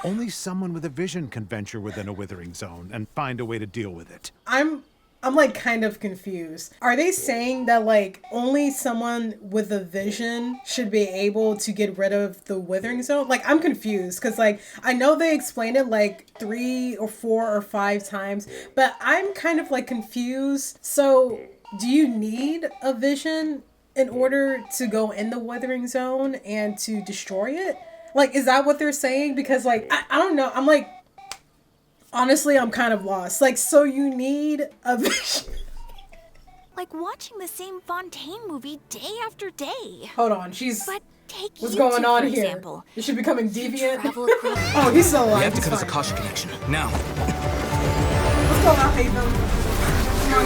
Only someone with a vision can venture within a withering zone and find a way to deal with it. I'm like kind of confused. Are they saying that like only someone with a vision should be able to get rid of the withering zone? Like I'm confused because like I know they explained it like 3 or 4 or 5 times, but I'm kind of like confused. So do you need a vision in order to go in the withering zone and to destroy it? Like is that what they're saying? Because like I don't know. I'm like honestly, I'm kind of lost. Like, so you need a vision. Like watching the same Fontaine movie day after day. Hold on, she's. But take what's YouTube, going on for here? Example. Is she becoming deviant? Travel across Oh, he's still alive. We have to He's cut his fine. Akasha connection now. What's going on, Haven? Come on,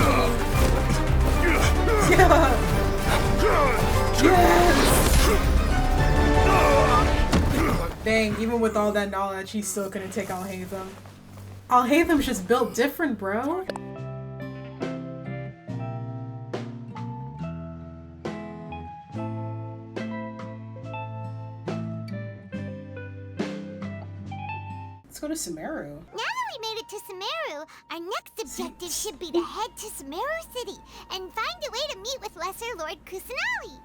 Haven. Yeah. Yes. Dang, even with all that knowledge, he's still gonna take Alhaitham. Alhaitham's just built different, bro. Let's go to Sumeru. Now that we made it to Sumeru, our next objective should be to head to Sumeru City and find a way to meet with Lesser Lord Kusanali.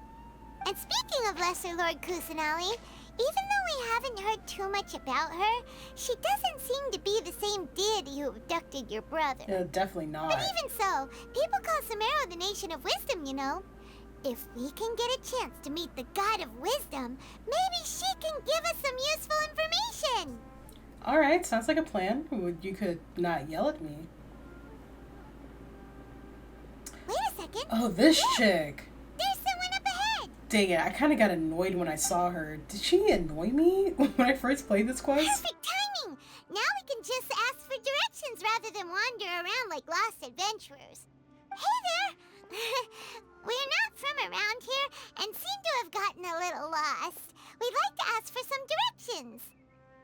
And speaking of Lesser Lord Kusanali, even though we haven't heard too much about her, she doesn't seem to be the same deity who abducted your brother. Definitely not. But even so, people call Sumeru the Nation of Wisdom, you know. If we can get a chance to meet the God of Wisdom, maybe she can give us some useful information. Alright, sounds like a plan. You could not yell at me. Wait a second. Oh, this chick. There's someone up ahead. Dang it, I kind of got annoyed when I saw her. Did she annoy me when I first played this quest? Perfect timing. Now we can just ask for directions rather than wander around like lost adventurers. Hey there. We're not from around here and seem to have gotten a little lost. We'd like to ask for some directions.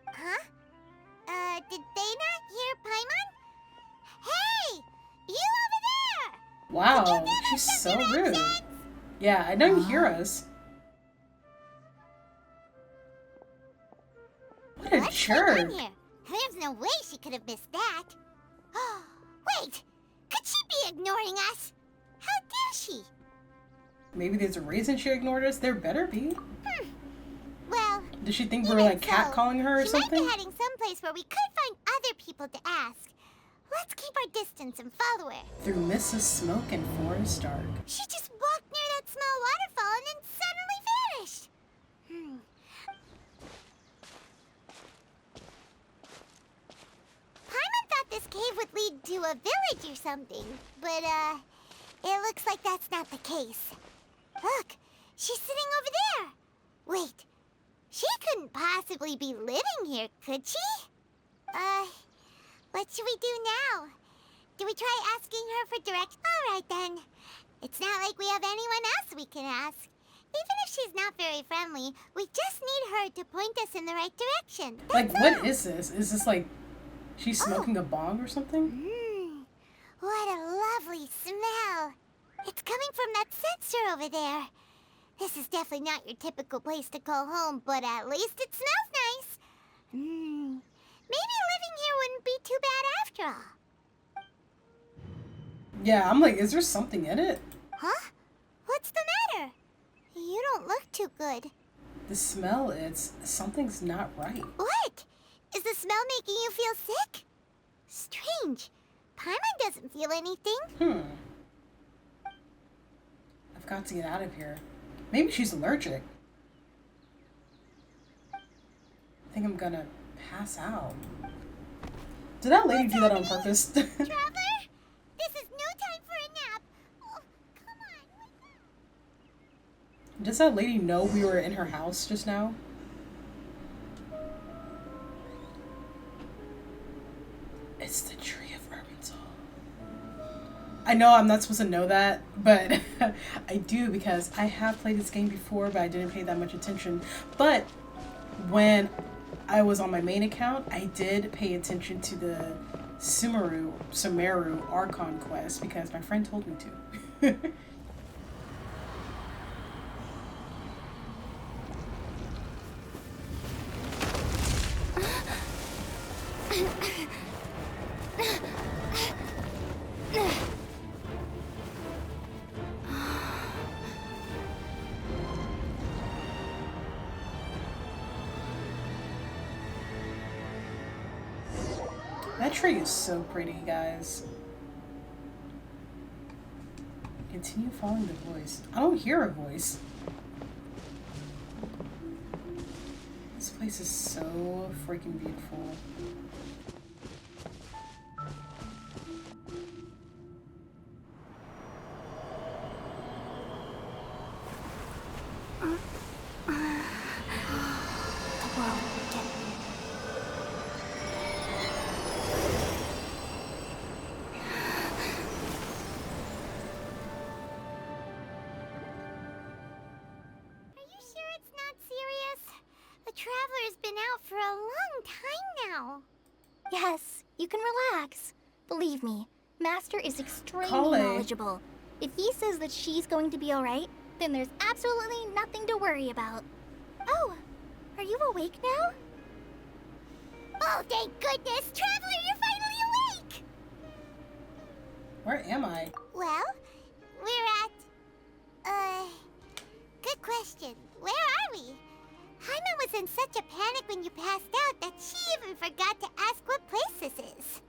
Huh? Did they not hear Paimon? Hey! You over there! Wow, Can you give us she's some so rude. directions? Yeah, I know you hear us. What a What's jerk. going on here? There's no way she could have missed that. Wait! Could she be ignoring us? How dare she? Maybe there's a reason she ignored us. There better be. Well, Did she think we even were like so, catcalling her or she might something? be heading someplace where we could find other people to ask. Let's keep our distance and follow her. Through mists of smoke and forest dark. She just walked near that small waterfall and then suddenly vanished. Paimon thought this cave would lead to a village or something, but it looks like that's not the case. Look, she's sitting over there. Wait, she couldn't possibly be living here, could she? What should we do now? Do we try asking her for directions? All right then. It's not like we have anyone else we can ask. Even if she's not very friendly, we just need her to point us in the right direction. Like, That's what all. is this? Is this like she's smoking a bong or something? What a lovely smell. It's coming from that sensor over there. This is definitely not your typical place to call home, but at least it smells nice. Maybe living here wouldn't be too bad after all. Yeah, I'm like, is there something in it? Huh? What's the matter? You don't look too good. The smell, something's not right. What? Is the smell making you feel sick? Strange. Paimon doesn't feel anything. I've got to get out of here. Maybe she's allergic. I think I'm gonna pass out. Did that lady do that on purpose? Traveler? This is no time for a nap. Oh, come on. Does that lady know we were in her house just now? It's the tree of Irminsul. I know I'm not supposed to know that, but I do because I have played this game before, but I didn't pay that much attention. But when I was on my main account, I did pay attention to the Sumeru Archon quest because my friend told me to. That tree is so pretty, guys. Continue following the voice. I don't hear a voice. This place is so freaking beautiful. The world will get me. Are you sure it's not serious? The Traveler's been out for a long time now. Yes, you can relax. Believe me, Master is extremely Kale. knowledgeable. If he says that she's going to be alright, then there's absolutely nothing to worry about. Oh, are you awake now? Oh, thank goodness! Traveler, you're finally awake! Where am I? Well, we're at... Good question. Where are we? Hyman was in such a panic when you passed out that she even forgot to ask what place this is.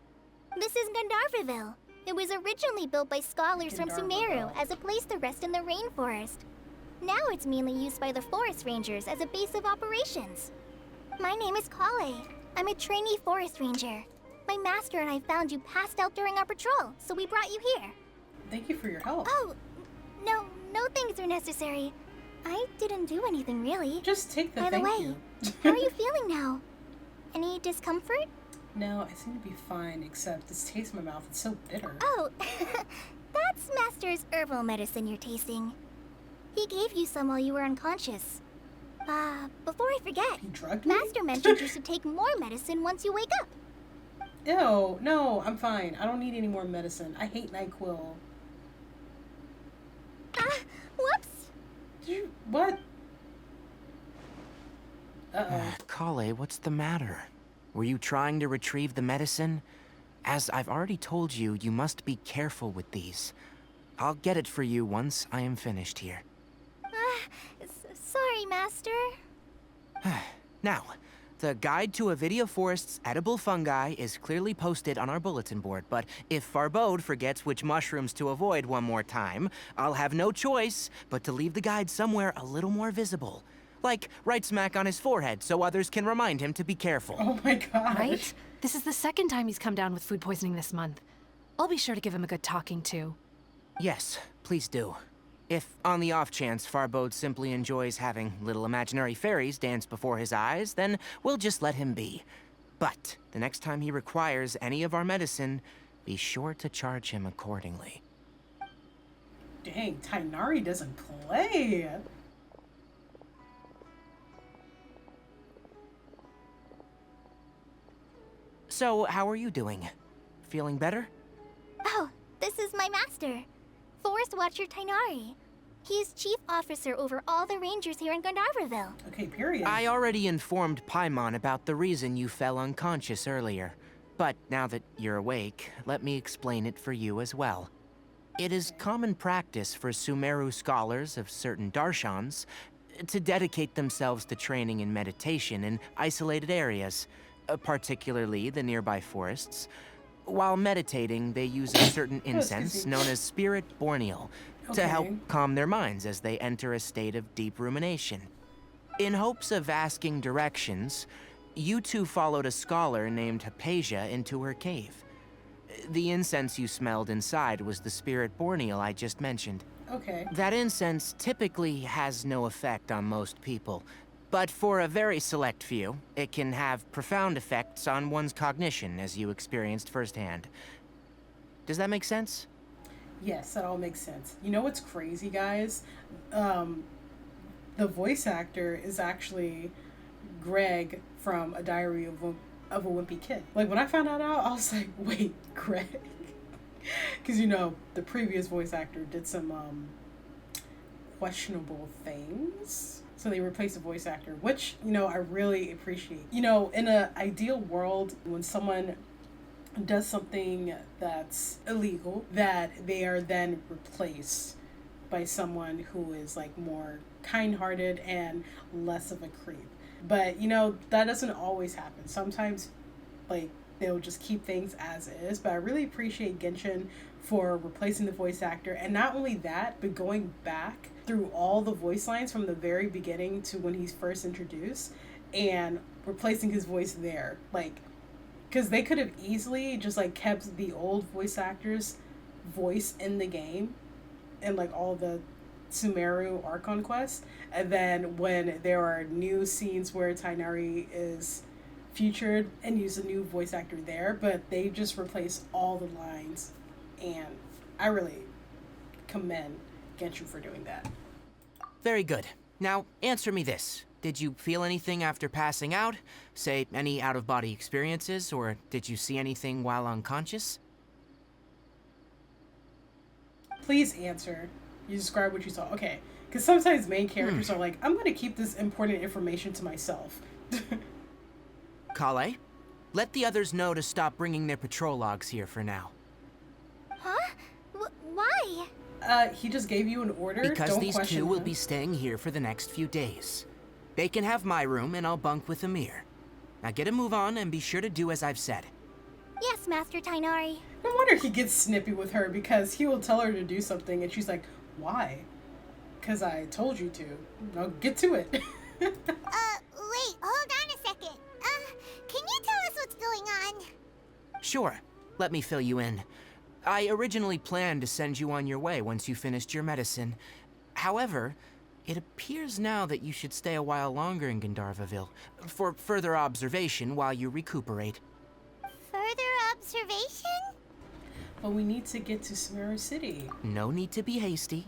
This is Gandharvaville. It was originally built by scholars from Sumeru as a place to rest in the rainforest. Now it's mainly used by the forest rangers as a base of operations. My name is Kale. I'm a trainee forest ranger. My master and I found you passed out during our patrol, so we brought you here. Thank you for your help. Oh, no thanks are necessary. I didn't do anything really. Just take the By the thank way, you. how are you feeling now? Any discomfort? No, I seem to be fine, except this taste in my mouth. It's so bitter. Oh, that's Master's herbal medicine you're tasting. He gave you some while you were unconscious. Before I forget, He drugged me? Master mentioned you should take more medicine once you wake up. Ew, no, I'm fine. I don't need any more medicine. I hate NyQuil. Whoops. Did you... What? Uh-oh. Kale, what's the matter? Were you trying to retrieve the medicine? As I've already told you, you must be careful with these. I'll get it for you once I am finished here. Sorry, Master. Now, the Guide to Avidia Forest's edible fungi is clearly posted on our bulletin board, but if Farbode forgets which mushrooms to avoid one more time, I'll have no choice but to leave the guide somewhere a little more visible. Like right smack on his forehead so others can remind him to be careful. Oh my god. Right? This is the second time he's come down with food poisoning this month. I'll be sure to give him a good talking to. Yes, please do. If, on the off chance, Farbode simply enjoys having little imaginary fairies dance before his eyes, then we'll just let him be. But the next time he requires any of our medicine, be sure to charge him accordingly. Dang, Tainari doesn't play. So, how are you doing? Feeling better? Oh, this is my master, Forest Watcher Tainari. He is chief officer over all the rangers here in Gandharvaville. Okay, period. I already informed Paimon about the reason you fell unconscious earlier. But now that you're awake, let me explain it for you as well. It is common practice for Sumeru scholars of certain darshans to dedicate themselves to training in meditation in isolated areas, particularly the nearby forests. While meditating, they use a certain incense known as Spirit Borneal to help calm their minds as they enter a state of deep rumination. In hopes of asking directions, you two followed a scholar named Hypatia into her cave. The incense you smelled inside was the Spirit Borneal I just mentioned. Okay. That incense typically has no effect on most people, but for a very select few, it can have profound effects on one's cognition, as you experienced firsthand. Does that make sense? Yes, that all makes sense. You know what's crazy, guys? The voice actor is actually Greg from A Diary of a Wimpy Kid. Like, when I found that out, I was like, wait, Greg? Because, you know, the previous voice actor did some questionable things. So they replaced the voice actor, which, you know, I really appreciate. You know, in an ideal world, when someone does something that's illegal, that they are then replaced by someone who is like more kind-hearted and less of a creep. But, you know, that doesn't always happen. Sometimes, like, they'll just keep things as is. But I really appreciate Genshin for replacing the voice actor. And not only that, but going back through all the voice lines from the very beginning to when he's first introduced and replacing his voice there. Like, because they could have easily just, like, kept the old voice actor's voice in the game and, like, all the Sumeru Archon quests. And then when there are new scenes where Tighnari is featured and use a new voice actor there, but they just replace all the lines, and I really commend Genshin for doing that. Very good. Now, answer me this. Did you feel anything after passing out? Say, any out-of-body experiences, or did you see anything while unconscious? Please answer. You describe what you saw. Okay. Because sometimes main characters are like, I'm going to keep this important information to myself. Kale, let the others know to stop bringing their patrol logs here for now. Huh? Why? He just gave you an order. Because Don't these question two will him. be staying here for the next few days. They can have my room, and I'll bunk with Amir. Now get a move on, and be sure to do as I've said. Yes, Master Tighnari. No wonder he gets snippy with her, because he will tell her to do something and she's like, why? Because I told you to. Now get to it. Wait, hold on a second. Can you tell us what's going on? Sure. Let me fill you in. I originally planned to send you on your way once you finished your medicine. However, it appears now that you should stay a while longer in Gandharvaville for further observation while you recuperate. Further observation? But we need to get to Sumeru City. No need to be hasty.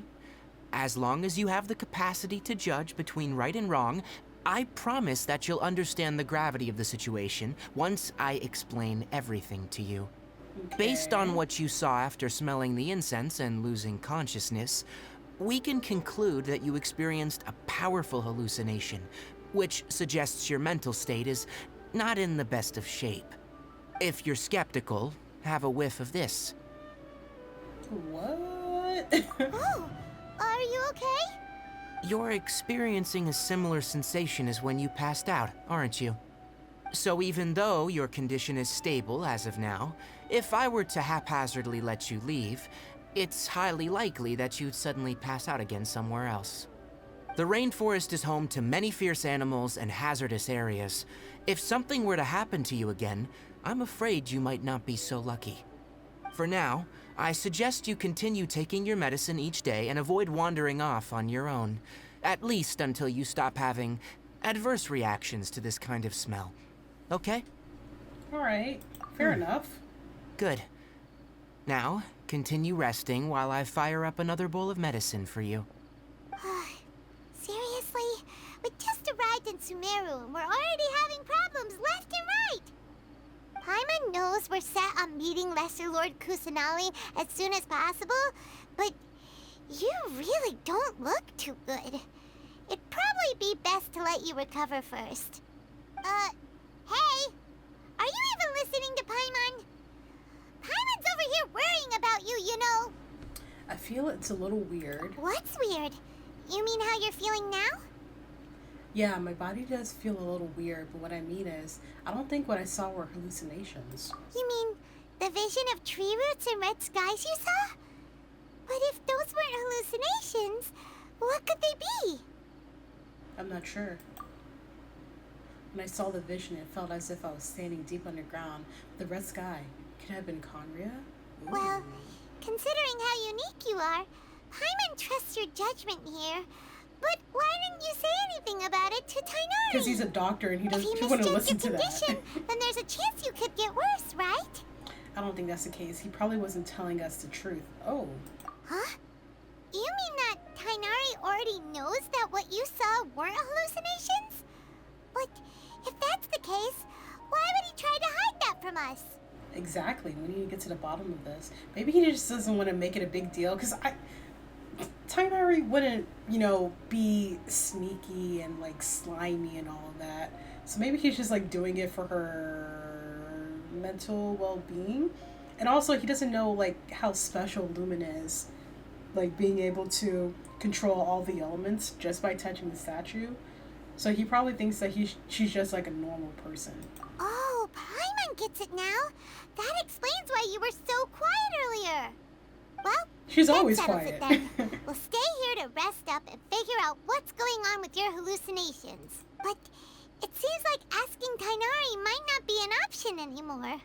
As long as you have the capacity to judge between right and wrong, I promise that you'll understand the gravity of the situation once I explain everything to you. Okay. Based on what you saw after smelling the incense and losing consciousness, we can conclude that you experienced a powerful hallucination, which suggests your mental state is not in the best of shape. If you're skeptical, have a whiff of this. What? Oh, are you okay? You're experiencing a similar sensation as when you passed out, aren't you? So even though your condition is stable as of now, if I were to haphazardly let you leave, it's highly likely that you'd suddenly pass out again somewhere else. The rainforest is home to many fierce animals and hazardous areas. If something were to happen to you again, I'm afraid you might not be so lucky. For now, I suggest you continue taking your medicine each day and avoid wandering off on your own, at least until you stop having adverse reactions to this kind of smell. Okay? Alright, fair enough. Good. Now, continue resting while I fire up another bowl of medicine for you. Seriously? We just arrived in Sumeru and we're already having problems left and right. Paimon knows we're set on meeting Lesser Lord Kusanali as soon as possible, but you really don't look too good. It'd probably be best to let you recover first. Hey! Are you even listening to Paimon? Paimon's over here worrying about you, you know. I feel it's a little weird. What's weird? You mean how you're feeling now? Yeah, my body does feel a little weird, but what I mean is, I don't think what I saw were hallucinations. You mean the vision of tree roots and red skies you saw? But if those weren't hallucinations, what could they be? I'm not sure. When I saw the vision, it felt as if I was standing deep underground. The red sky could have been Conria? Ooh. Well, considering how unique you are, Paimon trusts your judgment here. But why didn't you say anything about it to Tighnari? Because he's a doctor and he If doesn't he want to misjudged listen your to that. condition, then there's a chance you could get worse, right? I don't think that's the case. He probably wasn't telling us the truth. Oh. Huh? You mean that Tighnari already knows that what you saw weren't hallucinations? But if that's the case, why would he try to hide that from us? Exactly. We need to get to the bottom of this. Maybe he just doesn't want to make it a big deal. Because Tainari wouldn't, you know, be sneaky and like slimy and all of that. So maybe he's just like doing it for her mental well-being. And also he doesn't know like how special Lumen is. Like being able to control all the elements just by touching the statue. So he probably thinks that she's just like a normal person. Oh, Paimon gets it now. That explains why you were so quiet earlier. Well, She's that always settles quiet. it then. We'll stay here to rest up and figure out what's going on with your hallucinations. But it seems like asking Tainari might not be an option anymore.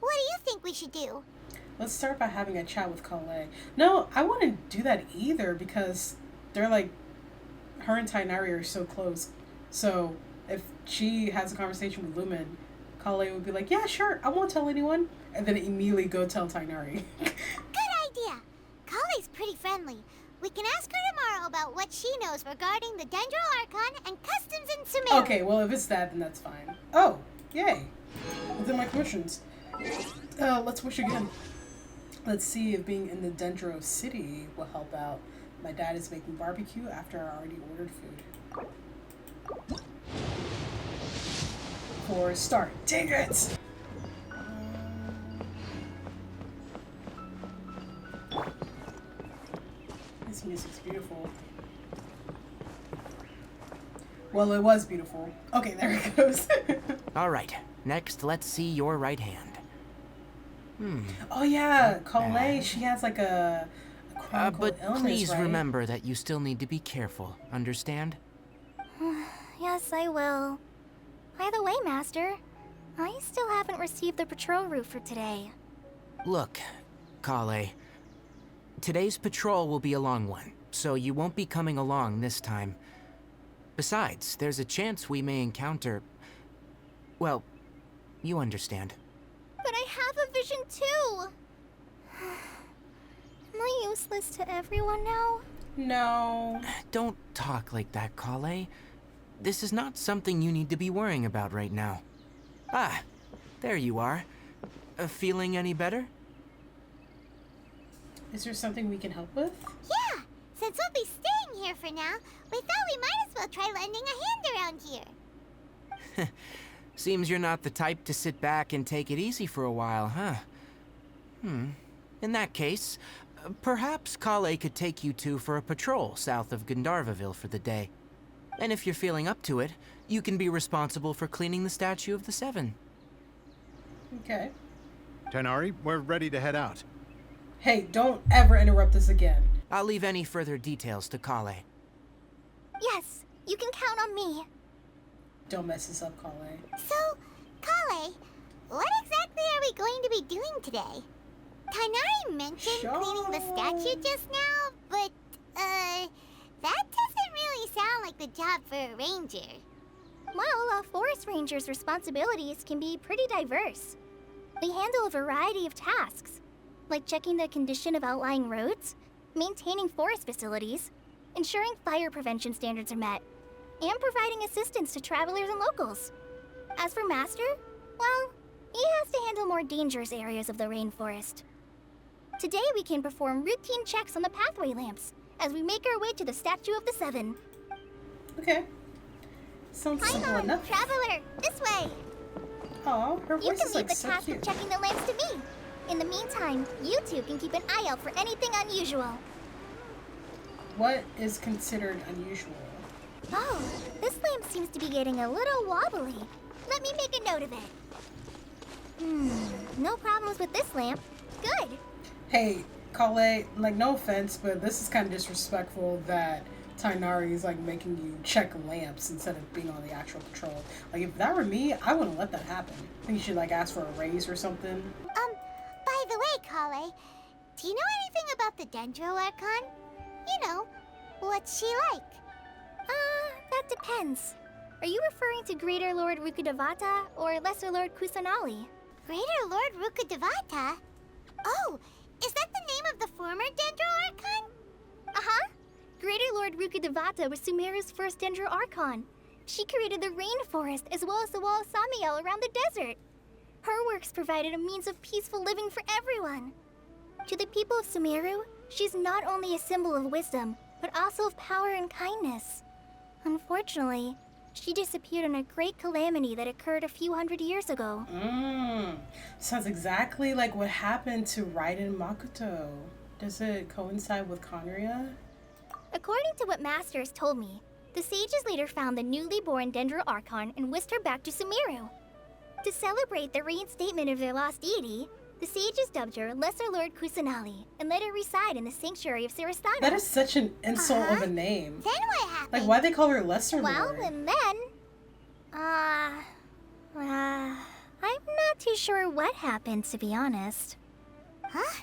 What do you think we should do? Let's start by having a chat with Kale. No, I wouldn't do that either because they're like, her and Tainari are so close. So if she has a conversation with Lumen, Kale would be like, yeah, sure, I won't tell anyone. And then immediately go tell Tainari. Good idea. Kale's pretty friendly. We can ask her tomorrow about what she knows regarding the Dendro Archon and customs in Sumeru. Okay, well, if it's that, then that's fine. Oh, yay. Within my commissions. Let's wish again. Let's see if being in the Dendro City will help out. My dad is making barbecue after I already ordered food. For a start. Take it! This music's beautiful. Well, it was beautiful. Okay, there it goes. All right, next let's see your right hand. Oh yeah, Kale, she has like a chronic But illness, please right? remember that you still need to be careful, understand? Yes, I will. By the way, Master, I still haven't received the patrol route for today. Look, Kale, today's patrol will be a long one, so you won't be coming along this time. Besides, there's a chance we may encounter... Well, you understand. But I have a vision too! Am I useless to everyone now? No. Don't talk like that, Kale. This is not something you need to be worrying about right now. Ah, there you are. Feeling any better? Is there something we can help with? Yeah, since we'll be staying here for now, we thought we might as well try lending a hand around here. Seems you're not the type to sit back and take it easy for a while, huh? In that case, perhaps Kale could take you two for a patrol south of Gandharvaville for the day. And if you're feeling up to it, you can be responsible for cleaning the Statue of the Seven. Okay. Tainari, we're ready to head out. Hey, don't ever interrupt us again. I'll leave any further details to Kale. Yes, you can count on me. Don't mess this up, Kale. So, Kale, what exactly are we going to be doing today? Tainari mentioned cleaning the statue just now, but, that doesn't really sound like the job for a ranger. Well, a forest ranger's responsibilities can be pretty diverse. They handle a variety of tasks, like checking the condition of outlying roads, maintaining forest facilities, ensuring fire prevention standards are met, and providing assistance to travelers and locals. As for Master, well, he has to handle more dangerous areas of the rainforest. Today we can perform routine checks on the pathway lamps as we make our way to the Statue of the Seven. Okay. Sounds simple Paimon, enough. traveler, this way! Aw, her You voice can is leave like the so task cute. of checking the lamps to me. In the meantime, you two can keep an eye out for anything unusual. What is considered unusual? Oh, this lamp seems to be getting a little wobbly. Let me make a note of it. No problems with this lamp. Good. Hey, Kale, like, no offense, but this is kind of disrespectful that Tainari is, like, making you check lamps instead of being on the actual patrol. Like, if that were me, I wouldn't let that happen. I think you should, like, ask for a raise or something. By the way, Kale, do you know anything about the Dendro Archon? You know, what's she like? That depends. Are you referring to Greater Lord Rukudavata or Lesser Lord Kusanali? Greater Lord Rukudavata? Oh, is that the name of the former Dendro Archon? Uh-huh. Greater Lord Rukudavata was Sumeru's first Dendro Archon. She created the rainforest as well as the wall of Samiel around the desert. Her works provided a means of peaceful living for everyone. To the people of Sumeru, She's not only a symbol of wisdom, but also of power and kindness. Unfortunately, she disappeared in a great calamity that occurred a few hundred years ago. Sounds exactly like what happened to Raiden Makoto. Does it coincide with Conria? According to what Masters told me, the sages later found the newly born Dendro Archon and whisked her back to Sumeru. To celebrate the reinstatement of their lost deity, the sages dubbed her Lesser Lord Kusanali and let her reside in the sanctuary of Sarasata. That is such an insult of a name. Then what happened? Like, why they call her Lesser Well, Lord? and then... I'm not too sure what happened, to be honest. Huh?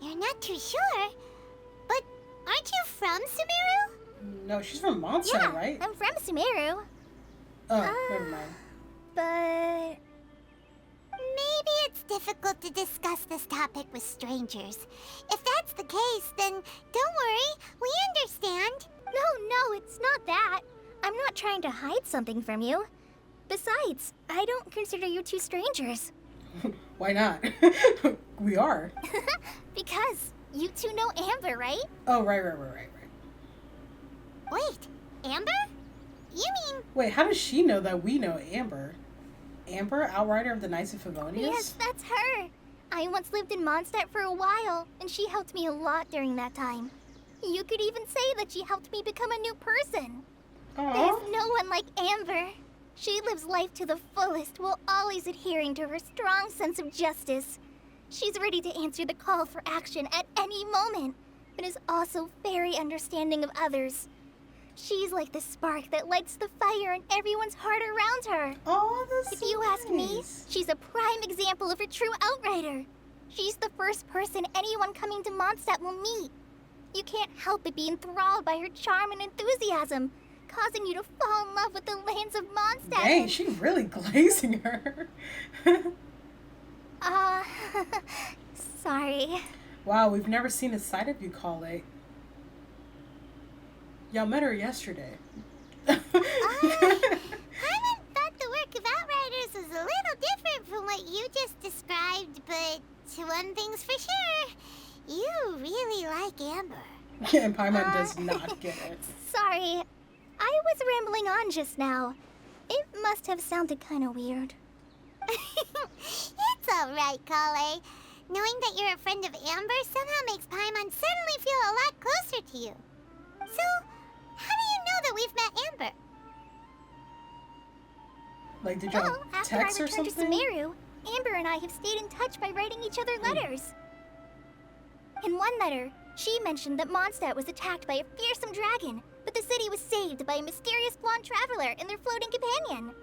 You're not too sure? But aren't you from Sumeru? No, she's from Monster, Yeah, right? I'm from Sumeru. Oh, never mind. But... Maybe it's difficult to discuss this topic with strangers. If that's the case, then don't worry, we understand. No, it's not that. I'm not trying to hide something from you. Besides, I don't consider you two strangers. Why not? We are. Because you two know Amber, right? Oh, right. Wait, Amber? You mean... Wait, how does she know that we know Amber? Amber, Outrider of the Knights of Favonius? Yes, that's her. I once lived in Mondstadt for a while, and she helped me a lot during that time. You could even say that she helped me become a new person. Aww. There's no one like Amber. She lives life to the fullest while always adhering to her strong sense of justice. She's ready to answer the call for action at any moment, but is also very understanding of others. She's like the spark that lights the fire in everyone's heart around her. Oh, that's If so you ask me, nice. she's a prime example of a true outrider. She's the first person anyone coming to Mondstadt will meet. You can't help but be enthralled by her charm and enthusiasm, causing you to fall in love with the lands of Mondstadt. Dang, she's really glazing her. Sorry. Wow, we've never seen a side of you, Kale. Y'all met her yesterday. Paimon thought the work of Outriders was a little different from what you just described, but one thing's for sure, you really like Amber. And Paimon does not get it. Sorry. I was rambling on just now. It must have sounded kind of weird. It's alright, Kale. Knowing that you're a friend of Amber somehow makes Paimon suddenly feel a lot closer to you. So, how do you know that we've met Amber? Like, did y'all Well, after I text or returned to something? Sumeru, Amber and I have stayed in touch by writing each other letters. In one letter, she mentioned that Mondstadt was attacked by a fearsome dragon, but the city was saved by a mysterious blonde traveler and their floating companion.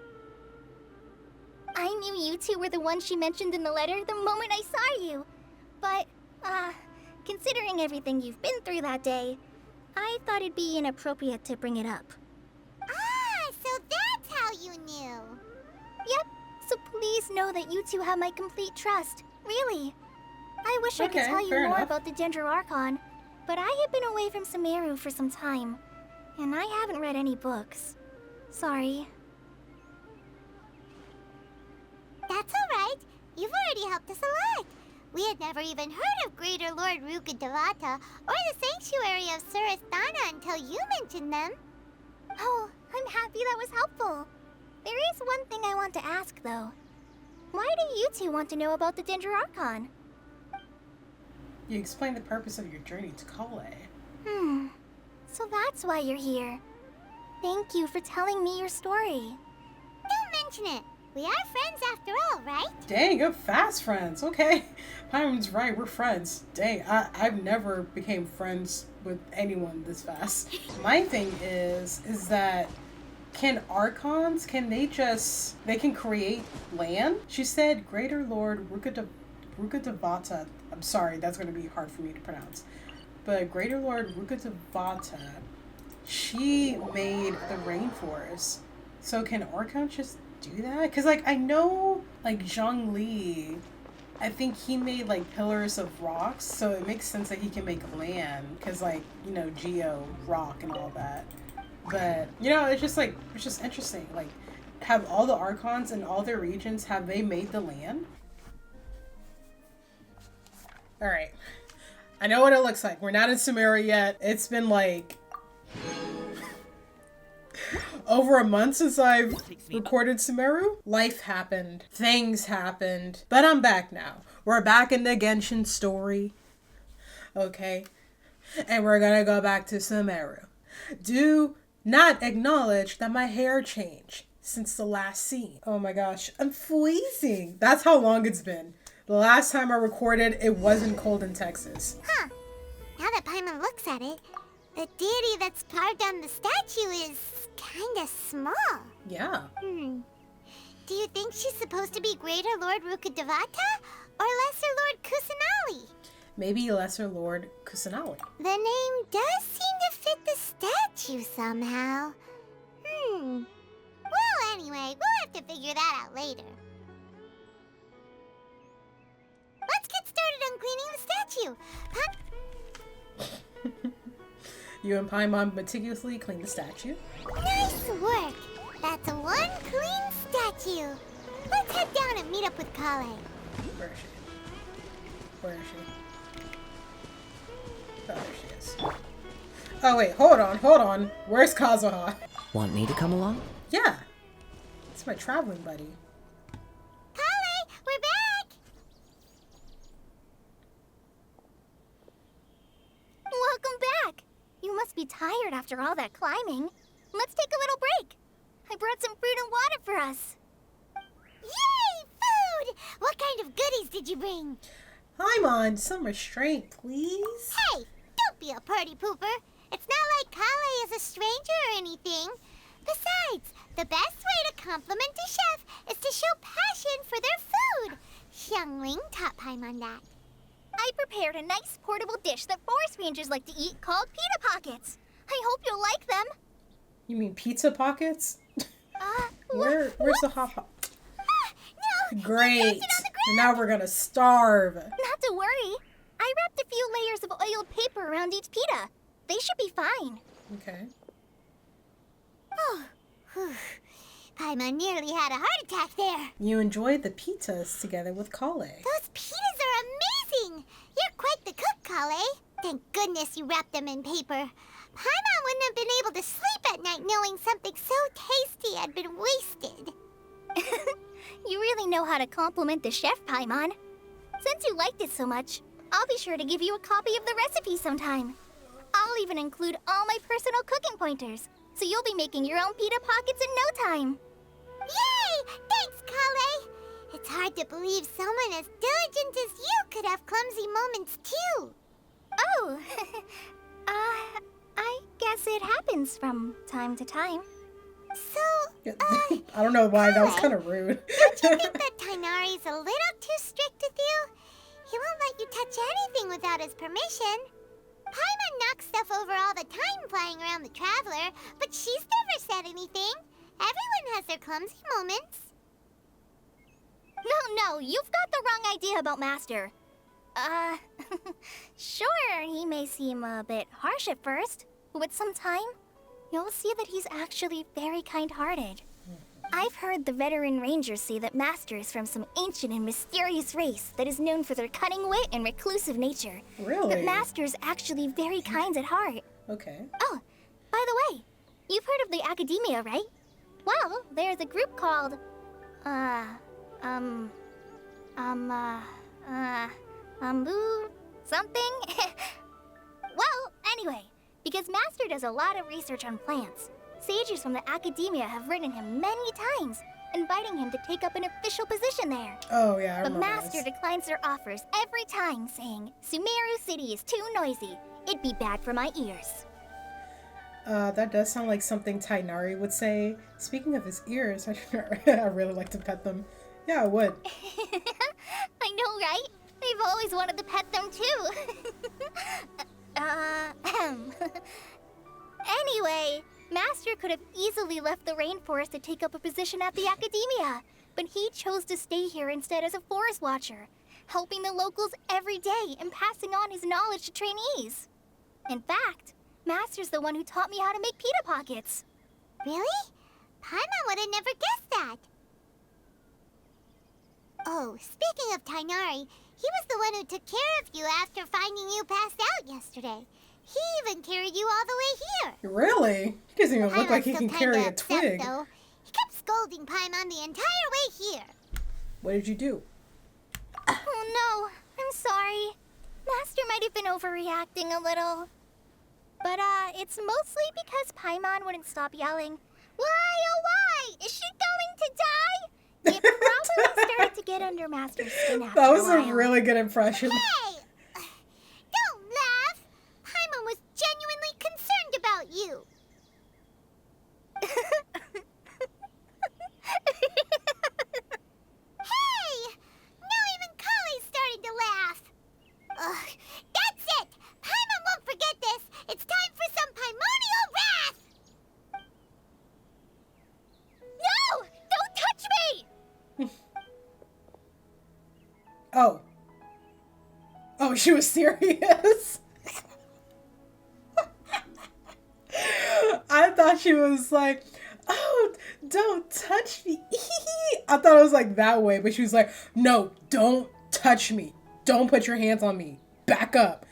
I knew you two were the ones she mentioned in the letter the moment I saw you. But, considering everything you've been through that day, I thought it'd be inappropriate to bring it up. Ah, so that's how you knew. Yep, so please know that you two have my complete trust. Really. I wish I could Okay, tell you fair more enough. about the Dendro Archon, but I have been away from Sumeru for some time, and I haven't read any books. Sorry. That's alright. You've already helped us a lot. We had never even heard of Greater Lord Rukkhadevata or the Sanctuary of Surasthana until you mentioned them. Oh, I'm happy that was helpful. There is one thing I want to ask, though. Why do you two want to know about the Dendro Archon? You explained the purpose of your journey to Kale. So that's why you're here. Thank you for telling me your story. Don't mention it. We are friends after all, right? Dang, you're fast friends. Okay. Paimon's right, we're friends. Dang, I've never became friends with anyone this fast. My thing is that can Archons, they can create land? She said Greater Lord Rukkhadevata. I'm sorry, that's going to be hard for me to pronounce. But Greater Lord Rukkhadevata, she made the rainforest. So can Archons just do that? Because, like, I know, like, Zhongli, I think he made, like, pillars of rocks, so it makes sense that he can make land. Because, like, you know, geo, rock, and all that. But, you know, it's just, like, it's just interesting. Like, have all the Archons in all their regions, have they made the land? Alright. I know what it looks like. We're not in Sumeru yet. It's been like over a month since I've recorded Sumeru. Life happened. Things happened. But I'm back now. We're back in the Genshin story. Okay. And we're gonna go back to Sumeru. Do not acknowledge that my hair changed since the last scene. Oh my gosh, I'm freezing. That's how long it's been. The last time I recorded, it wasn't cold in Texas. Huh. Now that Paimon looks at it, the deity that's carved on the statue is kinda small. Yeah. Do you think she's supposed to be Greater Lord Rukkhadevata or Lesser Lord Kusanali? Maybe Lesser Lord Kusanali. The name does seem to fit the statue somehow. Well, anyway, we'll have to figure that out later. Let's get started on cleaning the statue. You and Paimon meticulously clean the statue. Nice work. That's one clean statue. Let's head down and meet up with Kale. Where is she? Where is she? Oh, there she is. Oh wait, hold on. Where's Kazuha? Want me to come along? Yeah. It's my traveling buddy. Kale, we're back! Welcome back! You must be tired after all that climbing. Let's take a little break. I brought some fruit and water for us. Yay, food! What kind of goodies did you bring? Paimon, some restraint, please. Hey, don't be a party pooper. It's not like Kale is a stranger or anything. Besides, the best way to compliment a chef is to show passion for their food. Xiangling taught Paimon that. I prepared a nice portable dish that forest rangers like to eat called pita pockets. I hope you'll like them. You mean pizza pockets? Where's the hot pot? No! Great. You left it on the And now we're gonna starve. Not to worry. I wrapped a few layers of oiled paper around each pita. They should be fine. Okay. Oh, whew. Paimon nearly had a heart attack there. You enjoyed the pizzas together with Kale. Those pitas are amazing. You're quite the cook, Kale. Thank goodness you wrapped them in paper. Paimon wouldn't have been able to sleep at night knowing something so tasty had been wasted. You really know how to compliment the chef, Paimon. Since you liked it so much, I'll be sure to give you a copy of the recipe sometime. I'll even include all my personal cooking pointers, so you'll be making your own pita pockets in no time. Yay! Thanks, Kale. It's hard to believe someone as diligent as you could have clumsy moments too. Oh, I guess it happens from time to time. So, I don't know why, that was kind of rude. don't you think that Tainari's a little too strict with you? He won't let you touch anything without his permission. Paimon knocks stuff over all the time flying around the Traveler, but she's never said anything. Everyone has their clumsy moments. No, you've got the wrong idea about Master. Sure, he may seem a bit harsh at first, but with some time, you'll see that he's actually very kind-hearted. I've heard the veteran rangers say that Master is from some ancient and mysterious race that is known for their cunning wit and reclusive nature. Really? But Master is actually very kind at heart. Okay. Oh, by the way, you've heard of the Academia, right? Well, there's a group called, something? Well, anyway, because Master does a lot of research on plants, sages from the Academia have written him many times, inviting him to take up an official position there. Oh, yeah, I But remember Master this. declines their offers every time, saying, Sumeru City is too noisy. It'd be bad for my ears. That does sound like something Tainari would say. Speaking of his ears, I really like to pet them. Yeah, I would. I know, right? I've always wanted to pet them too. Anyway, Master could have easily left the rainforest to take up a position at the Academia, but he chose to stay here instead as a forest watcher, helping the locals every day and passing on his knowledge to trainees. In fact, Master's the one who taught me how to make pita pockets. Really? Paimon would have never guessed that. Oh, Oh, speaking of Tainari, he was the one who took care of you after finding you passed out yesterday. He even carried you all the way here. Really? He doesn't even look like he can carry a twig. Though. He kept scolding Paimon the entire way here. What did you do? Oh no, I'm sorry. Master might have been overreacting a little. But, it's mostly because Paimon wouldn't stop yelling, "Why, oh why? Is she going to die?" It probably started to get under Master's skin after That was a while. a really good impression. Hey! Don't laugh! Paimon was genuinely concerned about you. Hey! Now even Kale's starting to laugh. Ugh, that's it! Paimon won't forget this! It's time for some primordial wrath! No! Don't touch me! Oh. Oh, she was serious? I thought she was like, oh, don't touch me. I thought it was like that way, but she was like, no, don't touch me. Don't put your hands on me. Back up.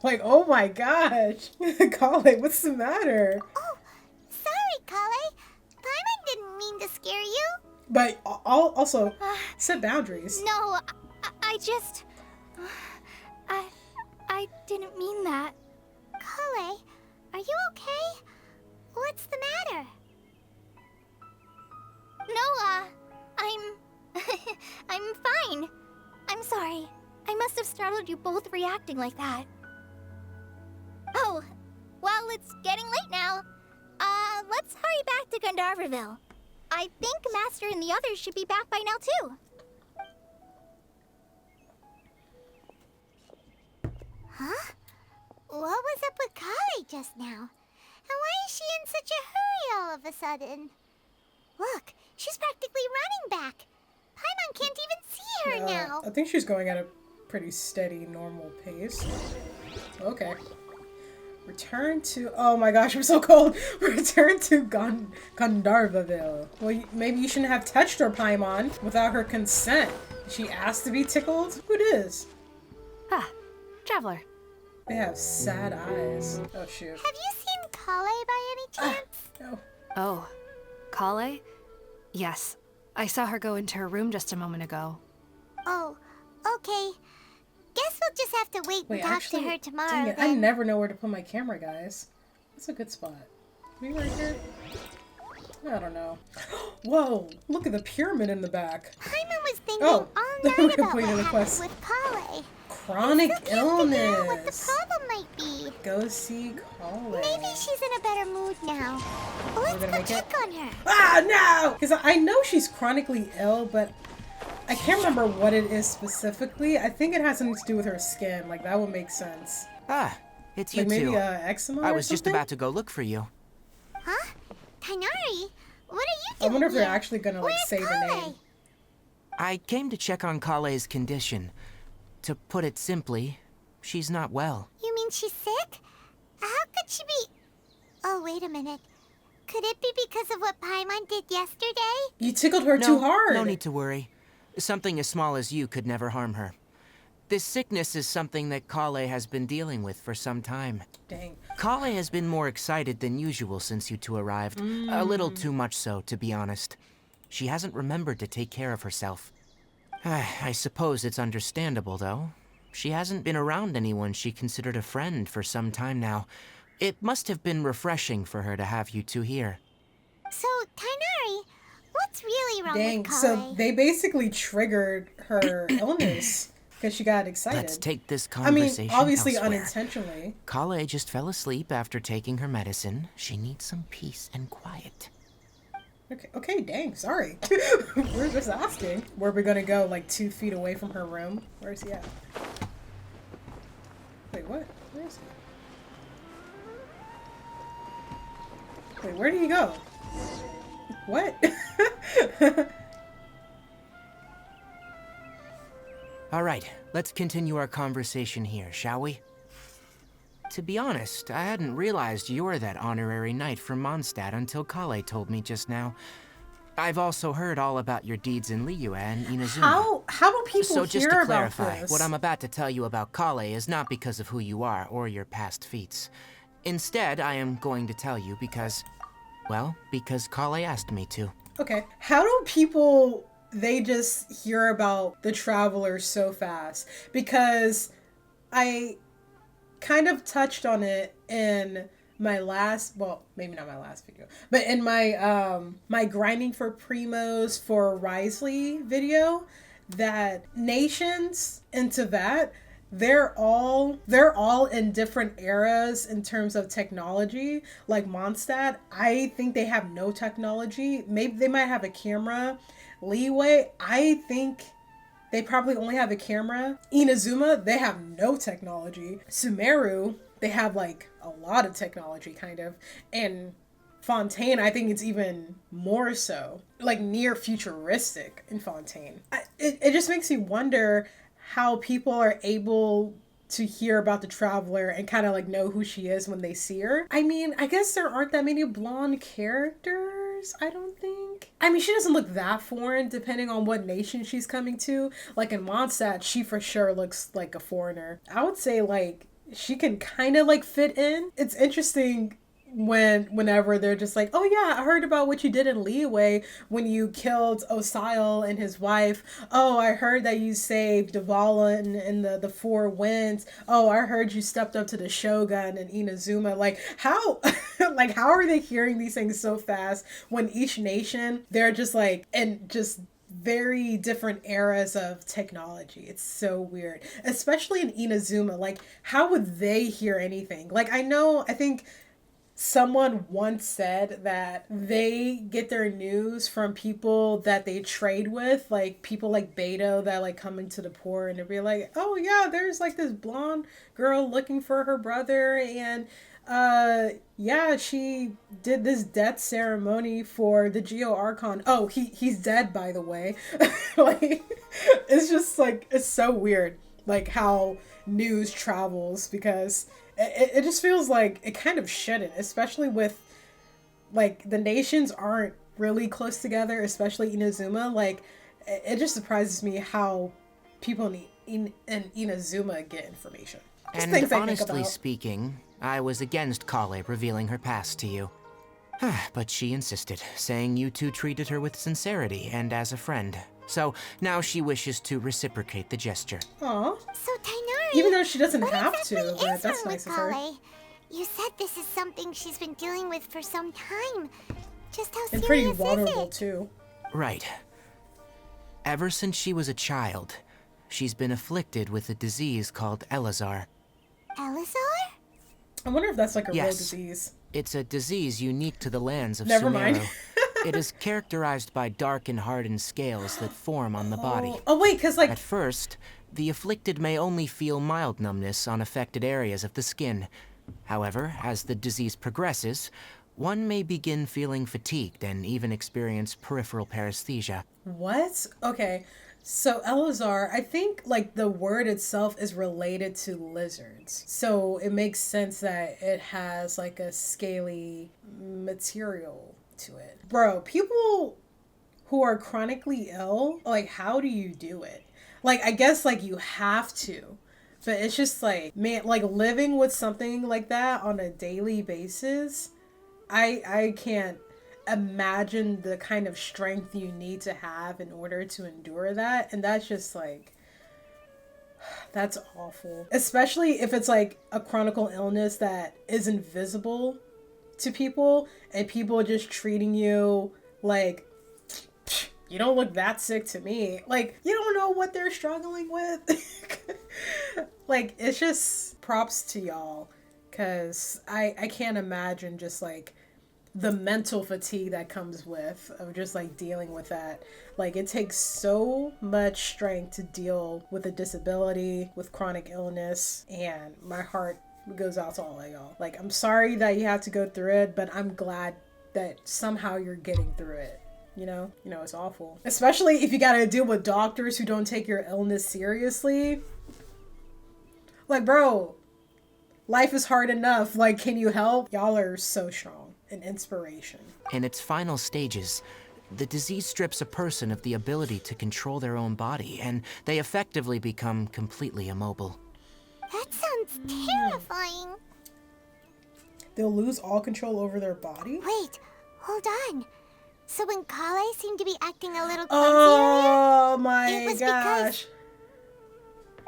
Like, oh my gosh. Kale, what's the matter? Oh, sorry, Kale. Paimon didn't mean to scare you. But also, set boundaries. No, I just... I didn't mean that. Kale, are you okay? What's the matter? No, I'm... I'm fine. I'm sorry. I must have startled you both reacting like that. Oh, well, it's getting late now. Let's hurry back to Gandharville. I think Master and the others should be back by now, too. Huh? What was up with Kale just now? And why is she in such a hurry all of a sudden? Look, she's practically running back. Paimon can't even see her now. I think she's going at a pretty steady, normal pace. Okay. Return to... Oh my gosh, I'm so cold. Return to Gandharville. Well, maybe you shouldn't have touched her, Paimon, without her consent. She asked to be tickled? Who is? Ah, traveler. They have sad eyes. Oh, shoot. Have you seen Kale by any chance? No. Oh, Kale? Yes. I saw her go into her room just a moment ago. Oh, okay. Guess we'll just have to wait and talk to her tomorrow. Dang it, I then. never know where to put my camera, guys. That's a good spot. Maybe right here? I don't know. Whoa, look at the pyramid in the back. Paimon was thinking Oh, all we're night about completing what the happened quest. with Kale. Chronic Still can't figure out what the illness. problem might be. Go see Kale. Maybe she's in a better mood now. Let's gonna go make it? check on her. Ah, no! Because I know she's chronically ill, but I can't remember what it is specifically. I think it has something to do with her skin. Like, that would make sense. Ah, it's you Like, maybe two. eczema I or was just something? about to go look for you. Huh? Tainari? What are you I doing wonder if they're here? actually gonna, like, Where's say the Kale? name. I came to check on Kale's condition. To put it simply, she's not well. You mean she's sick? How could she be... Oh, wait a minute. Could it be because of what Paimon did yesterday? You tickled her too hard. No need to worry. Something as small as you could never harm her. This sickness is something that Kale has been dealing with for some time. Dang. Kale has been more excited than usual since you two arrived. A little too much so, to be honest. She hasn't remembered to take care of herself. I suppose it's understandable, though. She hasn't been around anyone she considered a friend for some time now. It must have been refreshing for her to have you two here. So, Tainari, what's really wrong Dang, with Kale? so they basically triggered her illness because she got excited. Let's take this I mean, conversation obviously elsewhere. unintentionally. Kale just fell asleep after taking her medicine. She needs some peace and quiet. Okay, dang, sorry. We're just asking. Where are we gonna go, like 2 feet away from her room? Where's he at? Wait, what? Where is he? Wait, where did he go? What? All right, let's continue our conversation here, shall we? To be honest, I hadn't realized you're that honorary knight from Mondstadt until Kale told me just now. I've also heard all about your deeds in Liyue and Inazuma. How do people So just hear to about clarify, this? what I'm about to tell you about Kale is not because of who you are or your past feats. Instead, I am going to tell you because, well, because Kale asked me to. Okay. How do people, they just hear about the Travelers so fast? Because I kind of touched on it in my last, well, maybe not my last video, but in my my grinding for primos for Risley video, that nations into that, they're all in different eras in terms of technology. Like Mondstadt, I think they have no technology. Maybe they might have a camera. Leeway, I think they probably only have a camera. Inazuma, they have no technology. Sumeru, they have like a lot of technology, kind of. And Fontaine, I think it's even more so. Like near futuristic in Fontaine. It just makes me wonder how people are able to hear about the Traveler and kind of like know who she is when they see her. I mean, I guess there aren't that many blonde characters, I don't think. I mean, she doesn't look that foreign depending on what nation she's coming to. Like in Mondstadt, she for sure looks like a foreigner. I would say like she can kind of like fit in. It's interesting whenever they're just like, oh yeah, I heard about what you did in Liyue when you killed Osile and his wife. Oh, I heard that you saved Davala in the Four Winds. Oh, I heard you stepped up to the Shogun and Inazuma. Like how like how are they hearing these things so fast when each nation, they're just like, and just very different eras of technology. It's so weird, especially in Inazuma. Like how would they hear anything? Like I think someone once said that they get their news from people that they trade with, like people like Beto that like come into the port and they'll be like, oh yeah, there's like this blonde girl looking for her brother, and yeah, she did this death ceremony for the Geo Archon. Oh, he's dead, by the way. Like it's just like, it's so weird like how news travels, because it just feels like it kind of shouldn't, especially with like the nations aren't really close together, especially Inazuma. Like it just surprises me how people in Inazuma get information. Just And things I think honestly about. speaking, I was against Kale revealing her past to you. But she insisted, saying you two treated her with sincerity and as a friend. So now she wishes to reciprocate the gesture. Aw. So, Tainari, Even though she doesn't what have exactly to, but is that's wrong nice with of her. Kale? You said this is something she's been dealing with for some time. Just how And serious pretty is vulnerable it? too. Right. Ever since she was a child, she's been afflicted with a disease called Elazar. Elazar? I wonder if that's like a real Yes. disease. It's a disease unique to the lands of Never Sumeru. mind. It is characterized by dark and hardened scales that form on the body. Oh wait, because like At first, the afflicted may only feel mild numbness on affected areas of the skin. However, as the disease progresses, one may begin feeling fatigued and even experience peripheral paresthesia. what? Okay. So Elazar, I think like the word itself is related to lizards. So it makes sense that it has like a scaly material to it. Bro, people who are chronically ill, like how do you do it? Like I guess like you have to. But it's just like, man, like living with something like that on a daily basis, I can't imagine the kind of strength you need to have in order to endure that. And that's just like, that's awful. Especially if it's like a chronic illness that is invisible to people and people just treating you like, you don't look that sick to me. Like, you don't know what they're struggling with. Like, it's just props to y'all. Because I can't imagine just like the mental fatigue that comes with of just like dealing with that. Like it takes so much strength to deal with a disability, with chronic illness, and my heart goes out to all of y'all. Like I'm sorry that you have to go through it, but I'm glad that somehow you're getting through it. You know, it's awful. Especially if you gotta deal with doctors who don't take your illness seriously. Like, bro, life is hard enough. Like, can you help? Y'all are so strong. An inspiration. In its final stages, The disease strips a person of the ability to control their own body, and they effectively become completely immobile. That sounds terrifying. They'll lose all control over their body? Wait, hold on. So when Kale seemed to be acting a little clumsy Oh earlier, my it was gosh.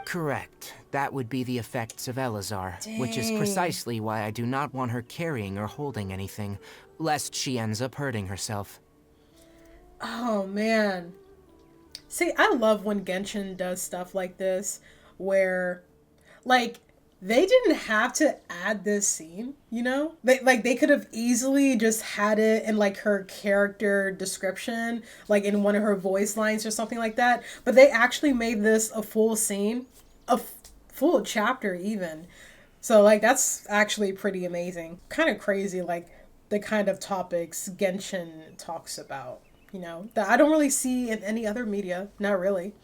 Correct. That would be the effects of Elazar, which is precisely why I do not want her carrying or holding anything, lest she ends up hurting herself. Oh man. See, I love when Genshin does stuff like this, where, like, they didn't have to add this scene, you know? They could have easily just had it in, like, her character description, like in one of her voice lines or something like that. But they actually made this a full scene, a full chapter even. So, like, that's actually pretty amazing. Kind of crazy, like, the kind of topics Genshin talks about, you know? That I don't really see in any other media. Not really.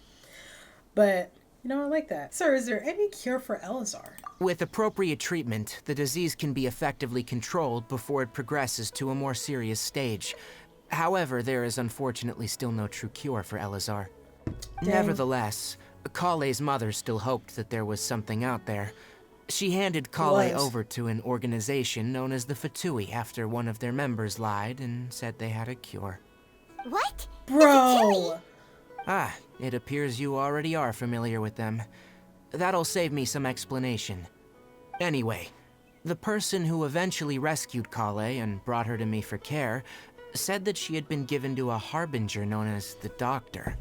But, you know, I like that. Sir, is there any cure for Elazar? With appropriate treatment, the disease can be effectively controlled before it progresses to a more serious stage. However, there is unfortunately still no true cure for Elazar. Dang. Nevertheless, Kale's mother still hoped that there was something out there. She handed Kale over to an organization known as the Fatui after one of their members lied and said they had a cure. What? Bro! Ah, it appears you already are familiar with them. That'll save me some explanation. Anyway, the person who eventually rescued Kale and brought her to me for care said that she had been given to a harbinger known as the Doctor.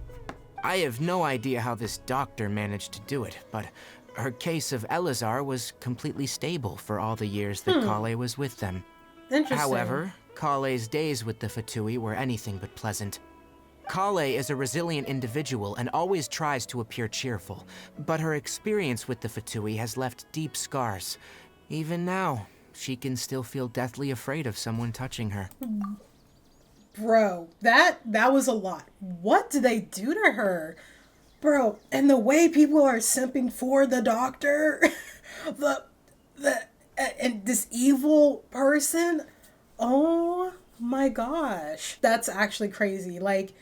I have no idea how this doctor managed to do it, but her case of Elazar was completely stable for all the years that Kale was with them. Interesting. However, Kale's days with the Fatui were anything but pleasant. Kale is a resilient individual and always tries to appear cheerful, but her experience with the Fatui has left deep scars. Even now, she can still feel deathly afraid of someone touching her. Bro, that was a lot. What did they do to her? Bro, and the way people are simping for the Doctor, and this evil person, oh my gosh. That's actually crazy. Like,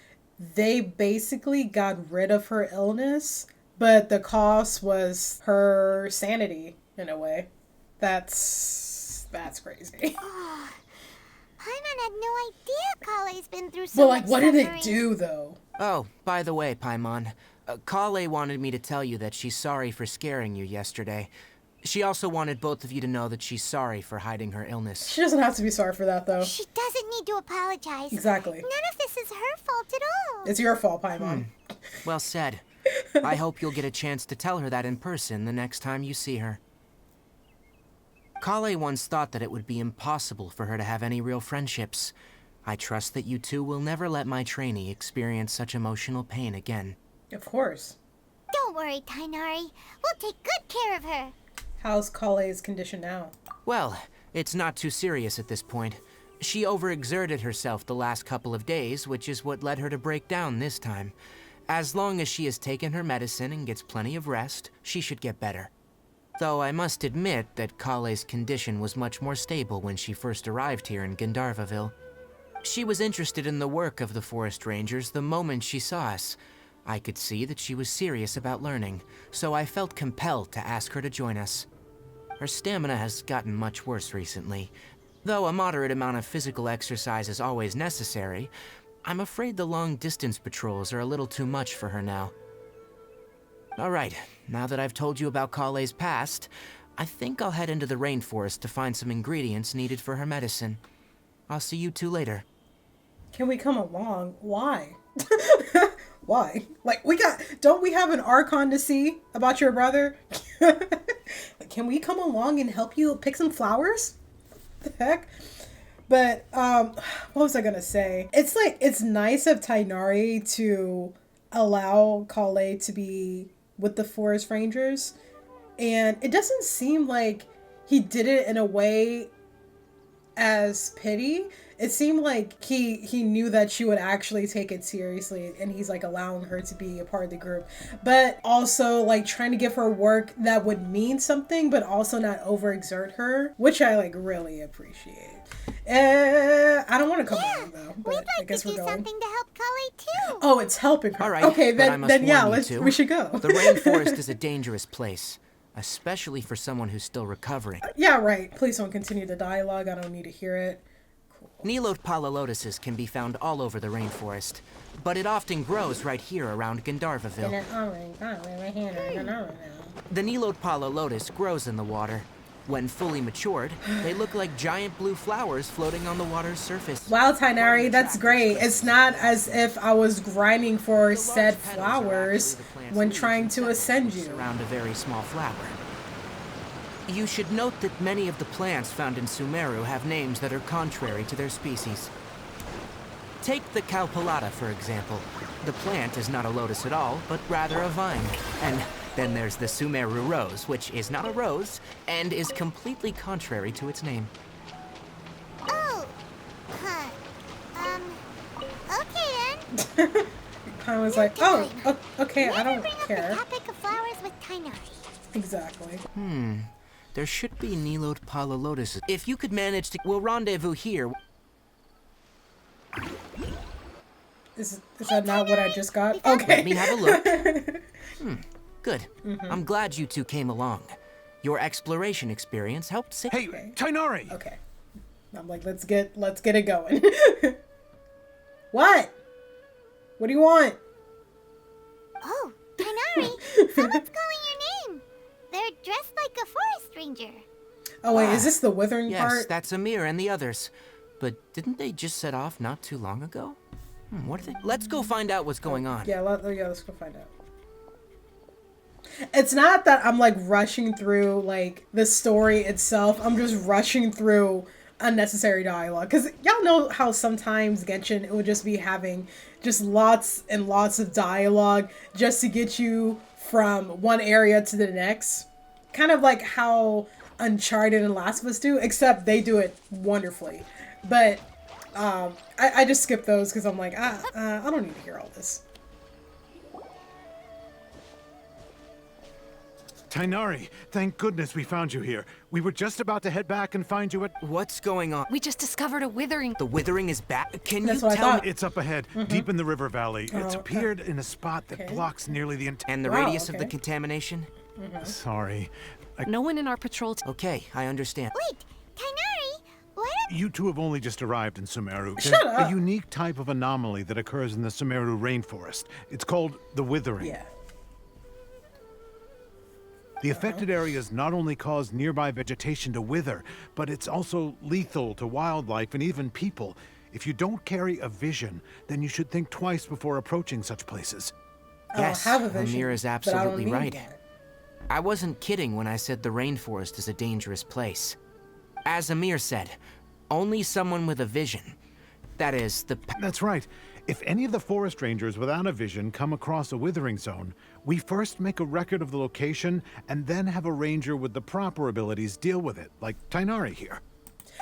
they basically got rid of her illness, but the cost was her sanity, in a way. That's crazy. Oh, Paimon had no idea Kale's been through so But, much like, what did it suffering. do, though? Oh, by the way, Paimon, Kale wanted me to tell you that she's sorry for scaring you yesterday. She also wanted both of you to know that she's sorry for hiding her illness. She doesn't have to be sorry for that, though. She doesn't need to apologize. Exactly. None of this is her fault at all. It's your fault, Paimon. Well said. I hope you'll get a chance to tell her that in person the next time you see her. Kale once thought that it would be impossible for her to have any real friendships. I trust that you two will never let my trainee experience such emotional pain again. Of course. Don't worry, Tainari. We'll take good care of her. How's Kale's condition now? Well, it's not too serious at this point. She overexerted herself the last couple of days, which is what led her to break down this time. As long as she has taken her medicine and gets plenty of rest, she should get better. Though I must admit that Kale's condition was much more stable when she first arrived here in Gandharvaville. She was interested in the work of the forest rangers the moment she saw us. I could see that she was serious about learning, so I felt compelled to ask her to join us. Her stamina has gotten much worse recently. Though a moderate amount of physical exercise is always necessary, I'm afraid the long-distance patrols are a little too much for her now. Alright, now that I've told you about Kale's past, I think I'll head into the rainforest to find some ingredients needed for her medicine. I'll see you two later. Can we come along? Why? Why? Like, don't we have an Archon to see about your brother? Like, can we come along and help you pick some flowers? The heck? But, what was I gonna say? It's like, it's nice of Tainari to allow Kale to be with the forest rangers. And it doesn't seem like he did it in a way as pity. It seemed like he knew that she would actually take it seriously, and he's like allowing her to be a part of the group, but also like trying to give her work that would mean something, but also not overexert her, which I like really appreciate. I don't want to come along though. We'd But I like guess to do we're going. something to help Cully too. Oh, it's helping her. All right, Okay, but I then must then yeah, warn you two, we should go. The rainforest is a dangerous place, especially for someone who's still recovering. Yeah, right. Please don't continue the dialogue. I don't need to hear it. Nilot palalotuses can be found all over the rainforest, but it often grows right here around Gandharvaville. The Nilot palalotus grows in the water. When fully matured, they look like giant blue flowers floating on the water's surface. Wow, Tainari, that's great. It's not as if I was grinding for said flowers when trying to ascend you. Around a very small flower. You should note that many of the plants found in Sumeru have names that are contrary to their species. Take the Cowpelata, for example. The plant is not a lotus at all, but rather a vine. And then there's the Sumeru rose, which is not a rose, and is completely contrary to its name. Oh. Huh. Okay then. I was like, oh, okay, I Never don't bring up care. the topic of flowers with Tainari. Exactly. There should be Nilot palalotuses. If you could manage to... We'll rendezvous here. Is that not what I just got? Okay. Let me have a look. Good. I'm glad you two came along. Your exploration experience helped save... Hey, Tainari! Okay. I'm like, let's get it going. What? What do you want? Oh, Tainari, someone's calling your name. They're dressed like a forest ranger. Oh wait, is this the withering Yes, part? that's Amir and the others. But didn't they just set off not too long ago? What are they... Let's go find out what's going on. Yeah, let's go find out. It's not that I'm like rushing through like the story itself. I'm just rushing through unnecessary dialogue. Because y'all know how sometimes Genshin, it would just be having just lots and lots of dialogue just to get you from one area to the next. Kind of like how Uncharted and Last of Us do, except they do it wonderfully. But I just skip those because I'm like, I don't need to hear all this. Tainari, thank goodness we found you here. We were just about to head back and find you at... What's going on? We just discovered a withering. The withering is back? Can That's you what I tell thought. me? It's up ahead, deep in the river valley. It's okay. appeared in a spot that Okay. blocks nearly the entire... And the Wow, radius of the okay. contamination? Sorry. No one in our patrol Okay, I understand. Wait, Tainari, what up? You two have only just arrived in Sumeru. Shut There's up. a unique type of anomaly that occurs in the Sumeru rainforest. It's called the withering. Yeah. The affected areas not only cause nearby vegetation to wither, but it's also lethal to wildlife and even people. If you don't carry a vision, then you should think twice before approaching such places. Yes, I don't have a vision, Amir is but I don't absolutely need right. that. I wasn't kidding when I said the rainforest is a dangerous place. As Amir said, only someone with a vision. That is, the... That's right. If any of the forest rangers without a vision come across a withering zone, we first make a record of the location and then have a ranger with the proper abilities deal with it, like Tainari here.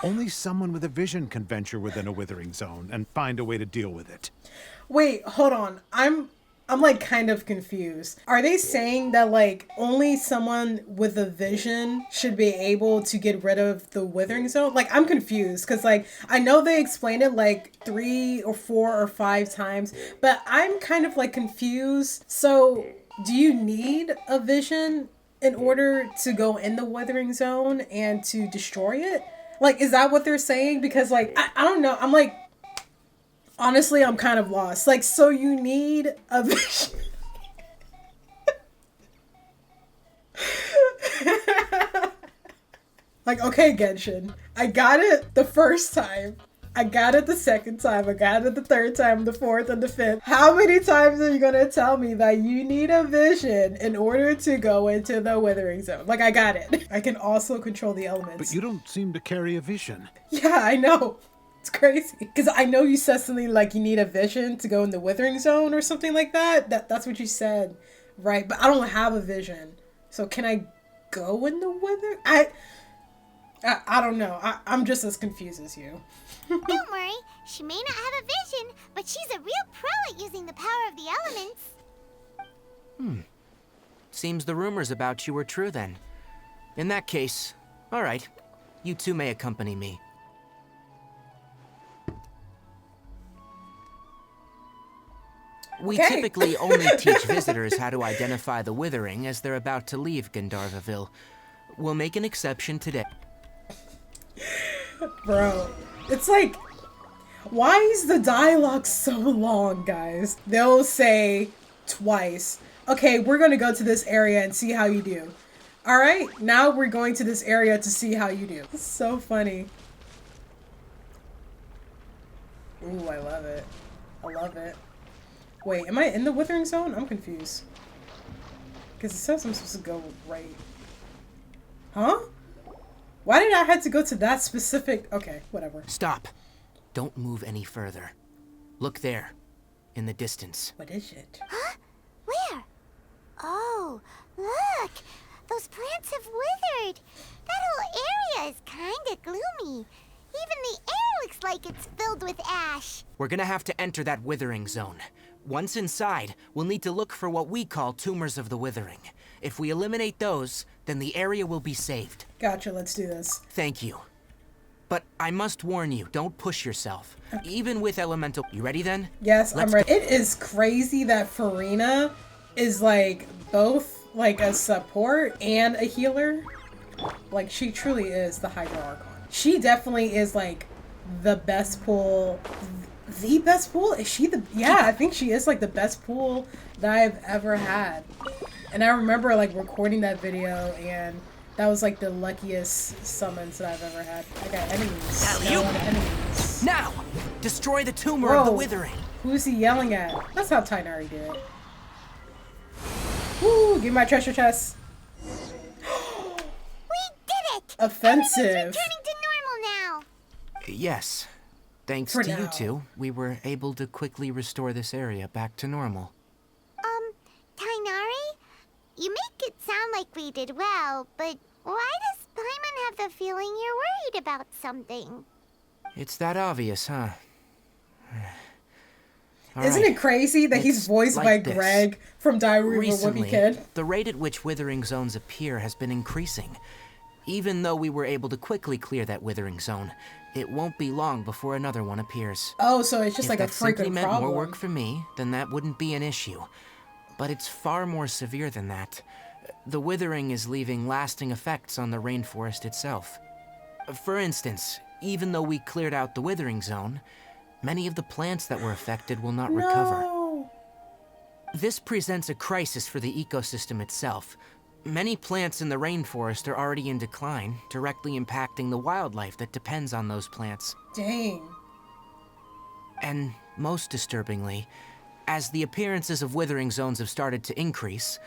Only someone with a vision can venture within a withering zone and find a way to deal with it. Wait, hold on. I'm like kind of confused. Are they saying that like only someone with a vision should be able to get rid of the withering zone? Like I'm confused because like I know they explained it like 3 or 4 or 5 times, but I'm kind of like confused. So do you need a vision in order to go in the withering zone and to destroy it? Like is that what they're saying? Because like I don't know. I'm like honestly, I'm kind of lost. Like, so you need a vision. Like, okay, Genshin. I got it the first time. I got it the second time. I got it the third time, the fourth, and the fifth. How many times are you going to tell me that you need a vision in order to go into the withering zone? Like, I got it. I can also control the elements. But you don't seem to carry a vision. Yeah, I know. It's crazy. Because I know you said something like you need a vision to go in the withering zone or something like that. That's what you said, right? But I don't have a vision. So can I go in the withering? I don't know. I'm just as confused as you. Don't worry, she may not have a vision, but she's a real pro at using the power of the elements. Seems the rumors about you were true then. In that case, all right, you two may accompany me. We Okay. typically only teach visitors how to identify the withering as they're about to leave Gandharvaville. We'll make an exception today. Bro, it's like, why is the dialogue so long, guys? They'll say twice, okay, we're gonna go to this area and see how you do. All right, now we're going to this area to see how you do. It's so funny. Ooh, I love it. I love it. Wait, am I in the withering zone? I'm confused. Because it says I'm supposed to go right. Huh? Why did I have to go to that specific... Okay, whatever. Stop. Don't move any further. Look there, in the distance. What is it? Huh? Where? Oh, look! Those plants have withered. That whole area is kinda gloomy. Even the air looks like it's filled with ash. We're gonna have to enter that withering zone. Once inside, we'll need to look for what we call tumors of the withering. If we eliminate those, then the area will be saved. Gotcha, let's do this. Thank you. But I must warn you, don't push yourself. Even with elemental... You ready then? Yes, Let's I'm ready. It is crazy that Farina is like both like a support and a healer. Like she truly is the Hydro Archon. She definitely is like the best pool. The best pool? Is she the... Yeah, I think she is like the best pool that I've ever had. And I remember like recording that video and that was like the luckiest summons that I've ever had. I got enemies. I got a lot of enemies. Now! Destroy the tumor of the Whoa. withering. Who's he yelling at? That's how Tainari did it. Woo! Give me my treasure chest. We did it! Offensive. Everything's returning to normal now. Yes. Thanks For to you now. two, we were able to quickly restore this area back to normal. Tainari? You make it sound like we did well, but why does Paimon have the feeling you're worried about something? It's that obvious, huh? All Isn't right. it crazy that he's It's voiced like by this. Greg from Diary of a Wimpy Recently, Kid? the rate at which withering zones appear has been increasing. Even though we were able to quickly clear that withering zone, it won't be long before another one appears. Oh, so it's just If like a that simply freaking meant problem. more work for me, then that wouldn't be an issue. But it's far more severe than that. The withering is leaving lasting effects on the rainforest itself. For instance, even though we cleared out the withering zone, many of the plants that were affected will not recover. No. This presents a crisis for the ecosystem itself. Many plants in the rainforest are already in decline, directly impacting the wildlife that depends on those plants. Dang. And most disturbingly, as the appearances of withering zones have started to increase,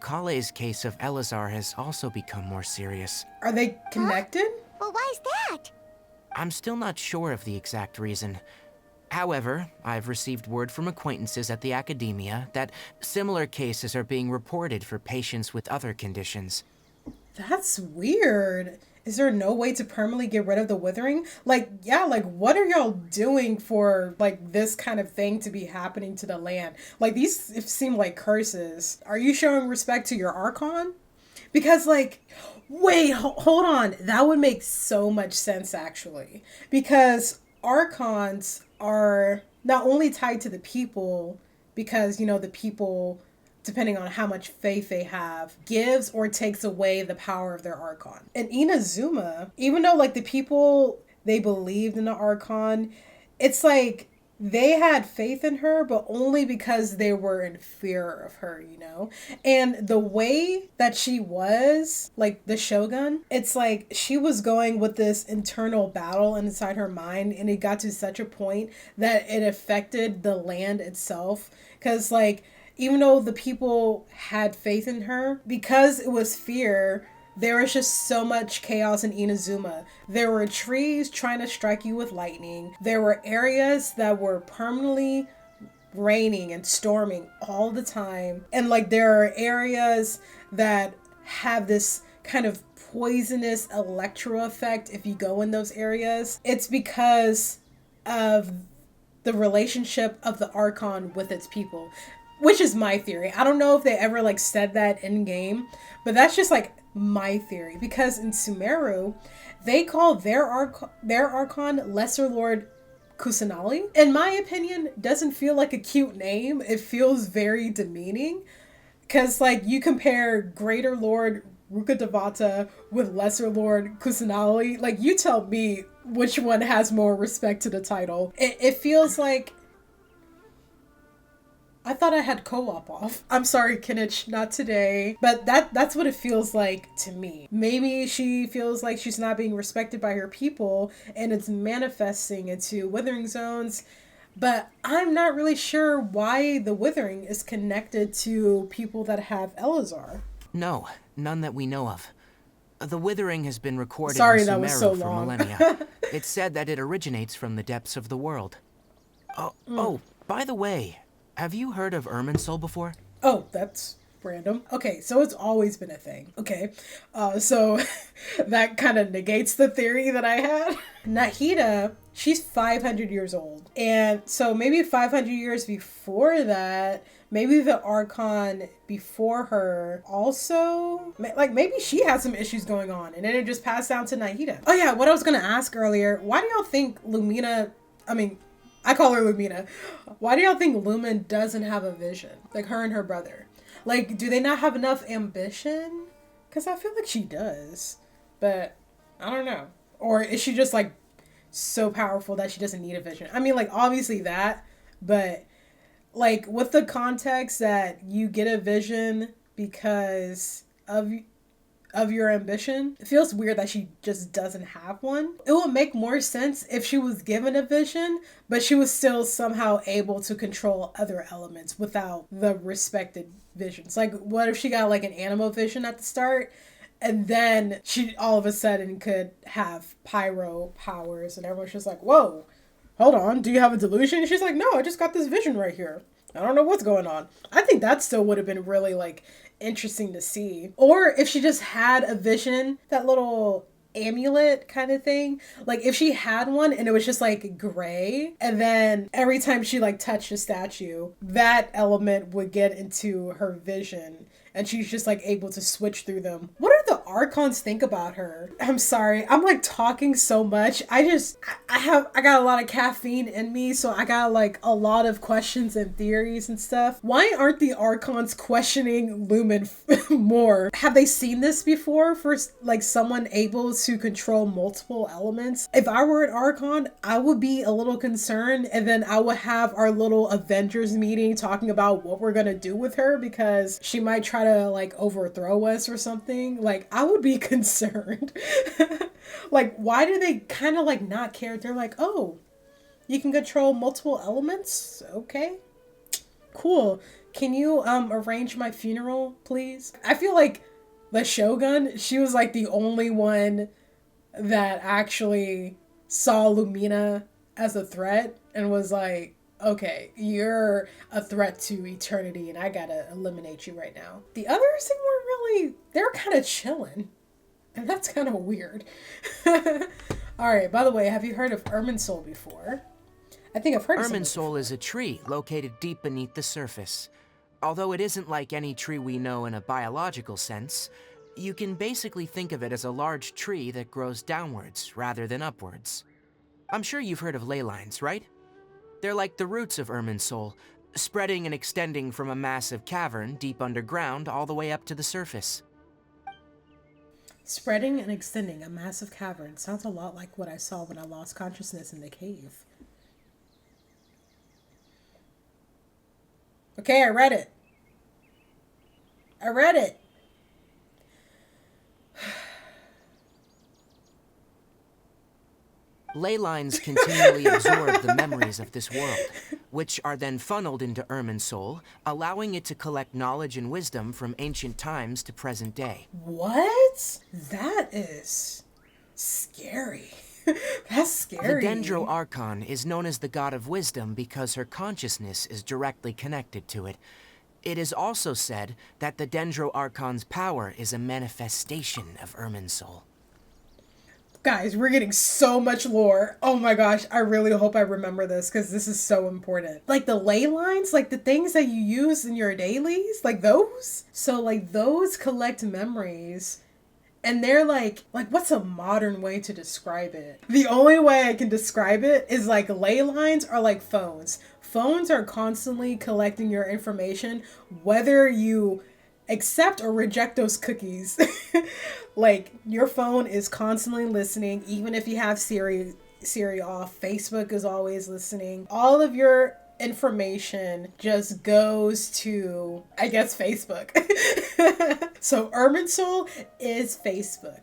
Kale's case of Elazar has also become more serious. Are they connected? Well, why's that? I'm still not sure of the exact reason. However, I've received word from acquaintances at the academia that similar cases are being reported for patients with other conditions. That's weird. Is there no way to permanently get rid of the withering? Like, yeah, like what are y'all doing for like this kind of thing to be happening to the land? Like these seem like curses. Are you showing respect to your Archon? Because like, wait, hold on. That would make so much sense actually. Because Archons are not only tied to the people because, you know, the people, depending on how much faith they have, gives or takes away the power of their Archon. And Inazuma, even though like the people, they believed in the Archon, it's like they had faith in her, but only because they were in fear of her, you know? And the way that she was, like the Shogun, it's like she was going with this internal battle inside her mind, and it got to such a point that it affected the land itself. Because like, even though the people had faith in her, because it was fear, there was just so much chaos in Inazuma. There were trees trying to strike you with lightning. There were areas that were permanently raining and storming all the time. And like there are areas that have this kind of poisonous electro effect if you go in those areas. It's because of the relationship of the Archon with its people, which is my theory. I don't know if they ever like said that in game, but that's just like my theory. Because in Sumeru, they call their Archon Lesser Lord Kusanali, in my opinion, doesn't feel like a cute name. It feels very demeaning. Because, like, you compare Greater Lord Rukkhadevata with Lesser Lord Kusanali. Like, you tell me which one has more respect to the title. It feels like... I thought I had co-op off. I'm sorry, Kinich, not today. But that's what it feels like to me. Maybe she feels like she's not being respected by her people, and it's manifesting into withering zones. But I'm not really sure why the withering is connected to people that have Elazar. No, none that we know of. The withering has been recorded Sorry, in that Sumeru was so for long. millennia. It's said that it originates from the depths of the world. Oh, by the way, have you heard of Irminsul before? Oh, that's random. Okay, so it's always been a thing. Okay, so that kind of negates the theory that I had. Nahida, she's 500 years old. And so maybe 500 years before that, maybe the Archon before her also, like maybe she had some issues going on and then it just passed down to Nahida. Oh yeah, what I was going to ask earlier, why do y'all think I call her Lumina. Why do y'all think Lumen doesn't have a vision? Like her and her brother. Like, do they not have enough ambition? Because I feel like she does. But, I don't know. Or is she just, like, so powerful that she doesn't need a vision? I mean, like, obviously that. But, like, with the context that you get a vision because of your ambition, it feels weird that she just doesn't have one. It would make more sense if she was given a vision, but she was still somehow able to control other elements without the respected visions. Like, what if she got like an animal vision at the start, and then she all of a sudden could have pyro powers, and everyone's just like, whoa, hold on, do you have a delusion? And she's like, no, I just got this vision right here. I don't know what's going on. I think that still would have been really like interesting to see. Or if she just had a vision, that little amulet kind of thing. Like if she had one and it was just like gray, and then every time she like touched a statue, that element would get into her vision and she's just like able to switch through them. What do the Archons think about her? I'm sorry, I'm like talking so much. I got a lot of caffeine in me, so I got like a lot of questions and theories and stuff. Why aren't the Archons questioning Lumen more? Have they seen this before for like someone able to control multiple elements? If I were an Archon, I would be a little concerned, and then I would have our little Avengers meeting talking about what we're gonna do with her because she might try to like overthrow us or something. Like I would be concerned. Like why do they kind of like not care? They're like, oh, you can control multiple elements? Okay, cool. Can you arrange my funeral, please? I feel like the Shogun, she was like the only one that actually saw Lumina as a threat and was like, okay, you're a threat to eternity and I gotta eliminate you right now. The others, they weren't really, they were kind of chilling. And that's kind of weird. Alright, by the way, have you heard of Irminsul before? I think I've heard of Irminsul is a tree located deep beneath the surface. Although it isn't like any tree we know in a biological sense, you can basically think of it as a large tree that grows downwards rather than upwards. I'm sure you've heard of ley lines, right? They're like the roots of Irminsul, spreading and extending from a massive cavern deep underground all the way up to the surface. Spreading and extending a massive cavern sounds a lot like what I saw when I lost consciousness in the cave. Okay, I read it. I read it. Ley lines continually absorb the memories of this world, which are then funneled into Irminsul, allowing it to collect knowledge and wisdom from ancient times to present day. What? That is scary. That's scary. The Dendro Archon is known as the god of wisdom because her consciousness is directly connected to it. It is also said that the Dendro Archon's power is a manifestation of Irminsul. Guys, we're getting so much lore. Oh my gosh, I really hope I remember this because this is so important. Like the ley lines, like the things that you use in your dailies, like those. So like those collect memories And they're like what's a modern way to describe it? The only way I can describe it is like ley lines are like phones. Phones are constantly collecting your information, whether you accept or reject those cookies. Like your phone is constantly listening, even if you have Siri off. Facebook is always listening. All of your information just goes to, I guess, Facebook. So Irminsul is Facebook.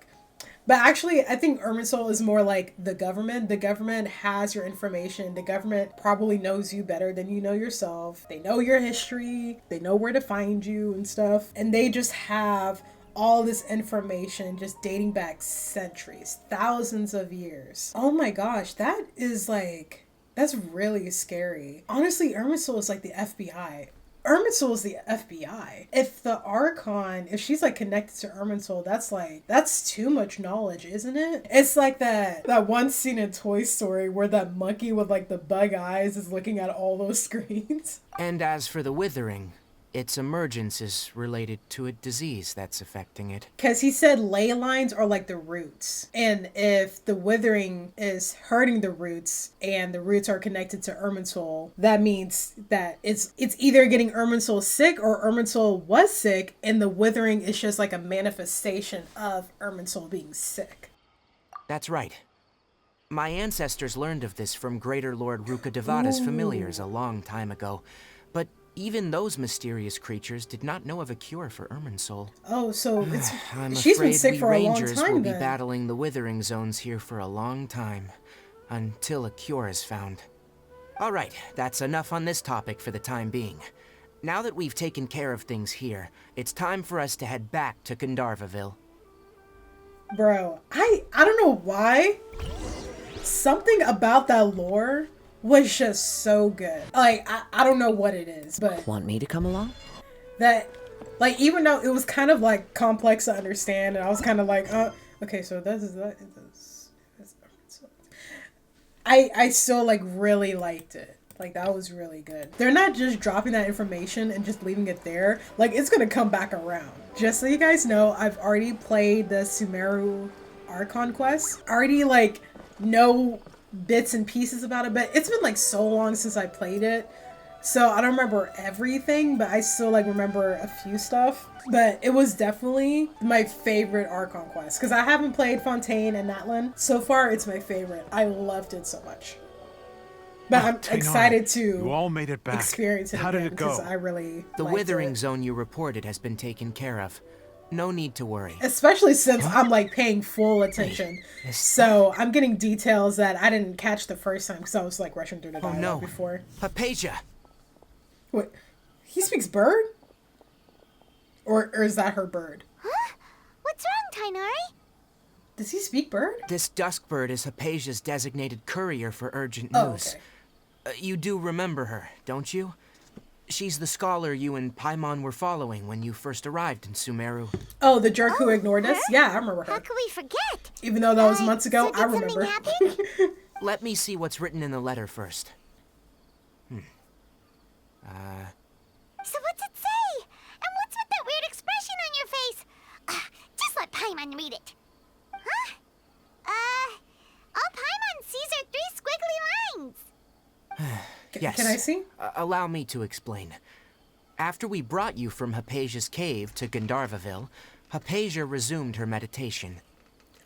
But actually, I think Irminsul is more like the government. The government has your information. The government probably knows you better than you know yourself. They know your history. They know where to find you and stuff. And they just have all this information just dating back centuries, thousands of years. Oh my gosh, that is like, that's really scary. Honestly, Irminsul is like the FBI. Irminsul is the FBI. If the Archon, if she's like connected to Irminsul, that's too much knowledge, isn't it? It's like that one scene in Toy Story where that monkey with like the bug eyes is looking at all those screens. And as for the withering, its emergence is related to a disease that's affecting it. Because he said ley lines are like the roots. And if the withering is hurting the roots and the roots are connected to Irminsul, that means that it's either getting Irminsul sick or Irminsul was sick and the withering is just like a manifestation of Irminsul being sick. That's right. My ancestors learned of this from Greater Lord Rukkhadevada's familiars a long time ago. But even those mysterious creatures did not know of a cure for Irminsul. Oh, so it's I'm she's afraid been sick we for a long Rangers time will be then. battling the withering zones here for a long time, until a cure is found. All right, that's enough on this topic for the time being. Now that we've taken care of things here, it's time for us to head back to Gandharvaville. Bro, I don't know why. Something about that lore was just so good. Like, I don't know what it is, but Want me to come along? that, like, even though it was kind of like complex to understand, and I was kind of like, okay, so this. I still like really liked it. Like, that was really good. They're not just dropping that information and just leaving it there. Like, it's gonna come back around. Just so you guys know, I've already played the Sumeru Archon quest. I already like know bits and pieces about it, but it's been like so long since I played it, so I don't remember everything, but I still like remember a few stuff. But it was definitely my favorite Archon quest because I haven't played Fontaine and Natlan. So far, it's my favorite. I loved it so much. But I'm Tainari, excited to you all made it back. experience it How did again it go? because I really The liked withering it. zone you reported has been taken care of. No need to worry. Especially since I'm like paying full attention. So I'm getting details that I didn't catch the first time because I was like rushing through the dialogue no. before. Hypatia! Wait, he speaks bird? Or is that her bird? Huh? What's wrong, Tainari? Does he speak bird? This Duskbird is Hypatia's designated courier for urgent Oh, news. okay. You do remember her, don't you? She's the scholar you and Paimon were following when you first arrived in Sumeru. Oh, the jerk who ignored us? Yeah, I remember How her. could we forget? Even though that was months ago, so I did remember. something happen? Let me see what's written in the letter first. So what's it say? And what's with that weird expression on your face? Just let Paimon read it. Huh? All Paimon sees are 3 squiggly lines. Yes. Can I see? Allow me to explain. After we brought you from Hypatia's cave to Gandharvaville, Hypatia resumed her meditation.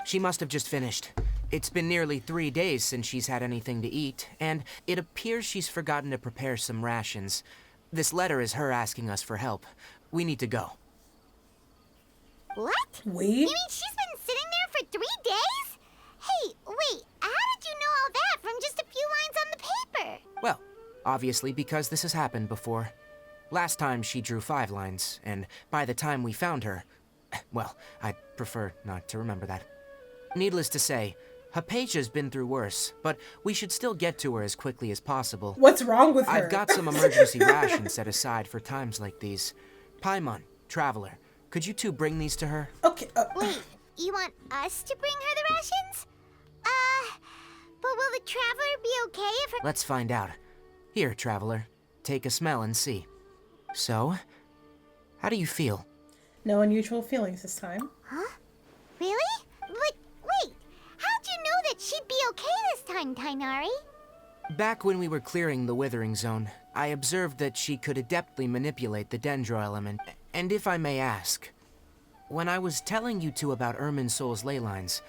She must have just finished. It's been nearly 3 days since she's had anything to eat, and it appears she's forgotten to prepare some rations. This letter is her asking us for help. We need to go. What? We? You mean she's been sitting there for 3 days? Hey, wait, how did you know all that from just a few lines on the paper? Well, obviously because this has happened before. Last time she drew 5 lines, and by the time we found her... Well, I'd prefer not to remember that. Needless to say, Hypatia's been through worse, but we should still get to her as quickly as possible. What's wrong with her? I've got some emergency rations set aside for times like these. Paimon, Traveler, could you two bring these to her? Okay. Wait, you want us to bring her the rations? But will the Traveler be okay if her... Let's find out. Here, Traveler, take a smell and see. So, how do you feel? No unusual feelings this time. Huh? Really? in Tainari? Back when we were clearing the Withering Zone, I observed that she could adeptly manipulate the Dendro element. And if I may ask, when I was telling you two about Irminsul's ley lines,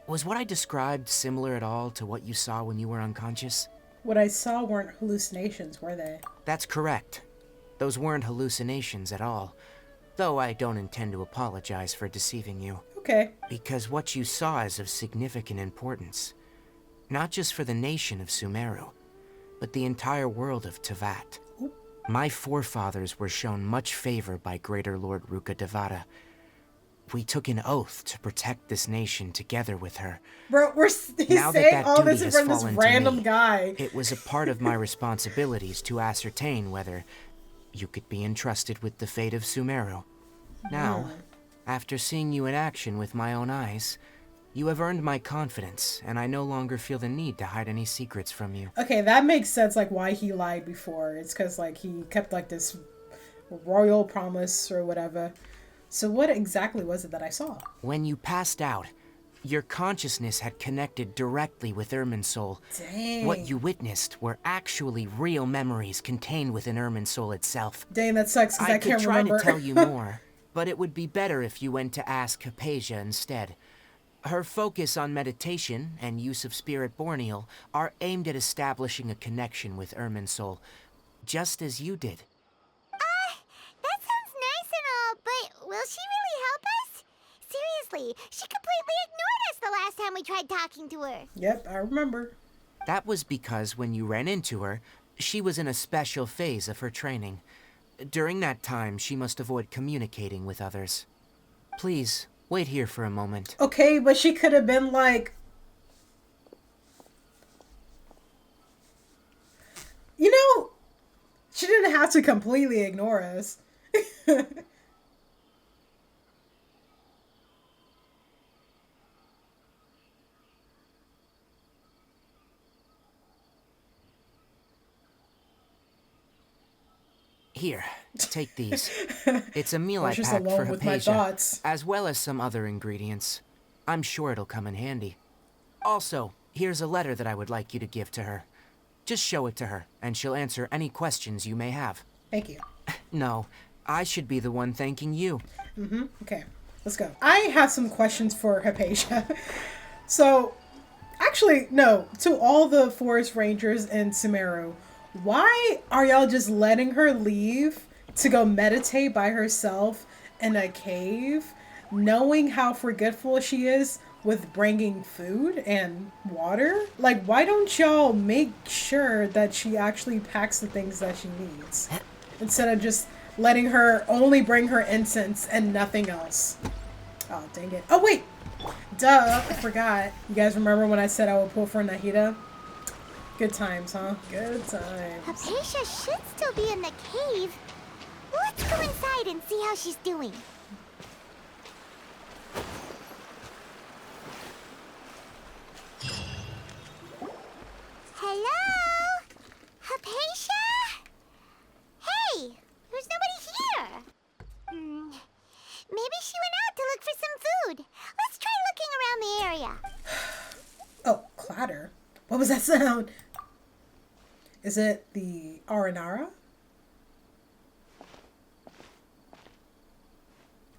was what I described similar at all to what you saw when you were unconscious? What I saw weren't hallucinations, were they? That's correct. Those weren't hallucinations at all. Though I don't intend to apologize for deceiving you. Okay. Because what you saw is of significant importance. Not just for the nation of Sumeru, but the entire world of Tevat. My forefathers were shown much favor by Greater Lord Rukkhadevata. We took an oath to protect this nation together with her. Bro, he's saying all this in front of this random guy. It was a part of my responsibilities to ascertain whether you could be entrusted with the fate of Sumeru. Now, after seeing you in action with my own eyes, you have earned my confidence, and I no longer feel the need to hide any secrets from you. Okay, that makes sense, like, why he lied before. It's because, like, he kept, like, this royal promise or whatever. So what exactly was it that I saw? When you passed out, your consciousness had connected directly with Irminsul. Dang. What you witnessed were actually real memories contained within Irminsul itself. Dang, that sucks because I can't remember. I could try to tell you more, but it would be better if you went to ask Hypatia instead. Her focus on meditation and use of Spirit Borneal are aimed at establishing a connection with Irminsul, just as you did. That sounds nice and all, but will she really help us? Seriously, she completely ignored us the last time we tried talking to her. Yep, I remember. That was because when you ran into her, she was in a special phase of her training. During that time, she must avoid communicating with others. Please, wait here for a moment. Okay, but she could have been like... You know, she didn't have to completely ignore us. Here, take these. It's a meal I just packed for alone with my Hypatia, thoughts. as well as some other ingredients. I'm sure it'll come in handy. Also, here's a letter that I would like you to give to her. Just show it to her, and she'll answer any questions you may have. Thank you. No, I should be the one thanking you. Okay, let's go. I have some questions for Hypatia. So, actually, no. To all the forest rangers in Sumeru, why are y'all just letting her leave to go meditate by herself in a cave, knowing how forgetful she is with bringing food and water? Like, why don't y'all make sure that she actually packs the things that she needs instead of just letting her only bring her incense and nothing else? Oh, dang it. Oh, wait. Duh, I forgot. You guys remember when I said I would pull for Nahida? Good times, huh? Good times. Hypatia should still be in the cave. Let's go inside and see how she's doing. Hello? Hypatia? Hey, there's nobody here. Maybe she went out to look for some food. Let's try looking around the area. Oh, clatter. What was that sound? Is it the Aranara?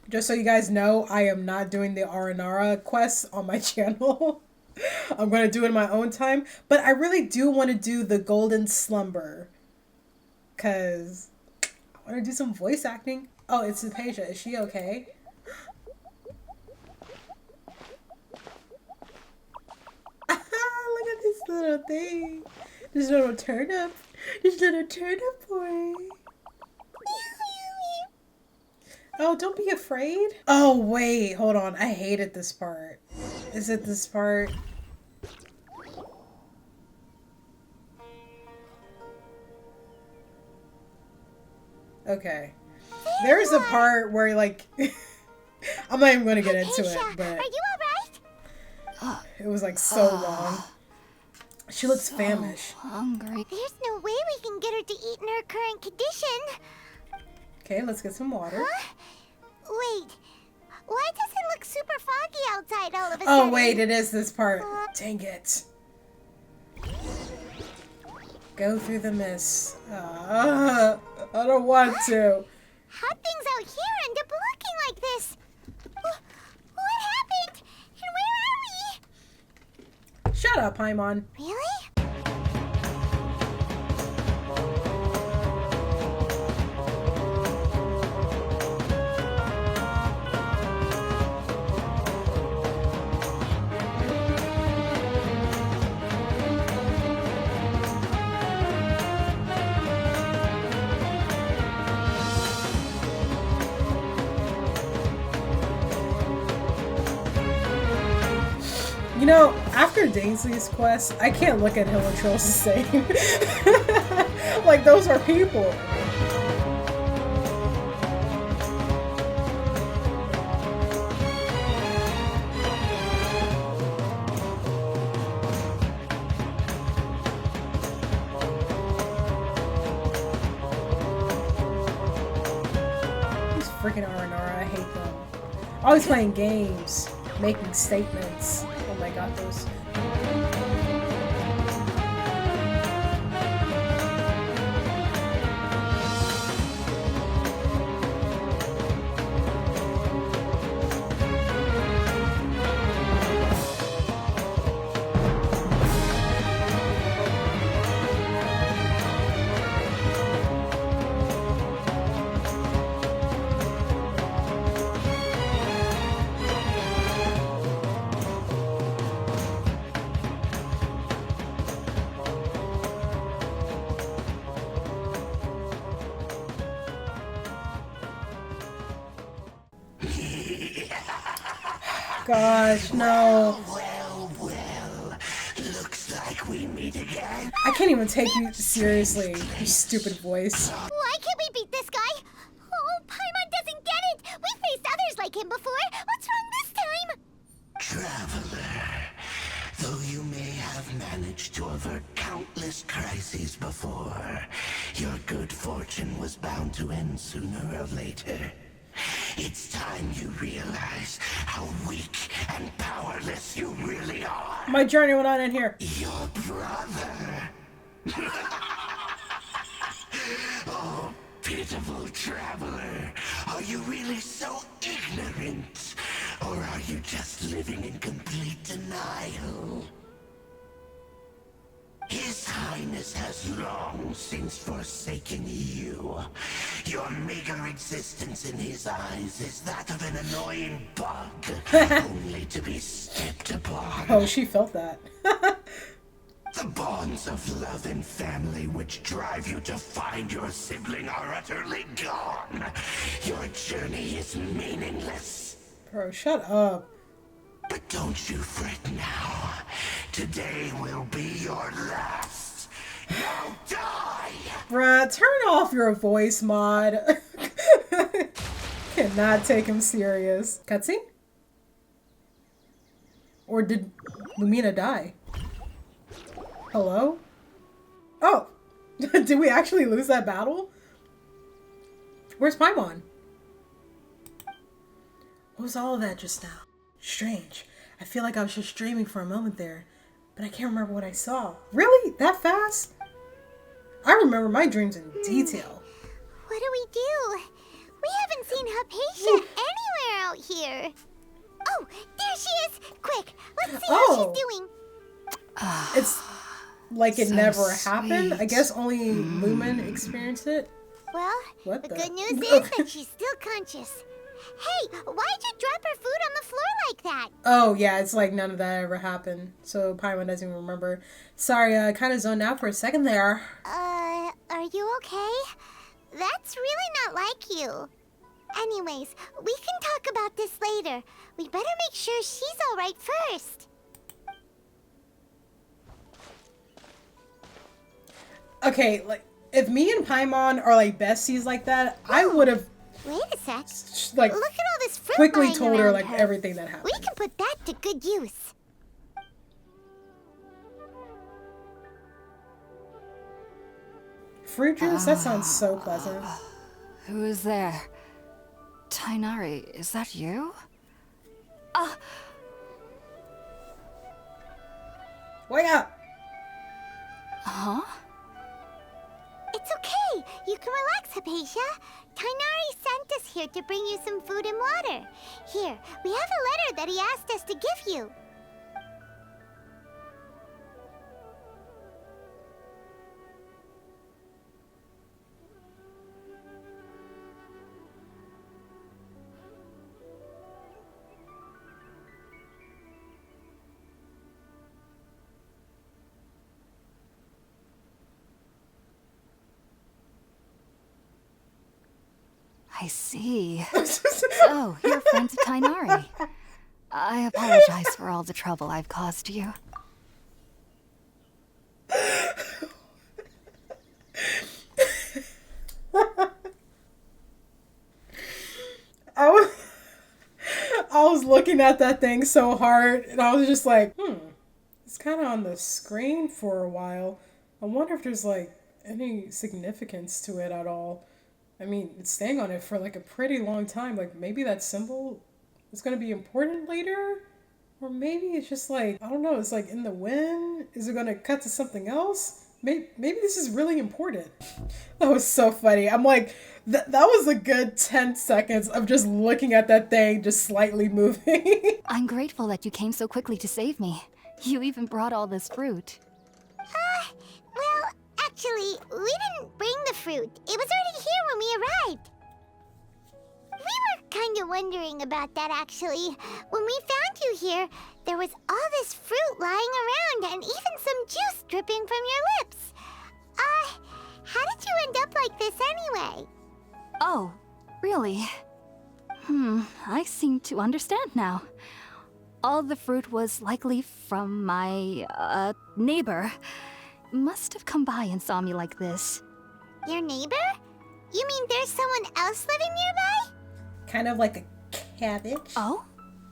Just so you guys know, I am not doing the Aranara quests on my channel. I'm going to do it in my own time. But I really do want to do the Golden Slumber. Because I want to do some voice acting. Oh, it's Hypatia. Is she okay? Look at this little thing. This little turnip. This little turnip boy. Oh, don't be afraid. Oh, wait. Hold on. I hated this part. Is it this part? Okay. There's a part where, like... I'm not even going to get into it, but... Are you alright? It was, like, so long. She looks famished. Hungry. There's no way we can get her to eat in her current condition. Okay, let's get some water. Huh? Wait. Why does it look super foggy outside all of a sudden? Oh, wait, it is this part. Dang it. Go through the mist. I don't want to. How'd things out here end up looking like this? What happened? And where are we? Shut up, Paimon. Really? You know, after Daisyl's quest, I can't look at Hilichurls the same. Like, those are people. These freaking R&R, I hate them. Always playing games, making statements. Oh my god, those. Gosh, no. Well, looks like we meet again. I can't even take you seriously, you stupid voice. Why can't we beat this guy? Oh, Paimon doesn't get it. We faced others like him before. What's wrong this time? Traveler, though you may have managed to avert countless crises before, your good fortune was bound to end sooner or later. It's time you realize how weak and powerless you really are. My journey went on in here. Your brother. Oh, pitiful traveler. Are you really so ignorant? Or are you just living in complete denial? His Highness has long since forsaken you. Your meager existence in his eyes is that of an annoying bug, only to be stepped upon. Oh, she felt that. The bonds of love and family which drive you to find your sibling are utterly gone. Your journey is meaningless. Bro, shut up. But don't you fret now. Today will be your last. Now die! Bruh, turn off your voice mod. Cannot take him serious. Cutscene? Or did Lumina die? Hello? Oh! Did we actually lose that battle? Where's Paimon? What was all of that just now? Strange. I feel like I was just dreaming for a moment there, but I can't remember what I saw. Really? That fast? I remember my dreams in detail. What do we do? We haven't seen Hypatia anywhere out here. Oh, there she is! Quick, let's see how she's doing. It's like it So never happened. I sweet. guess only Lumen experienced it. Well, What the the- good news is that she's still conscious. Hey, why'd you drop her food on the floor like that? Oh yeah, it's like none of that ever happened. So Paimon doesn't even remember. Sorry, I kind of zoned out for a second there. Are you okay? That's really not like you. Anyways, we can talk about this later. We better make sure she's alright first. Okay, like if me and Paimon are like besties like that, I would have Wait a sec. like Look at all this fruit quickly lying told her around like her. everything that happened. We can put that to good use. Fruit juice? That sounds so pleasant. Who is there? Tainari, is that you? Wake up! Huh? You can relax, Hypatia. Tainari sent us here to bring you some food and water. Here, we have a letter that he asked us to give you. I see. So, you're friends of Tainari. I apologize for all the trouble I've caused you. I was looking at that thing so hard, and I was just like, it's kind of on the screen for a while. I wonder if there's, like, any significance to it at all. I mean, it's staying on it for, like, a pretty long time. Like, maybe that symbol is going to be important later? Or maybe it's just, like, I don't know, it's, like, in the wind? Is it going to cut to something else? Maybe this is really important. That was so funny. I'm like, that was a good 10 seconds of just looking at that thing just slightly moving. I'm grateful that you came so quickly to save me. You even brought all this fruit. Well, actually, we didn't bring the fruit. It was already here when we arrived. We were kind of wondering about that, actually. When we found you here, there was all this fruit lying around and even some juice dripping from your lips. How did you end up like this anyway? Oh, really? I seem to understand now. All the fruit was likely from my, neighbor. Must have come by and saw me like this. Your neighbor? You mean there's someone else living nearby? Kind of like a cabbage. Oh?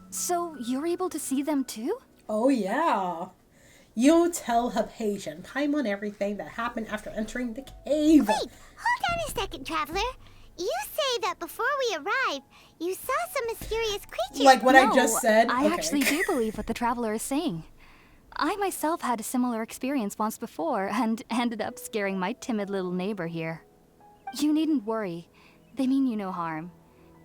So you're able to see them too? Oh, yeah. You tell Hypatia and Paimon everything that happened after entering the cave. Wait, hold on a second, Traveler. You say that before we arrived, you saw some mysterious creature. Like what No, I just said? I Okay. actually do believe what the traveler is saying. I myself had a similar experience once before and ended up scaring my timid little neighbor here. You needn't worry. They mean you no harm.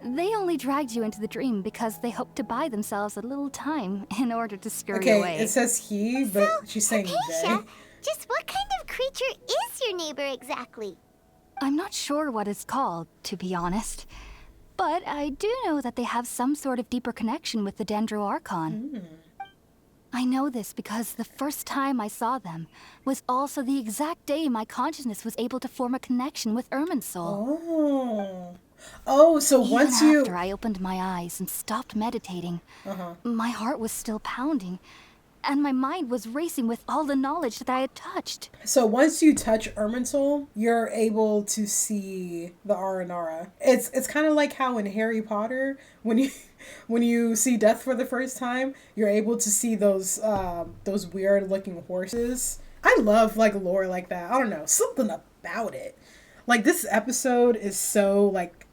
They only dragged you into the dream because they hoped to buy themselves a little time in order to scurry away. Okay, it says he, but she's saying Hypatia, they. just what kind of creature is your neighbor exactly? I'm not sure what it's called, to be honest. But I do know that they have some sort of deeper connection with the Dendro Archon. I know this because the first time I saw them was also the exact day my consciousness was able to form a connection with Irminsul. Oh, so Even once you... after I opened my eyes and stopped meditating, my heart was still pounding, and my mind was racing with all the knowledge that I had touched. So once you touch Irminsul, you're able to see the Aranara. It's kind of like how in Harry Potter, when you see death for the first time, you're able to see those weird looking horses. I love like lore like that. I don't know, something about it. Like this episode is so like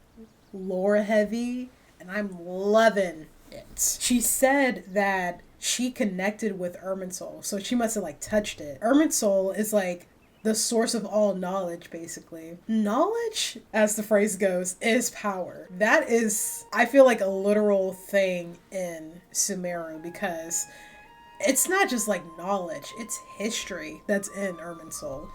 lore heavy, and I'm loving it. She said that she connected with Irminsul, so she must have like touched it. Irminsul is like the source of all knowledge, basically. Knowledge, as the phrase goes, is power. That is, I feel like, a literal thing in Sumeru, because it's not just like knowledge, it's history that's in Irminsul.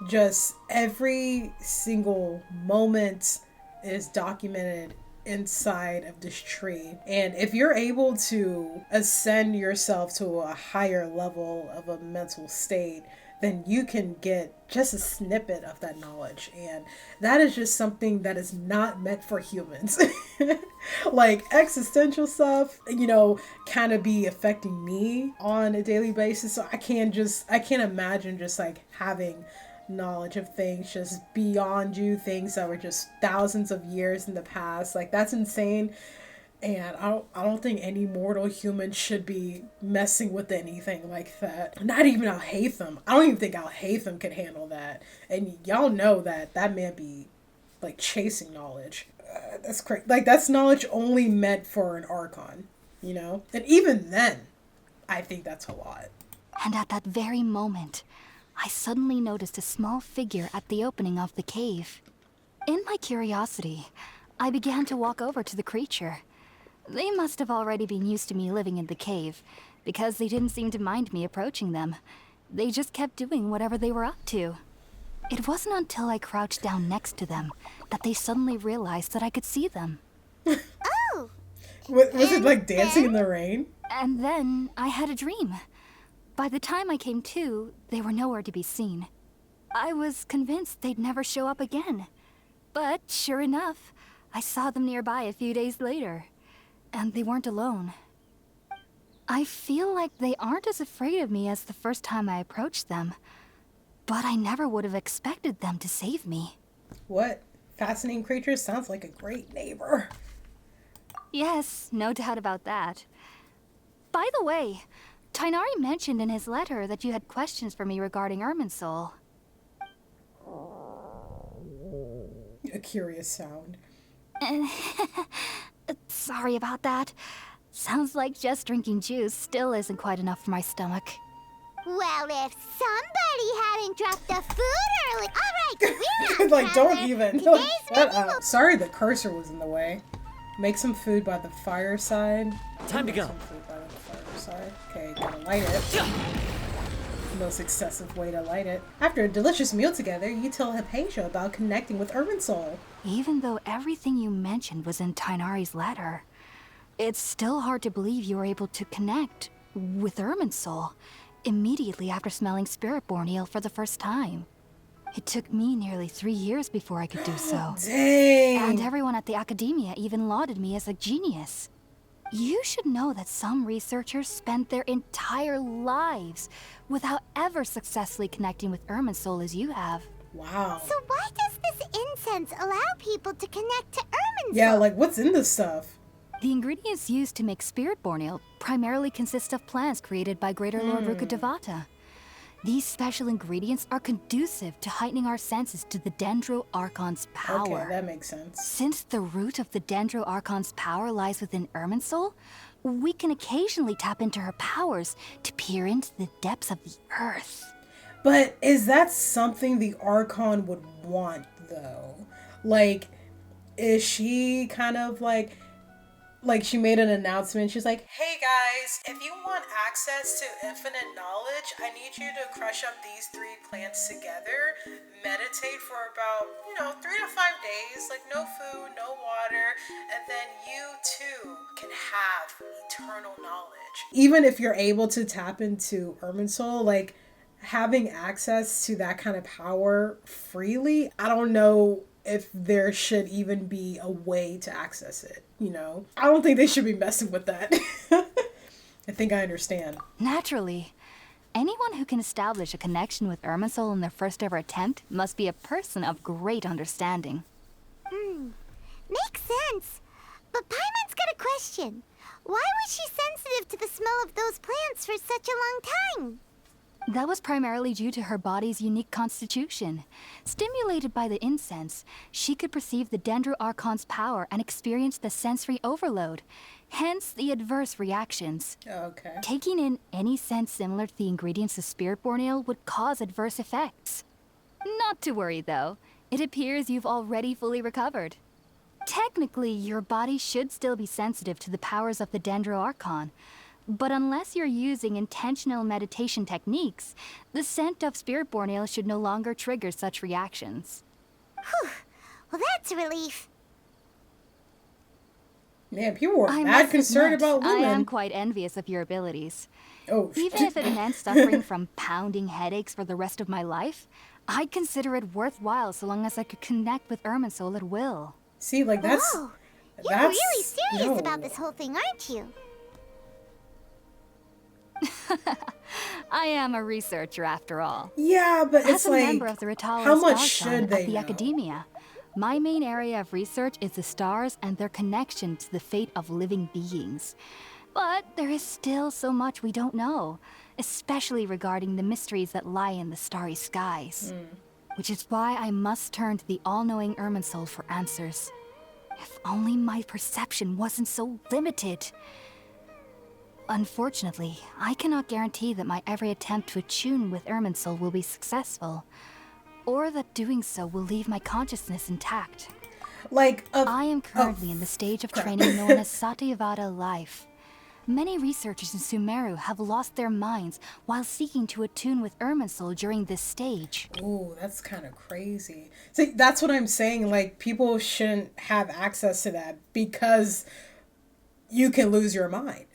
Just every single moment is documented inside of this tree. And if you're able to ascend yourself to a higher level of a mental state, then you can get just a snippet of that knowledge. And that is just something that is not meant for humans. Like existential stuff, you know, kind of be affecting me on a daily basis. So I can't imagine just like having knowledge of things just beyond you, things that were just thousands of years in the past. Like that's insane. And I don't think any mortal human should be messing with anything like that. Not even Al-Haytham. I don't even think Al-Haytham could handle that. And y'all know that man be like chasing knowledge. That's crazy. Like that's knowledge only meant for an Archon, you know? And even then, I think that's a lot. And at that very moment, I suddenly noticed a small figure at the opening of the cave. In my curiosity, I began to walk over to the creature. They must have already been used to me living in the cave, because they didn't seem to mind me approaching them. They just kept doing whatever they were up to. It wasn't until I crouched down next to them that they suddenly realized that I could see them. Oh! Was it like dancing in the rain? And then I had a dream. By the time I came to, they were nowhere to be seen. I was convinced they'd never show up again. But sure enough, I saw them nearby a few days later. And they weren't alone. I feel like they aren't as afraid of me as the first time I approached them. But I never would have expected them to save me. What? Fascinating creature sounds like a great neighbor. Yes, no doubt about that. By the way, Tainari mentioned in his letter that you had questions for me regarding Irminsul. A curious sound. Sorry about that. Sounds like just drinking juice still isn't quite enough for my stomach. Well, if somebody hadn't dropped the food early... Alright, we're not Like, don't gathered. even. Today's Shut menu up. Sorry the cursor was in the way. Make some food by the fireside. Time to go. Some food by the fireside. Okay, gotta light it. Most excessive way to light it. After a delicious meal together, you tell Hypatia about connecting with Irminsul. Even though everything you mentioned was in Tainari's letter, it's still hard to believe you were able to connect with Irminsul immediately after smelling Spiritborn eel for the first time. It took me nearly 3 years before I could do so. Dang! And everyone at the academia even lauded me as a genius. You should know that some researchers spend their entire lives without ever successfully connecting with Irminsul as you have. Wow. So why does this incense allow people to connect to Irminsul? Yeah, like, what's in this stuff? The ingredients used to make Spiritborn ale primarily consist of plants created by Greater Lord Rukkhadevata. These special ingredients are conducive to heightening our senses to the Dendro Archon's power. Okay, that makes sense. Since the root of the Dendro Archon's power lies within Irminsul, we can occasionally tap into her powers to peer into the depths of the earth. But is that something the Archon would want, though? Like, is she kind of like she made an announcement. She's like, hey guys, if you want access to infinite knowledge, I need you to crush up these 3 plants together, meditate for about, 3 to 5 days, like no food, no water, and then you too can have eternal knowledge. Even if you're able to tap into Irminsul, like having access to that kind of power freely, I don't know if there should even be a way to access it, I don't think they should be messing with that. I think I understand. Naturally. Anyone who can establish a connection with Irminsul in their first ever attempt must be a person of great understanding. Makes sense. But Paimon's got a question. Why was she sensitive to the smell of those plants for such a long time? That was primarily due to her body's unique constitution. Stimulated by the incense, she could perceive the Dendro Archon's power and experience the sensory overload, hence the adverse reactions. Okay. Taking in any scent similar to the ingredients of Spiritborn ale would cause adverse effects. Not to worry though, it appears you've already fully recovered. Technically, your body should still be sensitive to the powers of the Dendro Archon, but unless you're using intentional meditation techniques, the scent of Spiritborn ale should no longer trigger such reactions. Whew. Well, that's a relief. Man, people were I mad must concerned admit, about Lumen. I am quite envious of your abilities. Oh, Even if it meant suffering from pounding headaches for the rest of my life, I'd consider it worthwhile so long as I could connect with Irminsul at will. See, like, that's... Whoa. You're really serious about this whole thing, aren't you? I am a researcher after all. Yeah, but As it's a like, member of the Ritalis how much Star should Fund they at the know? Academia, my main area of research is the stars and their connection to the fate of living beings. But there is still so much we don't know, especially regarding the mysteries that lie in the starry skies. Which is why I must turn to the all-knowing Irminsul for answers. If only my perception wasn't so limited. Unfortunately, I cannot guarantee that my every attempt to attune with Irminsul will be successful. or that doing so will leave my consciousness intact. Like, I am currently in the stage of training known as Satyavada life. Many researchers in Sumeru have lost their minds while seeking to attune with Irminsul during this stage. ooh, that's kind of crazy. See, that's what I'm saying. Like, people shouldn't have access to that because you can lose your mind.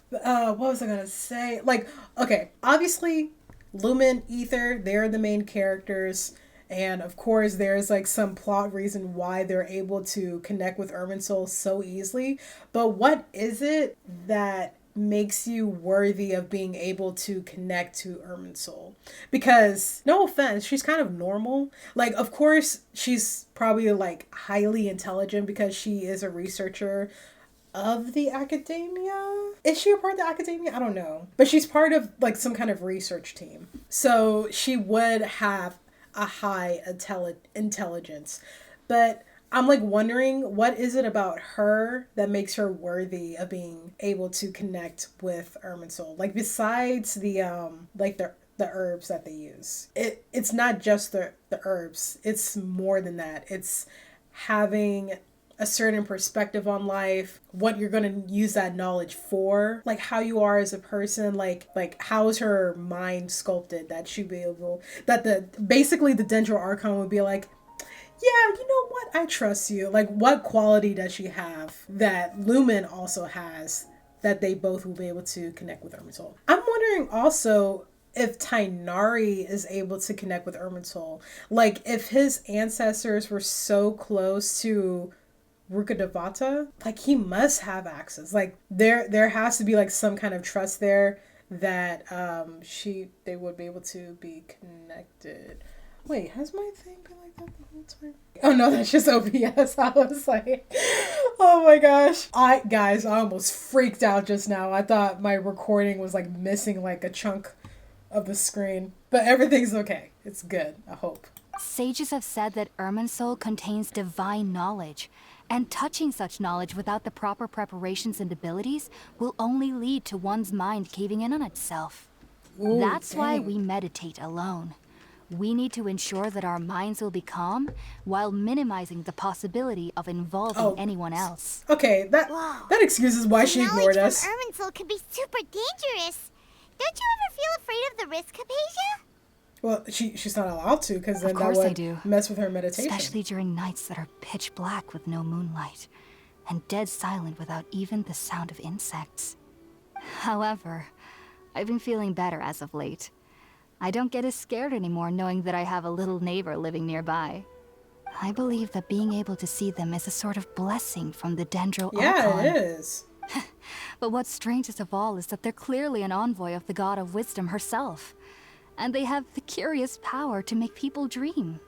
What was I gonna say? Like, okay, obviously, Lumen, Ether, they're the main characters. And of course, there's like some plot reason why they're able to connect with Irminsul so easily. But what is it that makes you worthy of being able to connect to Irminsul? Because, no offense, she's kind of normal. Like, of course, she's probably like highly intelligent because she is a researcher of the academia. Is she a part of the academia? I don't know. But she's part of like some kind of research team. So she would have a high intelligence. But I'm like wondering, what is it about her that makes her worthy of being able to connect with Irminsul? Like, besides the herbs that they use. It's not just the herbs. It's more than that. It's having a certain perspective on life, what you're going to use that knowledge for, like how you are as a person, like how is her mind sculpted that she'd be able, that basically the Dendro Archon would be like, yeah, you know what, I trust you. Like, what quality does she have that Lumen also has that they both will be able to connect with Irminsul? I'm wondering also if Tighnari is able to connect with Irminsul. Like, if his ancestors were so close to Rukkhadevata, like, he must have access. Like, there has to be like some kind of trust there that they would be able to be connected. Wait, has my thing been like that the whole time? Oh no, that's just OBS. I was like, oh my gosh. I almost freaked out just now. I thought my recording was like missing like a chunk of the screen. But everything's okay. It's good, I hope. Sages have said that Irminsul contains divine knowledge, and touching such knowledge without the proper preparations and abilities will only lead to one's mind caving in on itself. Ooh, That's why dang. we meditate alone. We need to ensure that our minds will be calm while minimizing the possibility of involving anyone else. Okay, that excuses why she ignored Knowledge us. from Irminsul could be super dangerous. Don't you ever feel afraid of the risk, Hypatia? Well, she's not allowed to, because then Of that course I would do. mess with her meditation. Especially during nights that are pitch black with no moonlight, and dead silent without even the sound of insects. However, I've been feeling better as of late. I don't get as scared anymore knowing that I have a little neighbor living nearby. I believe that being able to see them is a sort of blessing from the Dendro Archon. Yeah, it is. But what's strangest of all is that they're clearly an envoy of the god of wisdom herself. And they have the curious power to make people dream.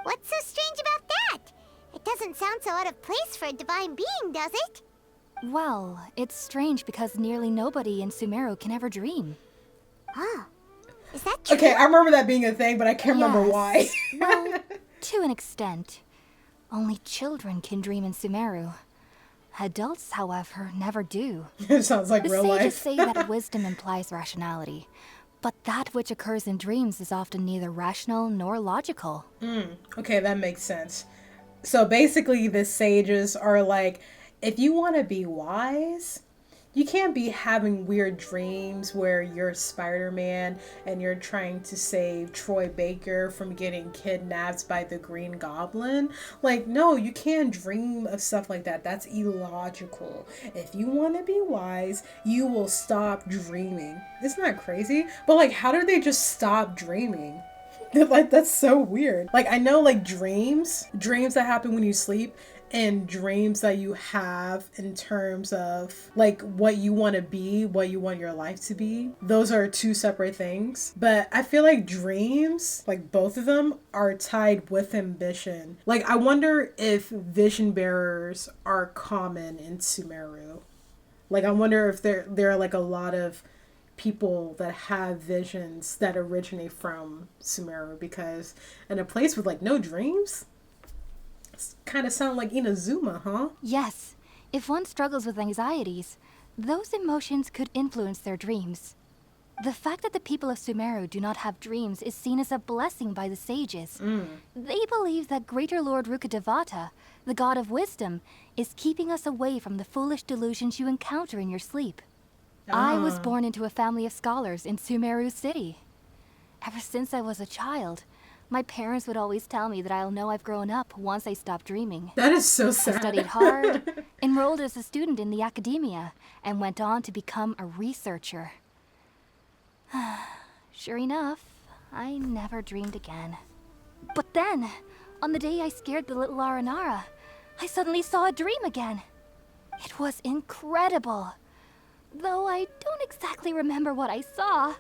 What's so strange about that? It doesn't sound so out of place for a divine being, does it? Well, it's strange because nearly nobody in Sumeru can ever dream. Oh, is that true? Okay, I remember that being a thing, but I can't remember Yes. why. Well, to an extent. Only children can dream in Sumeru. Adults, however, never do. It sounds like The real sages life. say that wisdom implies rationality, but that which occurs in dreams is often neither rational nor logical. Okay, that makes sense. So basically, the sages are like, if you want to be wise, you can't be having weird dreams where you're Spider-Man and you're trying to save Troy Baker from getting kidnapped by the Green Goblin. Like, no, you can't dream of stuff like that. That's illogical. If you want to be wise, you will stop dreaming. Isn't that crazy? But like, how do they just stop dreaming? Like, that's so weird. Like, I know like dreams that happen when you sleep, and dreams that you have in terms of like what you want to be, what you want your life to be. Those are two separate things. But I feel like dreams, like both of them, are tied with ambition. Like, I wonder if vision bearers are common in Sumeru. Like, I wonder if there are like a lot of people that have visions that originate from Sumeru, because in a place with like no dreams, kind of sound like Inazuma, huh? Yes, if one struggles with anxieties, those emotions could influence their dreams. The fact that the people of Sumeru do not have dreams is seen as a blessing by the sages. They believe that Greater Lord Rukkhadevata, the god of wisdom, is keeping us away from the foolish delusions you encounter in your sleep. I was born into a family of scholars in Sumeru City. Ever since I was a child, my parents would always tell me that I'll know I've grown up once I stop dreaming. That is so I sad. studied hard, enrolled as a student in the academia, and went on to become a researcher. Sure enough, I never dreamed again. But then, on the day I scared the little Aranara, I suddenly saw a dream again. It was incredible. Though I don't exactly remember what I saw,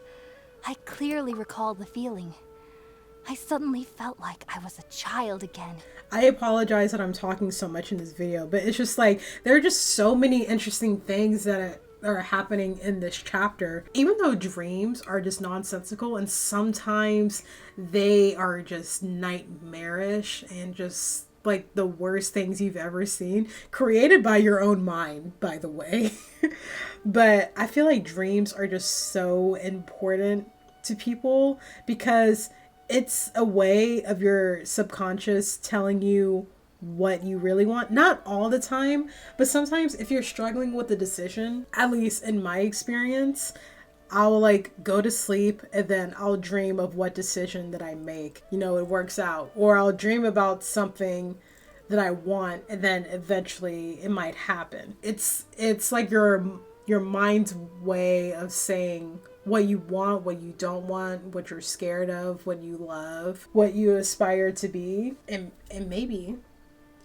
I clearly recall the feeling. I suddenly felt like I was a child again. I apologize that I'm talking so much in this video, but it's just like, there are just so many interesting things that are happening in this chapter. Even though dreams are just nonsensical and sometimes they are just nightmarish and just like the worst things you've ever seen, created by your own mind, by the way. But I feel like dreams are just so important to people because it's a way of your subconscious telling you what you really want. Not all the time, but sometimes if you're struggling with a decision, at least in my experience, I'll like go to sleep and then I'll dream of what decision that I make. You know, it works out. Or I'll dream about something that I want and then eventually it might happen. It's like your mind's way of saying what you want, what you don't want, what you're scared of, what you love, what you aspire to be. And maybe,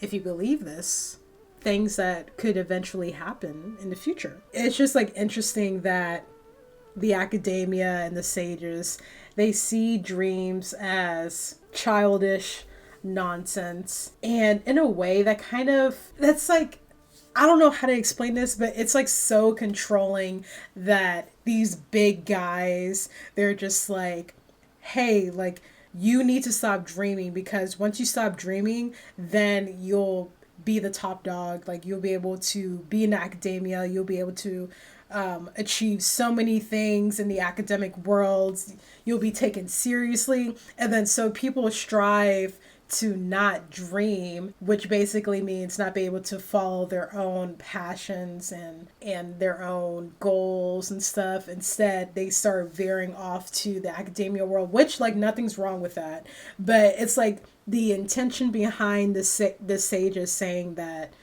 if you believe this, things that could eventually happen in the future. It's just like interesting that the academia and the sages, they see dreams as childish nonsense. And in a way that kind of, that's like, I don't know how to explain this, but it's like so controlling that these big guys, they're just like, hey, like, you need to stop dreaming because once you stop dreaming, then you'll be the top dog. Like, you'll be able to be in academia. You'll be able to achieve so many things in the academic world. You'll be taken seriously. And then so people strive to not dream, which basically means not be able to follow their own passions and their own goals and stuff. Instead, they start veering off to the academia world, which, like, nothing's wrong with that. But it's like the intention behind the sages saying that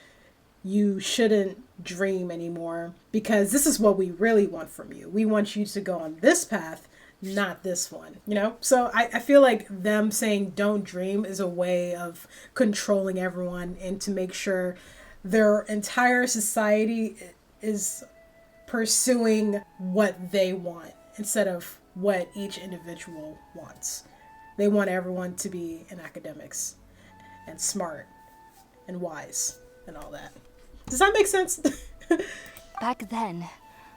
you shouldn't dream anymore because this is what we really want from you. We want you to go on this path, not this one, you know? So I feel like them saying don't dream is a way of controlling everyone and to make sure their entire society is pursuing what they want instead of what each individual wants. They want everyone to be in academics and smart and wise and all that. Does that make sense? Back then,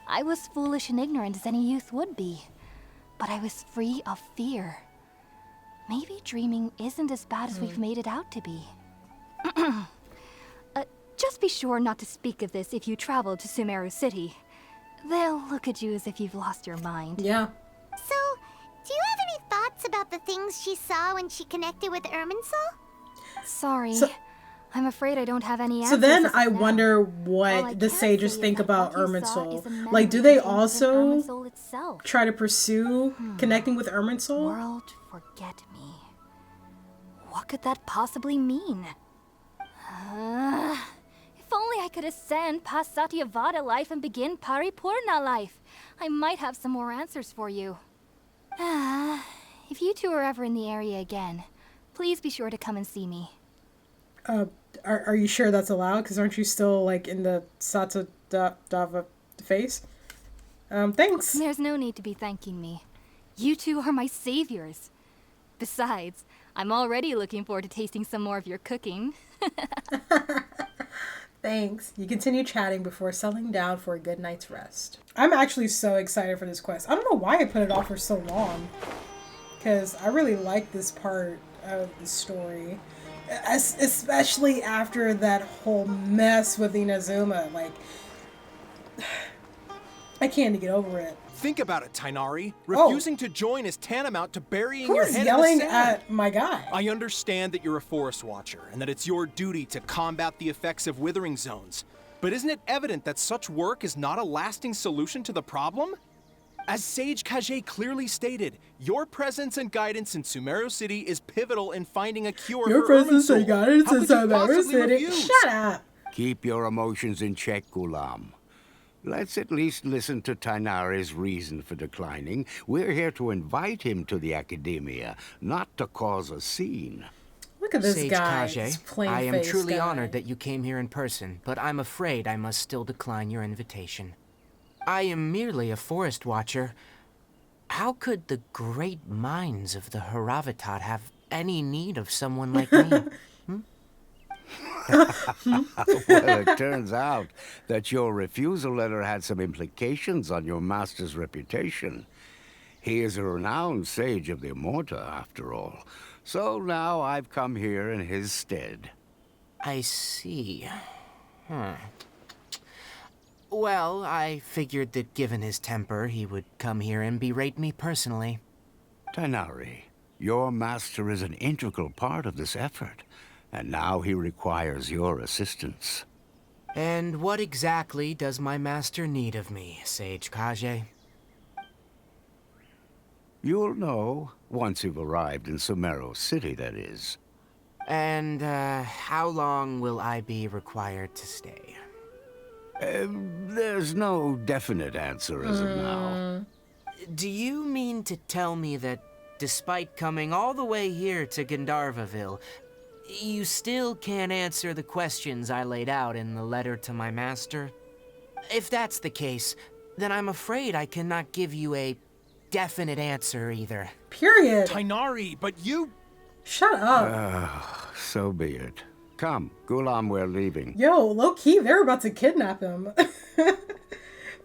I was foolish and ignorant as any youth would be. But I was free of fear. Maybe dreaming isn't as bad as we've made it out to be. Just be sure not to speak of this if you travel to Sumeru City. They'll look at you as if you've lost your mind. Yeah. So, do you have any thoughts about the things she saw when she connected with Irminsul? Sorry. So, I'm afraid I don't have any answers. So then I now. wonder All what I the can sages say think is that about what you saw is Irminsul. a memory Like, do they contained within also Irminsul itself. try to pursue connecting with Irminsul? World forget me. What could that possibly mean? If only I could ascend past Satyavada life and begin Paripurna life. I might have some more answers for you. If you two are ever in the area again, please be sure to come and see me. Are you sure that's allowed? Because aren't you still, like, in the Satyavada phase? Thanks. There's no need to be thanking me. You two are my saviors. Besides, I'm already looking forward to tasting some more of your cooking. Thanks. You continue chatting before settling down for a good night's rest. I'm actually so excited for this quest. I don't know why I put it off for so long. Because I really like this part of the story. Especially after that whole mess with Inazuma. Like, I can't get over it. Think about it, Tainari. Refusing to join is tantamount to burying Who your is head yelling in the sand. at my guy? I understand that you're a forest watcher and that it's your duty to combat the effects of withering zones. But isn't it evident that such work is not a lasting solution to the problem? As Sage Kage clearly stated, your presence and guidance in Sumeru City is pivotal in finding a cure Your for presence and Irminsul. guidance How in could you Sumeru possibly City. refuse? Shut up. Keep your emotions in check, Gulam. Let's at least listen to Tainari's reason for declining. We're here to invite him to the Academia, not to cause a scene. Look at this Sage guy. Kage, This plain I am faced truly guy. honored that you came here in person, but I'm afraid I must still decline your invitation. I am merely a forest watcher. How could the great minds of the Haravatat have any need of someone like me? Well, it turns out that your refusal letter had some implications on your master's reputation. He is a renowned sage of the Immorta, after all. So now I've come here in his stead. I see. Well, I figured that given his temper, he would come here and berate me personally. Tainari, your master is an integral part of this effort, and now he requires your assistance. And what exactly does my master need of me, Sage Kage? You'll know, once you've arrived in Sumeru City, that is. And, how long will I be required to stay? There's no definite answer as of now. Do you mean to tell me that, despite coming all the way here to Gandharvaville, you still can't answer the questions I laid out in the letter to my master? If that's the case, then I'm afraid I cannot give you a definite answer either. Period. Tainari, but you... Shut up. So be it. Come, Gulam, we're leaving. Yo, low-key, they're about to kidnap him.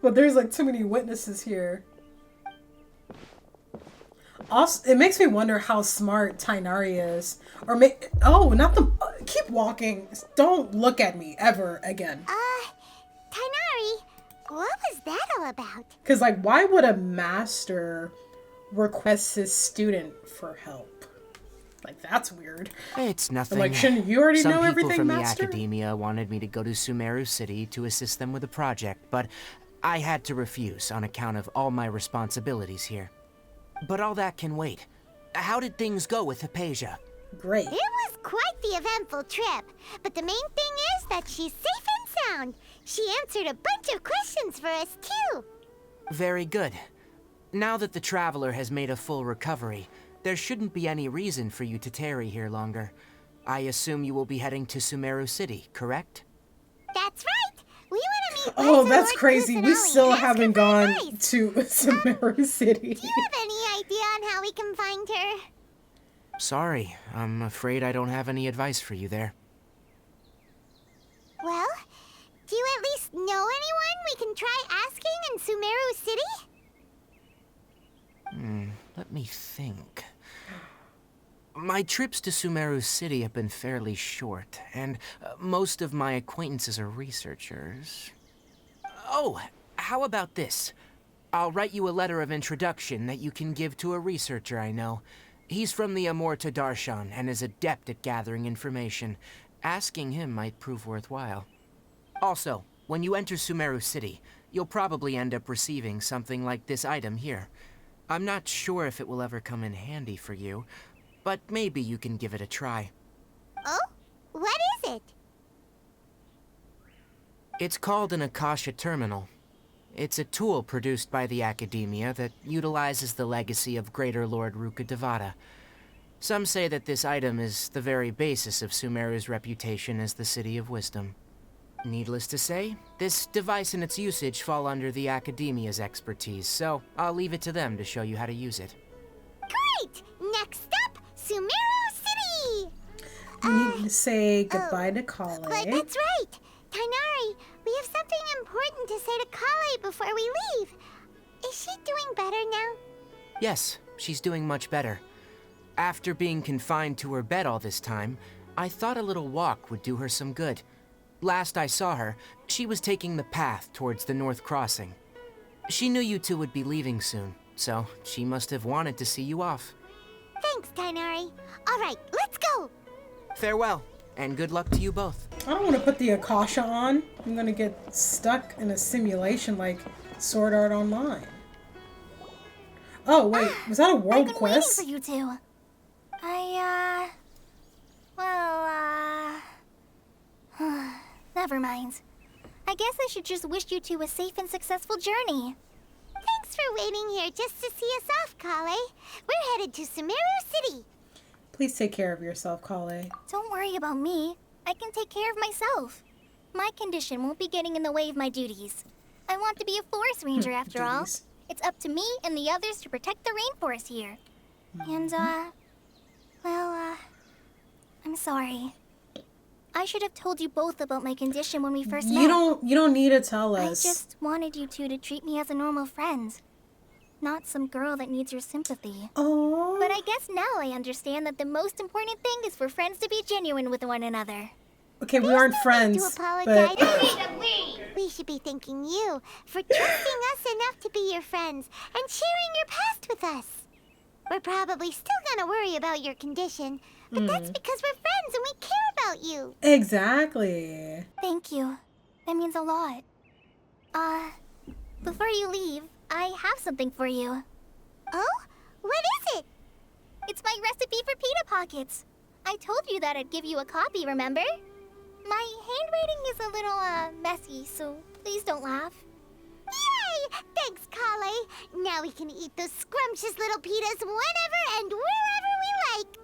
But there's like too many witnesses here. Also, it makes me wonder how smart Tainari is. Or oh, not the... keep walking. Don't look at me ever again. Tainari, what was that all about? Because, like, why would a master request his student for help? Like, that's weird. It's nothing. I'm like, shouldn't you already Some know people everything, from master? the academia wanted me to go to Sumeru City to assist them with a project, but I had to refuse on account of all my responsibilities here. But all that can wait. How did things go with Hypatia? Great. It was quite the eventful trip, but the main thing is that she's safe and sound. She answered a bunch of questions for us, too. Very good. Now that the Traveler has made a full recovery, there shouldn't be any reason for you to tarry here longer. I assume you will be heading to Sumeru City, correct? That's right. We want to meet Oh, Lesser that's Lord crazy. We Kusanali still and ask haven't her for gone advice. to Sumeru City. Do you have any idea on how we can find her? Sorry, I'm afraid I don't have any advice for you there. Well, do you at least know anyone we can try asking in Sumeru City? Let me think. My trips to Sumeru City have been fairly short, and most of my acquaintances are researchers. Oh, how about this? I'll write you a letter of introduction that you can give to a researcher I know. He's from the Immorta Darshan and is adept at gathering information. Asking him might prove worthwhile. Also, when you enter Sumeru City, you'll probably end up receiving something like this item here. I'm not sure if it will ever come in handy for you, but maybe you can give it a try. Oh? What is it? It's called an Akasha Terminal. It's a tool produced by the Academia that utilizes the legacy of Greater Lord Rukkhadevata. Some say that this item is the very basis of Sumeru's reputation as the City of Wisdom. Needless to say, this device and its usage fall under the Academia's expertise, so I'll leave it to them to show you how to use it. Great! Next up, Sumeru City! We need to say goodbye to Kale. But that's right! Tainari, we have something important to say to Kale before we leave. Is she doing better now? Yes, she's doing much better. After being confined to her bed all this time, I thought a little walk would do her some good. Last I saw her, she was taking the path towards the North Crossing. She knew you two would be leaving soon, so she must have wanted to see you off. Thanks, Tainari. All right, let's go. Farewell, and good luck to you both. I don't want to put the Akasha on. I'm gonna get stuck in a simulation like Sword Art Online. Oh wait, was that a world quest? I've been waiting for you two. Never mind. I guess I should just wish you two a safe and successful journey. Thanks for waiting here just to see us off, Kale. We're headed to Sumeru City. Please take care of yourself, Kale. Don't worry about me. I can take care of myself. My condition won't be getting in the way of my duties. I want to be a forest ranger after all. It's up to me and the others to protect the rainforest here. And, I'm sorry. I should have told you both about my condition when we first met. You don't need to tell I us. just wanted you two to treat me as a normal friend. Not some girl that needs your sympathy. Oh. But I guess now I understand that the most important thing is for friends to be genuine with one another. Okay, we aren't friends, To apologize. but We should be thanking you for trusting us enough to be your friends and sharing your past with us. We're probably still gonna worry about your condition, but that's because we're friends and we care about you. exactly. Thank you. That means a lot. Before you leave, I have something for you. Oh? What is it? It's my recipe for pita pockets. I told you that I'd give you a copy, remember? My handwriting is a little, messy, so please don't laugh. Yay! Thanks, Kale. Now we can eat those scrumptious little pitas whenever and wherever we like.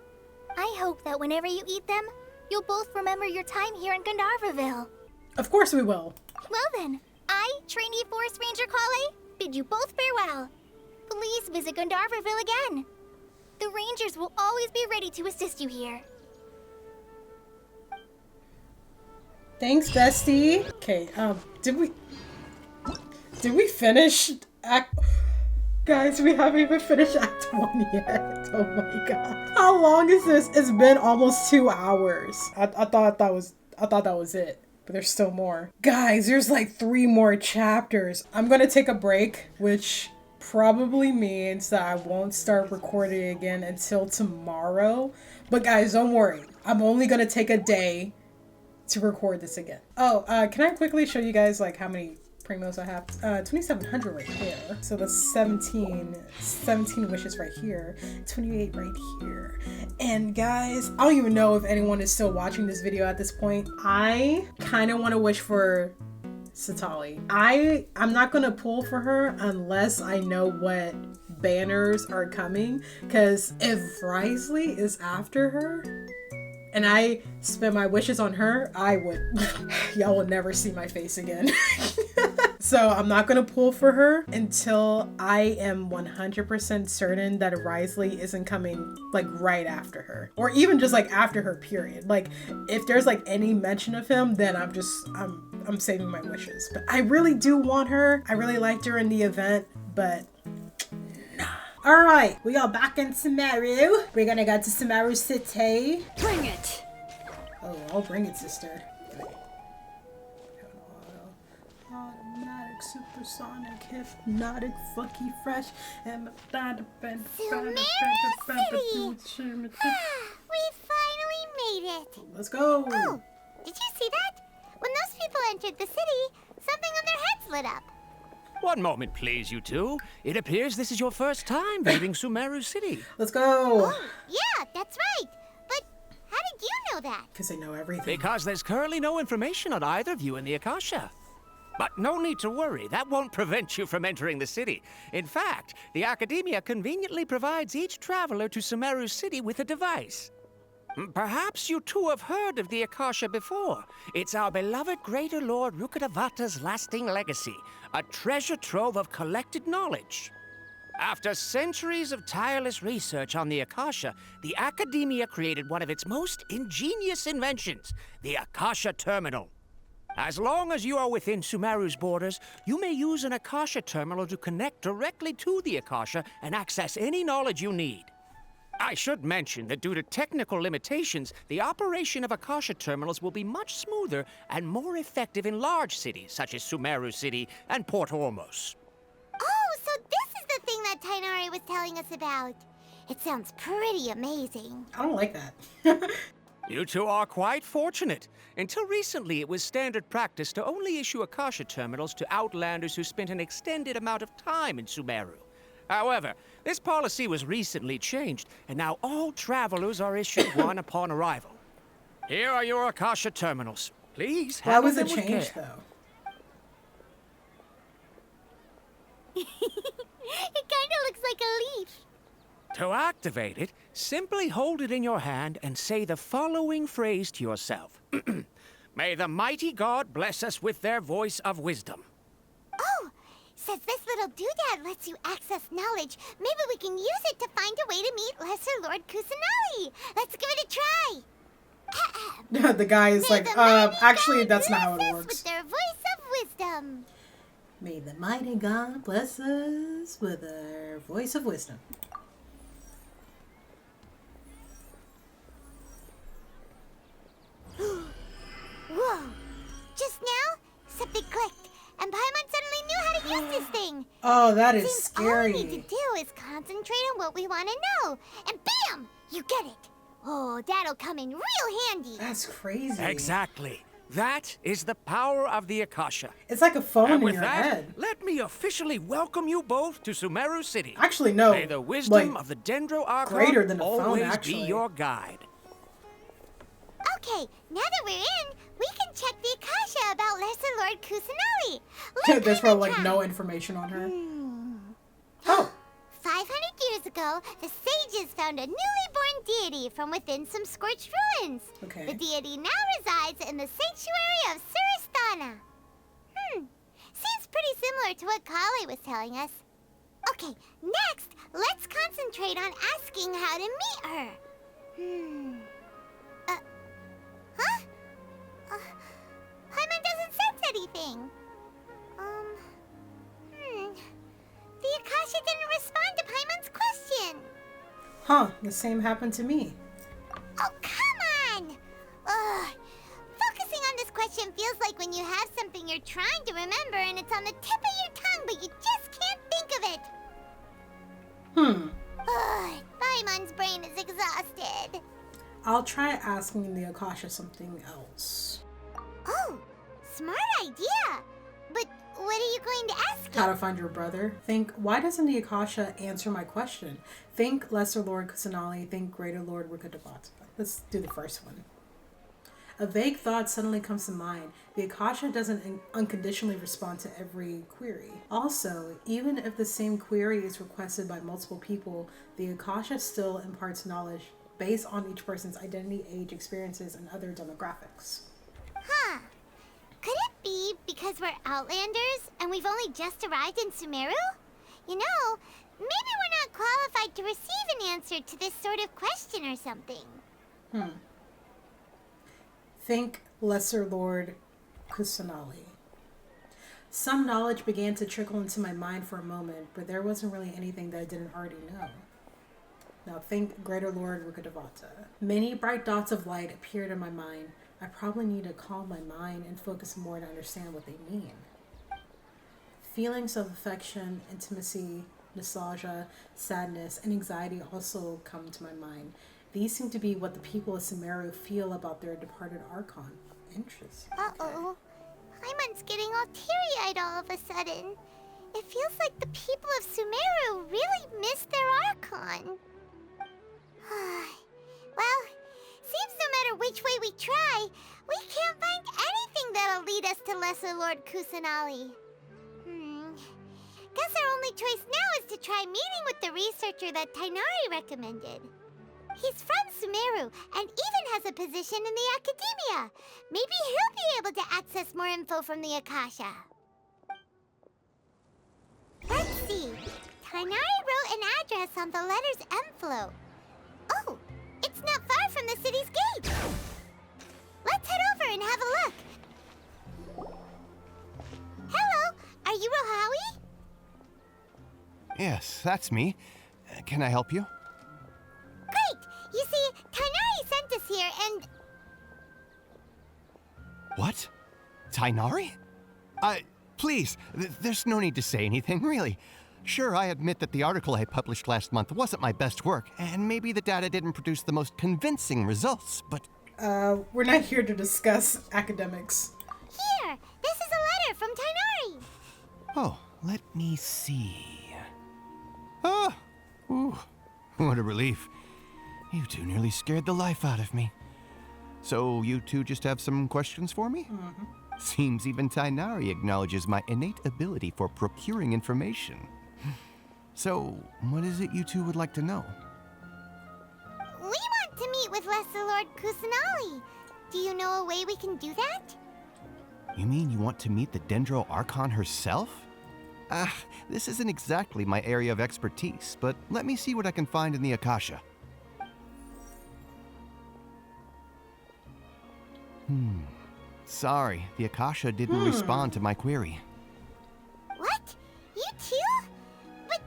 I hope that whenever you eat them, you'll both remember your time here in Gandharvaville. Of course we will. Well then, I, trainee Forest Ranger Kale, bid you both farewell. Please visit Gandharvaville again. The Rangers will always be ready to assist you here. Thanks, bestie. Okay, did we finish Act... Guys, we haven't even finished Act 1 yet. Oh my god. How long is this? It's been almost 2 hours. I thought that was it. But there's still more. Guys, there's like 3 more chapters. I'm gonna take a break, which probably means that I won't start recording again until tomorrow. But guys, don't worry. I'm only gonna take a day to record this again. Oh, can I quickly show you guys like how many primos I have? 2,700 right here. So that's 17 wishes right here. 28 right here. And guys, I don't even know if anyone is still watching this video at this point. I kind of want to wish for Satali. I'm not gonna pull for her unless I know what banners are coming, because if Risley is after her and I spend my wishes on her, I would y'all will never see my face again. So I'm not gonna pull for her until I am 100% certain that Risley isn't coming like right after her, or even just like after her period. Like if there's like any mention of him, then I'm saving my wishes. But I really do want her. I really liked her in the event, but nah. All right, we are back in Sumeru. We're gonna go to Sumeru City. Bring it! Oh, I'll bring it, sister. Automatic, supersonic, hypnotic, funky, fresh, and Sumeru City! We finally made it! Let's go! Oh, did you see that? When those people entered the city, something on their heads lit up. One moment, please, you two. It appears this is your first time leaving Sumeru City. Let's go! Oh, yeah, that's right. But how did you know that? Because I know everything. Because there's currently no information on either of you in the Akasha. But no need to worry, that won't prevent you from entering the city. In fact, the Academia conveniently provides each traveler to Sumeru City with a device. Perhaps you two have heard of the Akasha before. It's our beloved Greater Lord Rukkhadevata's lasting legacy, a treasure trove of collected knowledge. After centuries of tireless research on the Akasha, the Academia created one of its most ingenious inventions, the Akasha Terminal. As long as you are within Sumeru's borders, you may use an Akasha terminal to connect directly to the Akasha and access any knowledge you need. I should mention that due to technical limitations, the operation of Akasha terminals will be much smoother and more effective in large cities such as Sumeru City and Port Ormos. Tainari was telling us about. It sounds pretty amazing. I don't like that. You two are quite fortunate. Until recently, it was standard practice to only issue Akasha terminals to outlanders who spent an extended amount of time in Sumeru. However, this policy was recently changed, and now all travelers are issued one upon arrival. Here are your Akasha terminals. Please Why handle was them it with changed, care. though? It kinda looks like a leaf. To activate it, simply hold it in your hand and say the following phrase to yourself. May the mighty God bless us with their voice of wisdom. Oh, says this little doodad lets you access knowledge. Maybe we can use it to find a way to meet Lesser Lord Kusanali. Let's give it a try. The guy is May like, the mighty actually, God that's not how bless it us works. With their voice of wisdom. May the mighty God bless us with a voice of wisdom. Whoa! Just now, something clicked, and Paimon suddenly knew how to use this thing. Oh, that is Seems scary. all we need to do is concentrate on what we want to know, and bam! You get it. Oh, that'll come in real handy. That's crazy. Exactly. That is the power of the Akasha. It's like a phone And in with your that, head. let me officially welcome you both to Sumeru City. Actually, no. May the wisdom like, of the Dendro Archon greater than a phone, always actually. be your guide. Okay, now that we're in, we can check the Akasha about Lesser Lord Kusanali. Let There's Paimon probably like try. no information on her. Oh, 500 years ago, the sages found a newly born deity from within some scorched ruins. Okay. The deity now resides in the sanctuary of Suristana. Seems pretty similar to what Kali was telling us. Okay, next, let's concentrate on asking how to meet her. Huh? Paimon doesn't sense anything. The Akasha didn't respond to Paimon's question. huh. The same happened to me. Oh, come on! Ugh. Focusing on this question feels like when you have something you're trying to remember and it's on the tip of your tongue, but you just can't think of it. Ugh. Paimon's brain is exhausted. I'll try asking the Akasha something else. Oh, smart idea. But what are you going to ask it? How to find your brother. Think, why doesn't the Akasha answer my question? Think Lesser Lord Kusanali. Think Greater Lord Rukkhadevata. Let's do the first one. A vague thought suddenly comes to mind. The Akasha doesn't unconditionally respond to every query. Also, even if the same query is requested by multiple people, the Akasha still imparts knowledge based on each person's identity, age, experiences, and other demographics. Huh. Could it be because we're Outlanders and we've only just arrived in Sumeru? You know, maybe we're not qualified to receive an answer to this sort of question or something. Think Lesser Lord Kusanali. Some knowledge began to trickle into my mind for a moment, but there wasn't really anything that I didn't already know. Now think Greater Lord Rukkhadevata. Many bright dots of light appeared in my mind. I probably need to calm my mind and focus more to understand what they mean. Feelings of affection, intimacy, nostalgia, sadness, and anxiety also come to my mind. These seem to be what the people of Sumeru feel about their departed Archon. Interesting. Uh-oh. Paimon's getting all teary-eyed all of a sudden. It feels like the people of Sumeru really miss their Archon. Well, seems no matter which way we try, we can't find anything that'll lead us to Lesser Lord Kusanali. Guess our only choice now is to try meeting with the researcher that Tainari recommended. He's from Sumeru and even has a position in the Academia. Maybe he'll be able to access more info from the Akasha. Let's see. Tainari wrote an address on the letter's envelope. Oh, it's not far from the city's gate. Let's head over and have a look. Hello, are you Rohawi? Yes, that's me. Can I help you? Great! You see, Tainari sent us here and... What? Tainari? Please, there's no need to say anything, really. Sure, I admit that the article I published last month wasn't my best work, and maybe the data didn't produce the most convincing results, but... We're not here to discuss academics. Here, this is a letter from Tainari. Oh, let me see. Oh, ooh, what a relief. You two nearly scared the life out of me. So you two just have some questions for me? Mm-hmm. Seems even Tainari acknowledges my innate ability for procuring information. So, what is it you two would like to know? We want to meet with Lesser Lord Kusanali. Do you know a way we can do that? You mean you want to meet the Dendro Archon herself? This isn't exactly my area of expertise, but let me see what I can find in the Akasha. Sorry, the Akasha didn't respond to my query. What? You too? But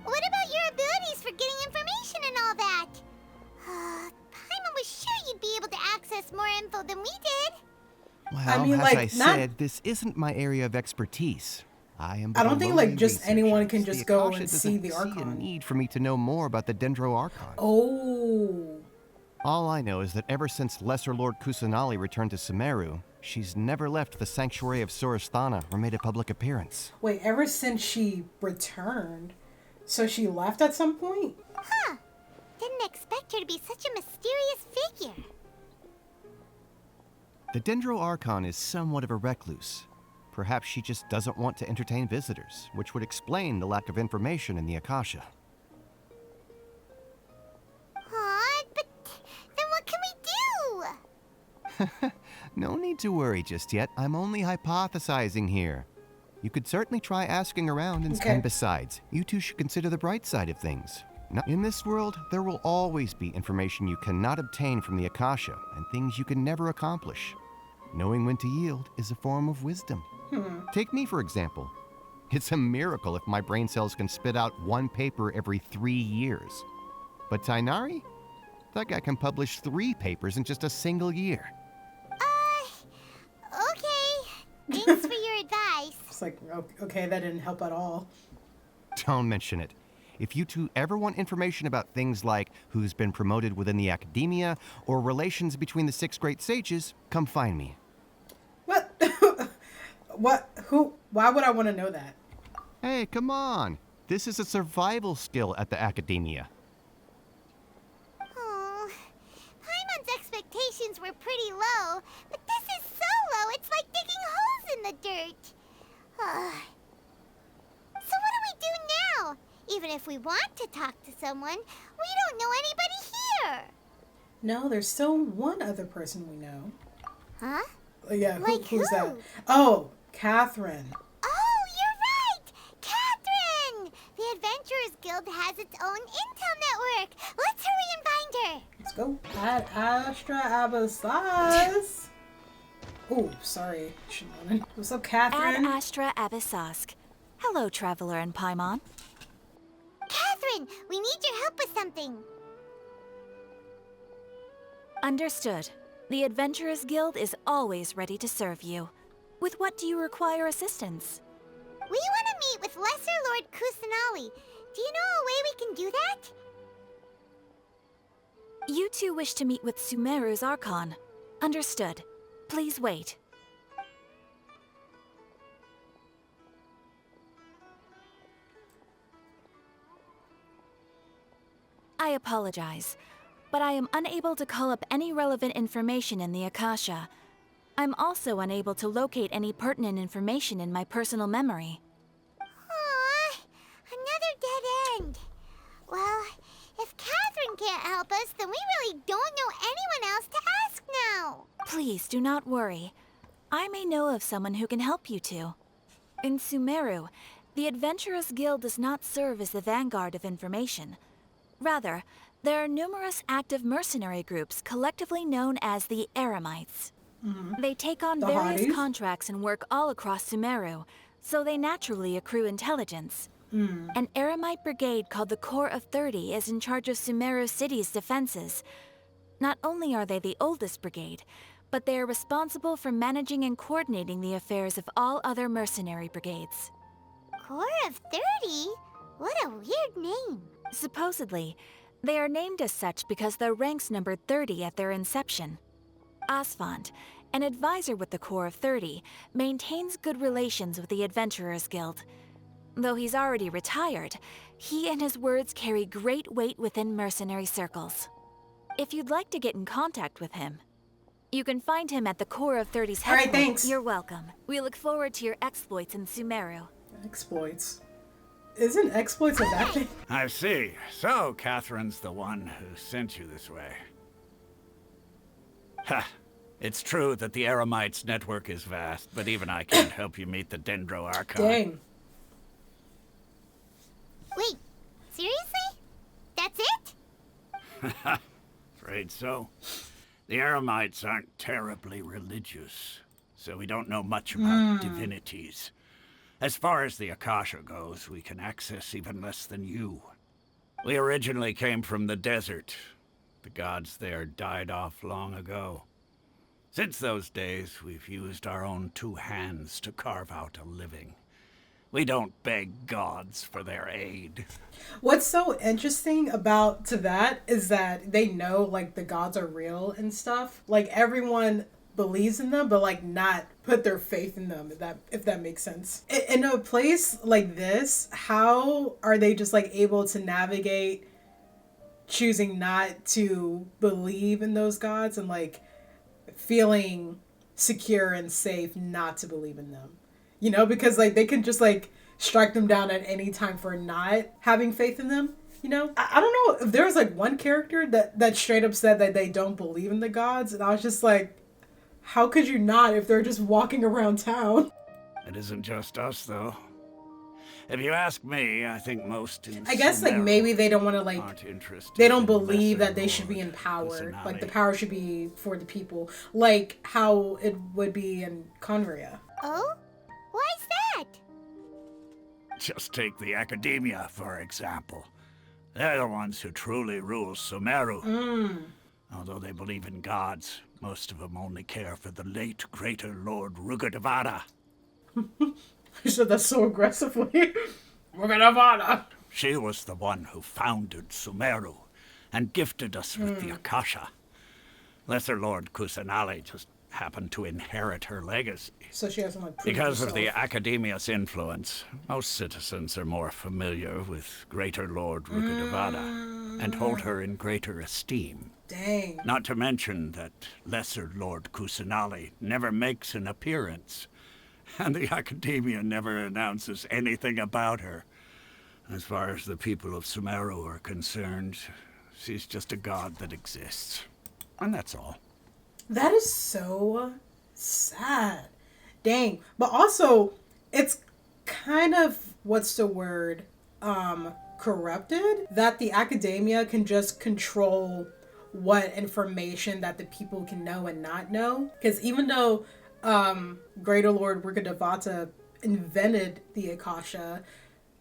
what about your abilities for getting information and all that? Paimon was sure you'd be able to access more info than we did. Well, I mean, as like, I said, this isn't my area of expertise. I don't think, like, just anyone can just go and see the Archon. Archon. A need for me to know more about the Dendro Archon. Oh. All I know is that ever since Lesser Lord Kusanali returned to Sumeru, she's never left the Sanctuary of Sorasthana or made a public appearance. Wait, ever since she returned? So she left at some point? Huh. Didn't expect her to be such a mysterious figure. The Dendro Archon is somewhat of a recluse. Perhaps she just doesn't want to entertain visitors, which would explain the lack of information in the Akasha. Aw, but then what can we do? No need to worry just yet. I'm only hypothesizing here. You could certainly try asking around, and besides, you two should consider the bright side of things. Now, in this world, there will always be information you cannot obtain from the Akasha, and things you can never accomplish. Knowing when to yield is a form of wisdom. Take me, for example. It's a miracle if my brain cells can spit out one paper every 3 years. But Tainari? That guy can publish 3 papers in just a single year. Okay. Thanks for your advice. It's like, okay, that didn't help at all. Don't mention it. If you two ever want information about things like who's been promoted within the academia or relations between the 6 great sages, come find me. What? What? Who? Why would I want to know that? Hey, come on. This is a survival skill at the academia. Oh, Paimon's expectations were pretty low, but this is so low, it's like digging holes in the dirt. So what do we do now? Even if we want to talk to someone, we don't know anybody here. No, there's still one other person we know. Huh? Yeah, Like who's who? that? Oh, Catherine. Oh, you're right! Catherine! The Adventurers Guild has its own intel network. Let's hurry and find her. Let's go. Ad Astra Abyssas. Oh, sorry, Shimon. What's up, Catherine? Ad Astra Abyssask. Hello, Traveler and Paimon. Catherine, we need your help with something. Understood. The Adventurers Guild is always ready to serve you. With what do you require assistance? We want to meet with Lesser Lord Kusanali. Do you know a way we can do that? You two wish to meet with Sumeru's Archon. Understood. Please wait. I apologize, but I am unable to call up any relevant information in the Akasha. I'm also unable to locate any pertinent information in my personal memory. Aww, another dead end. Well, if Catherine can't help us, then we really don't know anyone else to ask now. Please do not worry. I may know of someone who can help you two. In Sumeru, the Adventurers Guild does not serve as the vanguard of information. Rather, there are numerous active mercenary groups collectively known as the Eremites. They take on The various hotties? contracts and work all across Sumeru, so they naturally accrue intelligence. An Eremite brigade called the Corps of 30 is in charge of Sumeru City's defenses. Not only are they the oldest brigade, but they are responsible for managing and coordinating the affairs of all other mercenary brigades. Corps of 30? What a weird name. Supposedly, they are named as such because their ranks numbered 30 at their inception. Asfand, an advisor with the Corps of 30, maintains good relations with the Adventurers Guild. Though he's already retired, he and his words carry great weight within mercenary circles. If you'd like to get in contact with him, you can find him at the Corps of 30's headquarters. All right, thanks. You're welcome. We look forward to your exploits in Sumeru. Exploits. Isn't exploits a bad thing? I see. So, Catherine's the one who sent you this way. Ha! It's true that the Eremites' network is vast, but even I can't help you meet the Dendro Archon. Dang. Wait, seriously? That's it? Afraid so. The Eremites aren't terribly religious, so we don't know much about divinities. As far as the Akasha goes, we can access even less than you. We originally came from the desert. The gods there died off long ago. Since those days, we've used our own two hands to carve out a living. We don't beg gods for their aid. What's so interesting about to that is that they know like the gods are real and stuff. Like everyone believes in them, but like not put their faith in them, if that makes sense. In a place like this, how are they just like able to navigate choosing not to believe in those gods and like feeling secure and safe not to believe in them? You know, because like they can just like strike them down at any time for not having faith in them. You know, I don't know if there was like one character that straight up said that they don't believe in the gods, and I was just like, how could you not if they're just walking around town? It isn't just us, though. If you ask me, I think most in I guess like maybe they don't want to like they don't believe that they should be empowered. Like the power should be for the people, like how it would be in Convaria. Oh? Why's that? Just take the Academia, for example. They're the ones who truly rule Sumeru. Although they believe in gods, most of them only care for the late Greater Lord Rugadavada. You said that so aggressively. Rugadavada. She was the one who founded Sumeru and gifted us with the Akasha. Lesser Lord Kusanali just happened to inherit her legacy. So she hasn't like proved Because herself. of the Academia's influence, most citizens are more familiar with Greater Lord Rugadavada and hold her in greater esteem. Dang. Not to mention that Lesser Lord Kusanali never makes an appearance, and the Academia never announces anything about her. As far as the people of Sumeru are concerned, she's just a god that exists. And that's all. That is so sad. Dang. But also, it's kind of, what's the word, corrupted, that the Academia can just control what information that the people can know and not know. Because even though Greater Lord Rugadavata invented the Akasha,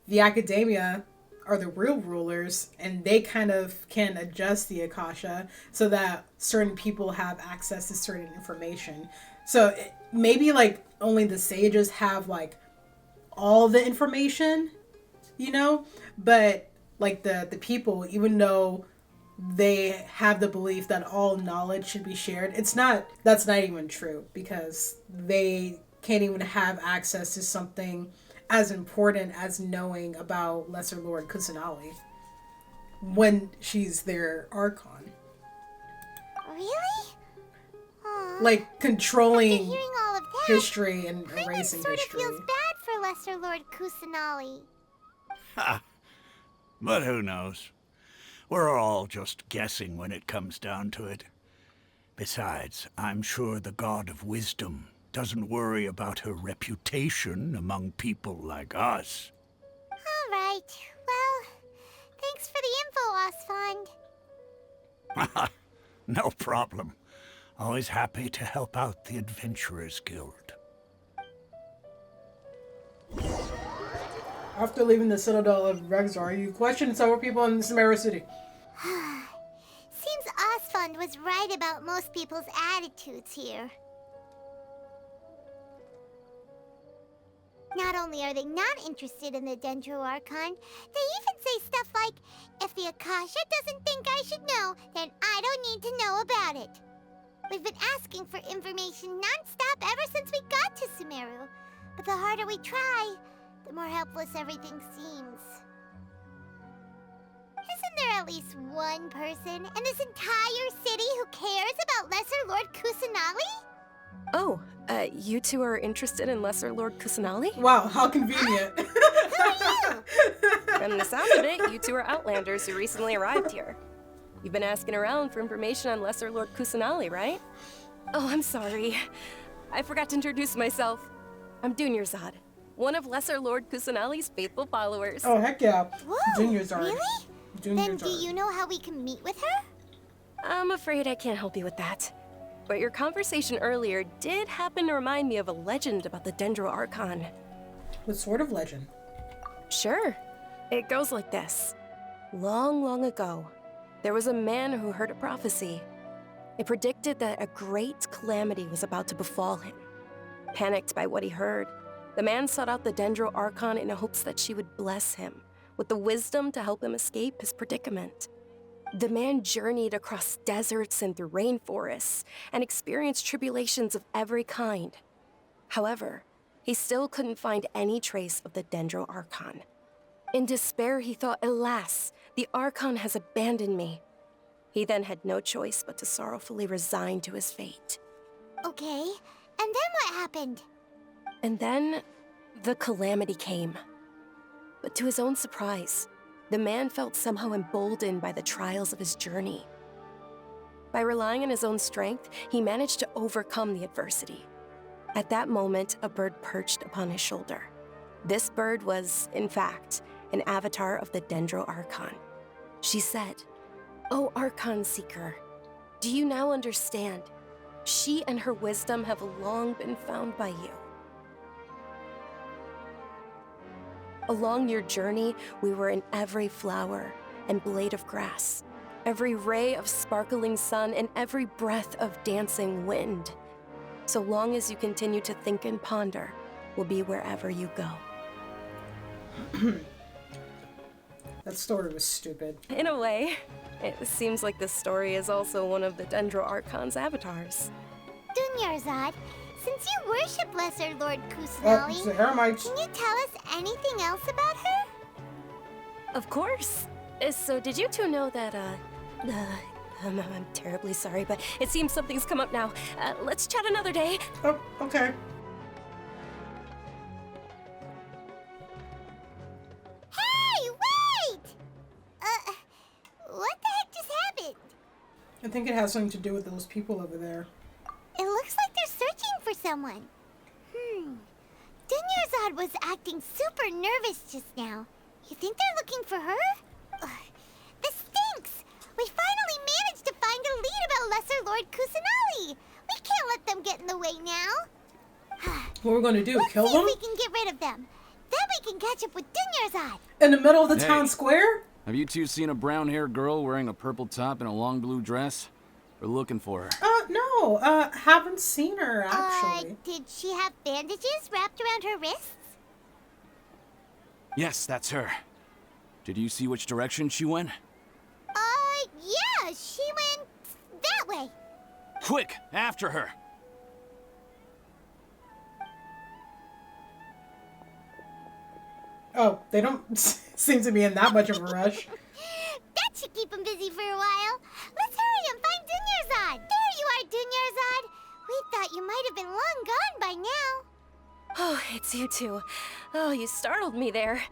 the Academia are the real rulers, and they kind of can adjust the Akasha so that certain people have access to certain information. So maybe like only the sages have like all the information, you know, but like the people, even though they have the belief that all knowledge should be shared, that's not even true, because they can't even have access to something as important as knowing about Lesser Lord Kusanali when she's their Archon. Really? Aww. Like controlling After hearing all of that, history and kind erasing of sort history. of feels bad for Lesser Lord Kusanali. Ha! But who knows? We're all just guessing when it comes down to it. Besides, I'm sure the God of Wisdom doesn't worry about her reputation among people like us. All right. Well, thanks for the info, Osfond. No problem. Always happy to help out the Adventurers Guild. After leaving the Citadel of Rexar, you questioned several people in Sumeru City. Seems Osfond was right about most people's attitudes here. Not only are they not interested in the Dendro Archon, they even say stuff like, if the Akasha doesn't think I should know, then I don't need to know about it. We've been asking for information non-stop ever since we got to Sumeru. But the harder we try, the more helpless everything seems. Isn't there at least one person in this entire city who cares about Lesser Lord Kusanali? Oh, you two are interested in Lesser Lord Kusanali? Wow, how convenient. From the sound of it, you two are Outlanders who recently arrived here. You've been asking around for information on Lesser Lord Kusanali, right? Oh, I'm sorry. I forgot to introduce myself. I'm Dunyarzad, one of Lesser Lord Kusanali's faithful followers. Oh, heck yeah. Whoa, Dunyarzad. really? Then do you know how we can meet with her? I'm afraid I can't help you with that. But your conversation earlier did happen to remind me of a legend about the Dendro Archon. What sort of legend? Sure. It goes like this. Long, long ago, there was a man who heard a prophecy. It predicted that a great calamity was about to befall him. Panicked by what he heard, the man sought out the Dendro Archon in hopes that she would bless him with the wisdom to help him escape his predicament. The man journeyed across deserts and through rainforests and experienced tribulations of every kind. However, he still couldn't find any trace of the Dendro Archon. In despair, he thought, alas, the Archon has abandoned me. He then had no choice but to sorrowfully resign to his fate. Okay, and then what happened? And then, the calamity came. But to his own surprise, the man felt somehow emboldened by the trials of his journey. By relying on his own strength, he managed to overcome the adversity. At that moment, a bird perched upon his shoulder. This bird was, in fact, an avatar of the Dendro Archon. She said, "O Archon Seeker, do you now understand? She and her wisdom have long been found by you. Along your journey, we were in every flower and blade of grass, every ray of sparkling sun, and every breath of dancing wind. So long as you continue to think and ponder, we'll be wherever you go." That story was stupid. In a way, it seems like this story is also one of the Dendro Archon's avatars. Dunyarzad, since you worship Lesser Lord Kusanali, it's the Eremites. Can you tell us anything else about her? Of course. So did you two know that, I'm terribly sorry, but it seems something's come up now. Let's chat another day. Oh, okay. Hey, wait! What the heck just happened? I think it has something to do with those people over there. It looks like they're searching for someone. Dunyarzad was acting super nervous just now. You think they're looking for her? This stinks! We finally managed to find a lead about Lesser Lord Kusanali! We can't let them get in the way now. What we're gonna do, kill Let's see them? if we can get rid of them. Then we can catch up with Dunyarzad. In the middle of the Hey. town square? Have you two seen a brown-haired girl wearing a purple top and a long blue dress? We're looking for her. No, haven't seen her, actually. Did she have bandages wrapped around her wrists? Yes, that's her. Did you see which direction she went? Yeah, she went that way. Quick, after her! Oh, they don't seem to be in that much of a rush. That should keep him busy for a while. Let's hurry and find Dunyarzad. There you are, Dunyarzad. We thought you might have been long gone by now. Oh, it's you two. Oh, you startled me there.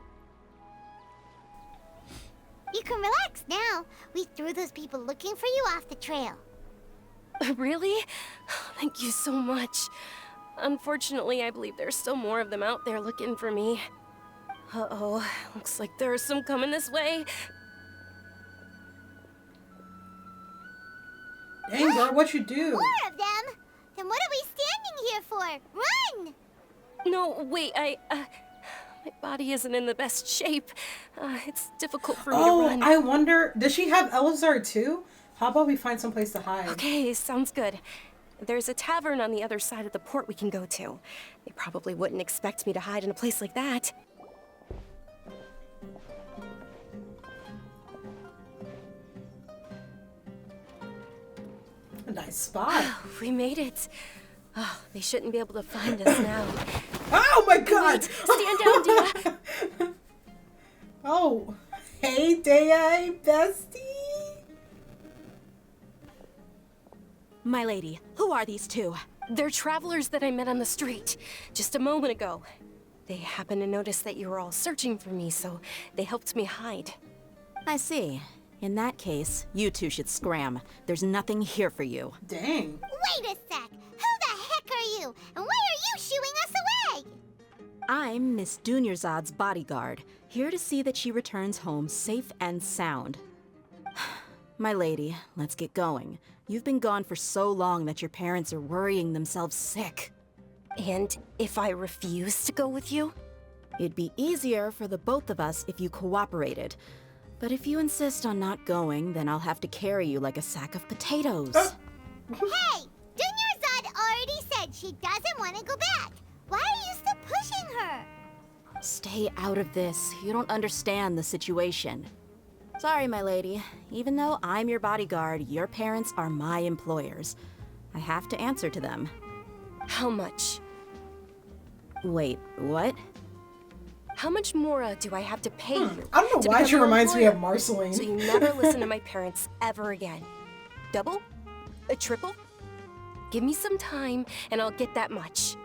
You can relax now. We threw those people looking for you off the trail. Really? Thank you so much. Unfortunately, I believe there's still more of them out there looking for me. Uh-oh, looks like there are some coming this way. Dang, girl, what you do? More of them? Then what are we standing here for? Run! No, wait, my body isn't in the best shape. It's difficult for me to Oh, run. I wonder, does she have Elazar too? How about we find someplace to hide? Okay, sounds good. There's a tavern on the other side of the port we can go to. They probably wouldn't expect me to hide in a place like that. A nice spot. We made it. Oh, they shouldn't be able to find us now. Oh my god! Stand down, Dia. Oh, hey, Dea, bestie. My lady, who are these two? They're travelers that I met on the street just a moment ago. They happened to notice that you were all searching for me, so they helped me hide. I see. In that case, you two should scram. There's nothing here for you. Dang. Wait a sec! Who the heck are you? And why are you shooing us away? I'm Miss Dunyarzad's bodyguard, here to see that she returns home safe and sound. My lady, let's get going. You've been gone for so long that your parents are worrying themselves sick. And if I refuse to go with you? It'd be easier for the both of us if you cooperated. But if you insist on not going, then I'll have to carry you like a sack of potatoes. Hey! Dunyarzad already said she doesn't want to go back. Why are you still pushing her? Stay out of this. You don't understand the situation. Sorry, my lady. Even though I'm your bodyguard, your parents are my employers. I have to answer to them. How much? Wait, what? How much more do I have to pay you? I don't know why she reminds me of Marceline. So you never listen to my parents ever again. Double? A triple? Give me some time and I'll get that much.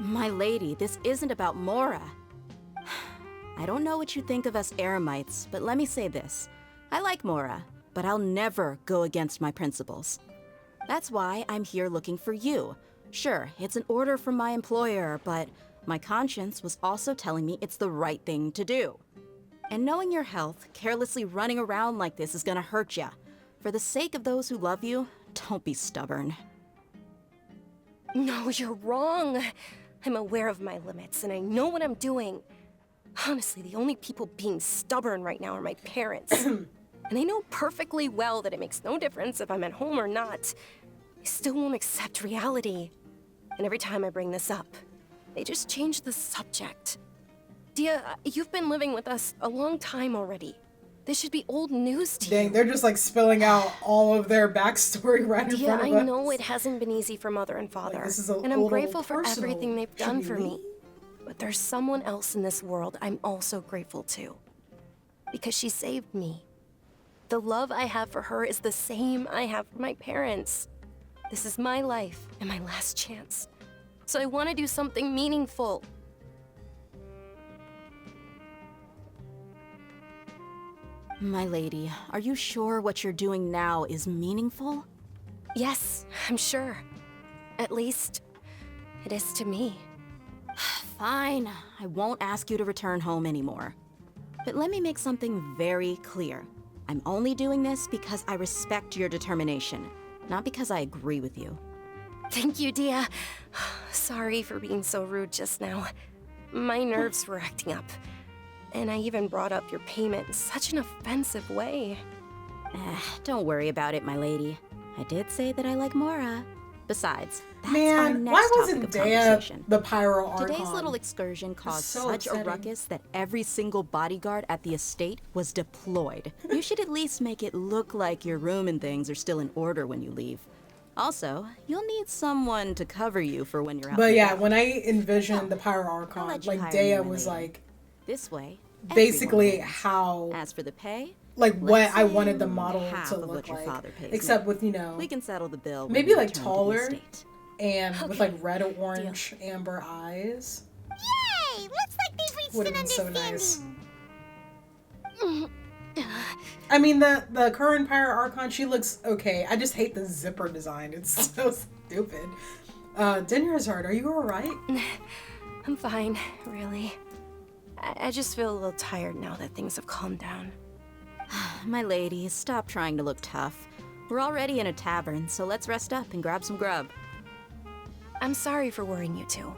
My lady, this isn't about Mora. I don't know what you think of us Eremites, but let me say this. I like Mora, but I'll never go against my principles. That's why I'm here looking for you. Sure, it's an order from my employer, but my conscience was also telling me it's the right thing to do. And knowing your health, carelessly running around like this is gonna hurt ya. For the sake of those who love you, don't be stubborn. No, you're wrong. I'm aware of my limits and I know what I'm doing. Honestly, the only people being stubborn right now are my parents. And they know perfectly well that it makes no difference if I'm at home or not. They still won't accept reality. And every time I bring this up, they just change the subject. Dia, you've been living with us a long time already. This should be old news to you. Dang, they're just like spilling out all of their backstory right in front of us. Yeah, I know it hasn't been easy for Mother and Father. Like, this is and I'm grateful for everything they've done for Should we me. But there's someone else in this world I'm also grateful to. Because she saved me. The love I have for her is the same I have for my parents. This is my life and my last chance. So I want to do something meaningful. My lady, are you sure what you're doing now is meaningful? Yes, I'm sure. At least, it is to me. Fine, I won't ask you to return home anymore. But let me make something very clear. I'm only doing this because I respect your determination, not because I agree with you. Thank you, Dia. Sorry for being so rude just now. My nerves were acting up. And I even brought up your payment in such an offensive way. Don't worry about it, my lady. I did say that I like Mora. Besides, that's our Man, next why topic wasn't of Dea conversation. the Pyro Archon? Today's little excursion caused so such upsetting. a ruckus that every single bodyguard at the estate was deployed. You should at least make it look like your room and things are still in order when you leave. Also, you'll need someone to cover you for when you're out. But and yeah, about. when I envisioned the Pyro I'll Archon, let you like hire Dea me, my was lady. like This way, basically everyone wins. how As for the pay, like what let's I say wanted the model half to of look what your like, father pays except me. with, you know, We can settle the bill. when maybe you like return to the taller estate. and with Okay. like red, orange, amber eyes. Yay! Looks like they've reached Would an have been so understanding. nice. I mean, the current Pyro Archon, she looks okay. I just hate the zipper design. It's so stupid. Dinner's hard. Are you alright? I'm fine, really. I just feel a little tired now that things have calmed down. My lady, stop trying to look tough. We're already in a tavern, so let's rest up and grab some grub. I'm sorry for worrying you two.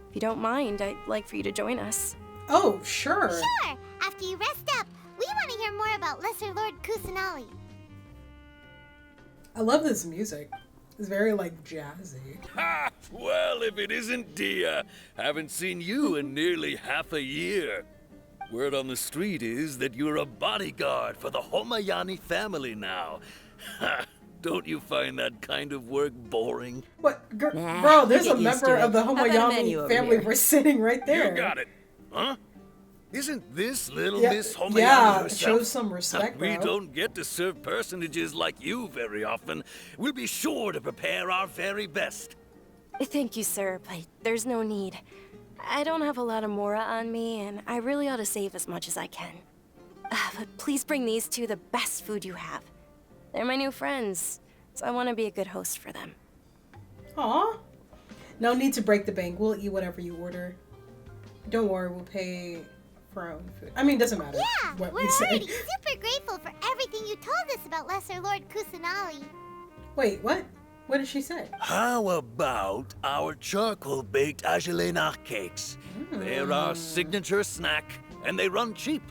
If you don't mind, I'd like for you to join us. Oh, sure. Sure! After you rest up, we want to hear more about Lesser Lord Kusanali. I love this music. It's very like jazzy. Ha! Well, if it isn't Dia. Haven't seen you in nearly half a year. Word on the street is that you're a bodyguard for the Homayani family now. Ha! Don't you find that kind of work boring? What? Nah, Bro, there's a get used member to it. of the How about a menu Homayami over family. here? We're sitting right there. You got it. Huh? Isn't this little Yeah, Miss Homayani yeah, herself? show some respect, We bro. don't get to serve personages like you very often. We'll be sure to prepare our very best. Thank you, sir, but there's no need. I don't have a lot of Mora on me, and I really ought to save as much as I can. But please bring these two the best food you have. They're my new friends, so I want to be a good host for them. Aw. No need to break the bank. We'll eat whatever you order. Don't worry, we'll pay for our own food. I mean, it doesn't matter Yeah, what we're we say. already super grateful for everything you told us about Lesser Lord Kusanali. Wait, what? What did she say? How about our charcoal-baked Agelena cakes? They're our signature snack, and they run cheap.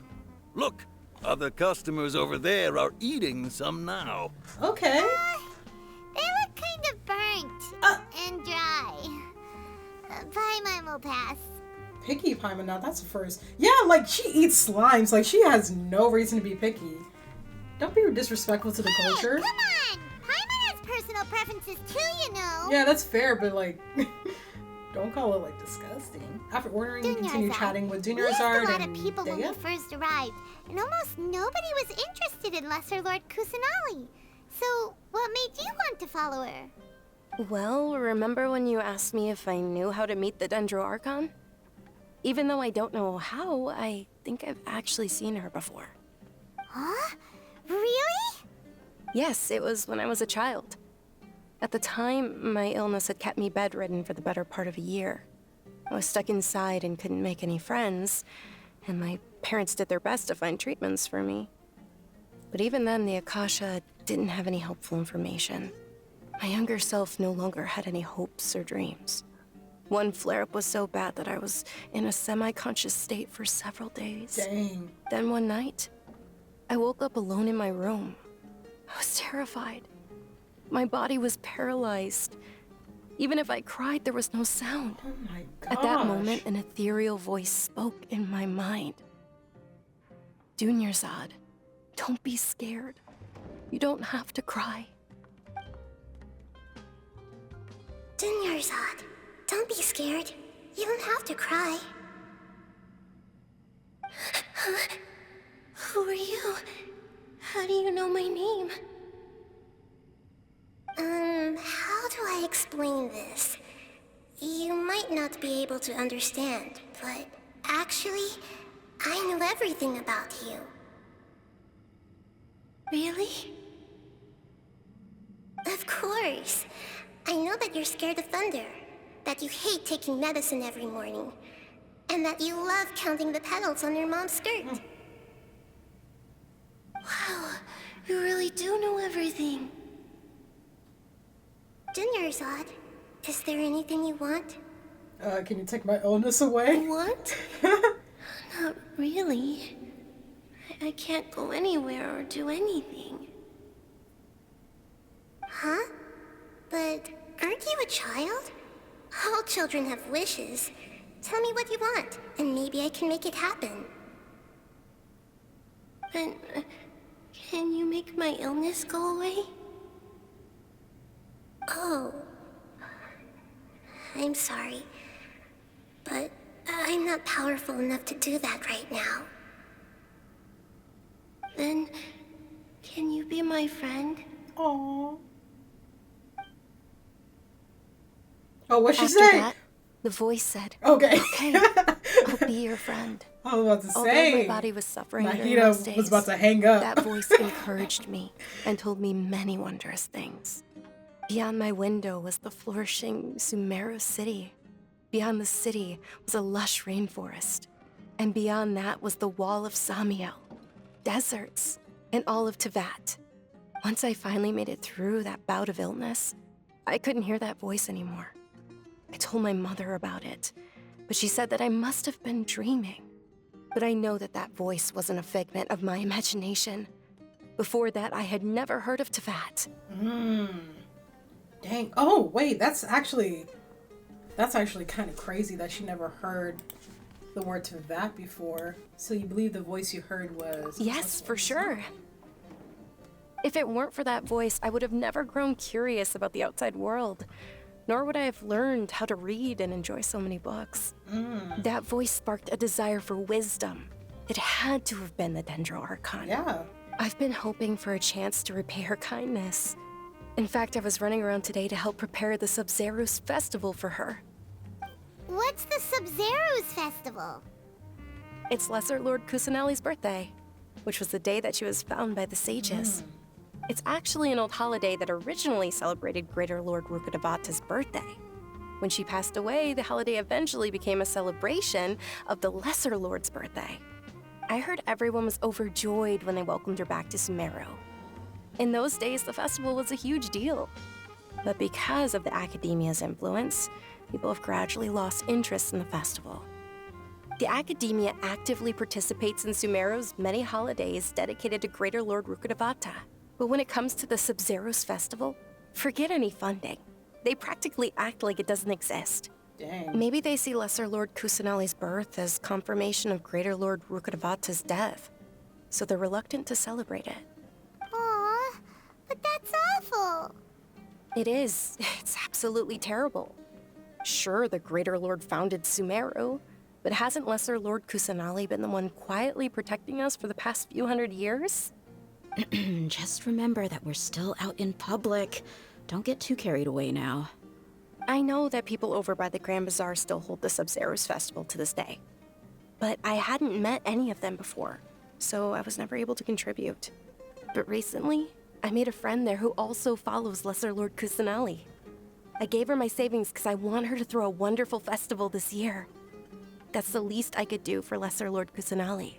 Look, other customers over there are eating some now. Okay. They look kind of burnt and dry. Paimon will pass. Picky Paimon, now that's a first. Yeah, like she eats slimes. Like she has no reason to be picky. Don't be disrespectful to the culture. Come on! Paimon has personal preferences too, you know. Yeah, that's fair, but like, don't call it like disgusting. After ordering, we continue chatting with We Dunyarzad used a lot and of people when we Dea. first arrived, and almost nobody was interested in Lesser Lord Kusanali. So, what made you want to follow her? Well, remember when you asked me if I knew how to meet the Dendro Archon? Even though I don't know how, I think I've actually seen her before. Huh? Really? Yes, it was when I was a child. At the time, my illness had kept me bedridden for the better part of a year. I was stuck inside and couldn't make any friends, and my parents did their best to find treatments for me. But even then, the Akasha didn't have any helpful information. My younger self no longer had any hopes or dreams. One flare-up was so bad that I was in a semi-conscious state for several days. Dang. Then one night, I woke up alone in my room. I was terrified. My body was paralyzed. Even if I cried, there was no sound. Oh my gosh. At that moment, an ethereal voice spoke in my mind. Dunyarzad, don't be scared. You don't have to cry. Dunyarzad, don't be scared. You don't have to cry. Huh? Who are you? How do you know my name? How do I explain this? You might not be able to understand, but actually, I know everything about you. Really? Of course. I know that you're scared of thunder, that you hate taking medicine every morning, and that you love counting the petals on your mom's skirt. Wow, you really do know everything. Dunyarzad, is there anything you want? Can you take my illness away? What? Not really. I can't go anywhere or do anything. Huh? But aren't you a child? All children have wishes. Tell me what you want, and maybe I can make it happen. But can you make my illness go away? Oh. I'm sorry. But I'm not powerful enough to do that right now. Then, can you be my friend? Aww. Oh, what'd she After say? that, the voice said, Okay. Okay, I'll be your friend. I was about to Although say. my body was suffering during Nahida those was days, about to hang up. that voice encouraged me and told me many wondrous things. Beyond my window was the flourishing Sumeru city. Beyond the city was a lush rainforest. And beyond that was the wall of Samiel, deserts, and all of Tevat. Once I finally made it through that bout of illness, I couldn't hear that voice anymore. I told my mother about it, but she said that I must have been dreaming. But I know that that voice wasn't a figment of my imagination. Before that, I had never heard of Tevat. Dang. Oh, wait, that's actually kind of crazy that she never heard the word to that before. So you believe the voice you heard was... Yes, for sure. If it weren't for that voice, I would have never grown curious about the outside world, nor would I have learned how to read and enjoy so many books. That voice sparked a desire for wisdom. It had to have been the Dendro Archon. Yeah. I've been hoping for a chance to repay her kindness. In fact, I was running around today to help prepare the Sub-Zero's festival for her. What's the Sub-Zero's festival? It's Lesser Lord Kusanali's birthday, which was the day that she was found by the sages. It's actually an old holiday that originally celebrated Greater Lord Rukkhadevata's birthday. When she passed away, the holiday eventually became a celebration of the Lesser Lord's birthday. I heard everyone was overjoyed when they welcomed her back to Sumeru. In those days, the festival was a huge deal. But because of the Academia's influence, people have gradually lost interest in the festival. The Academia actively participates in Sumeru's many holidays dedicated to Greater Lord Rukkhadevata. But when it comes to the Sub-Zero's festival, forget any funding. They practically act like it doesn't exist. Dang. Maybe they see Lesser Lord Kusanali's birth as confirmation of Greater Lord Rukkhadevata's death, so they're reluctant to celebrate it. Aw, but that's awful. It is. It's absolutely terrible. Sure, the Greater Lord founded Sumeru, but hasn't Lesser Lord Kusanali been the one quietly protecting us for the past few hundred years? Just remember that we're still out in public. Don't get too carried away now. I know that people over by the Grand Bazaar still hold the Sub-Zero's festival to this day. But I hadn't met any of them before, so I was never able to contribute. But recently, I made a friend there who also follows Lesser Lord Kusanali. I gave her my savings because I want her to throw a wonderful festival this year. That's the least I could do for Lesser Lord Kusanali.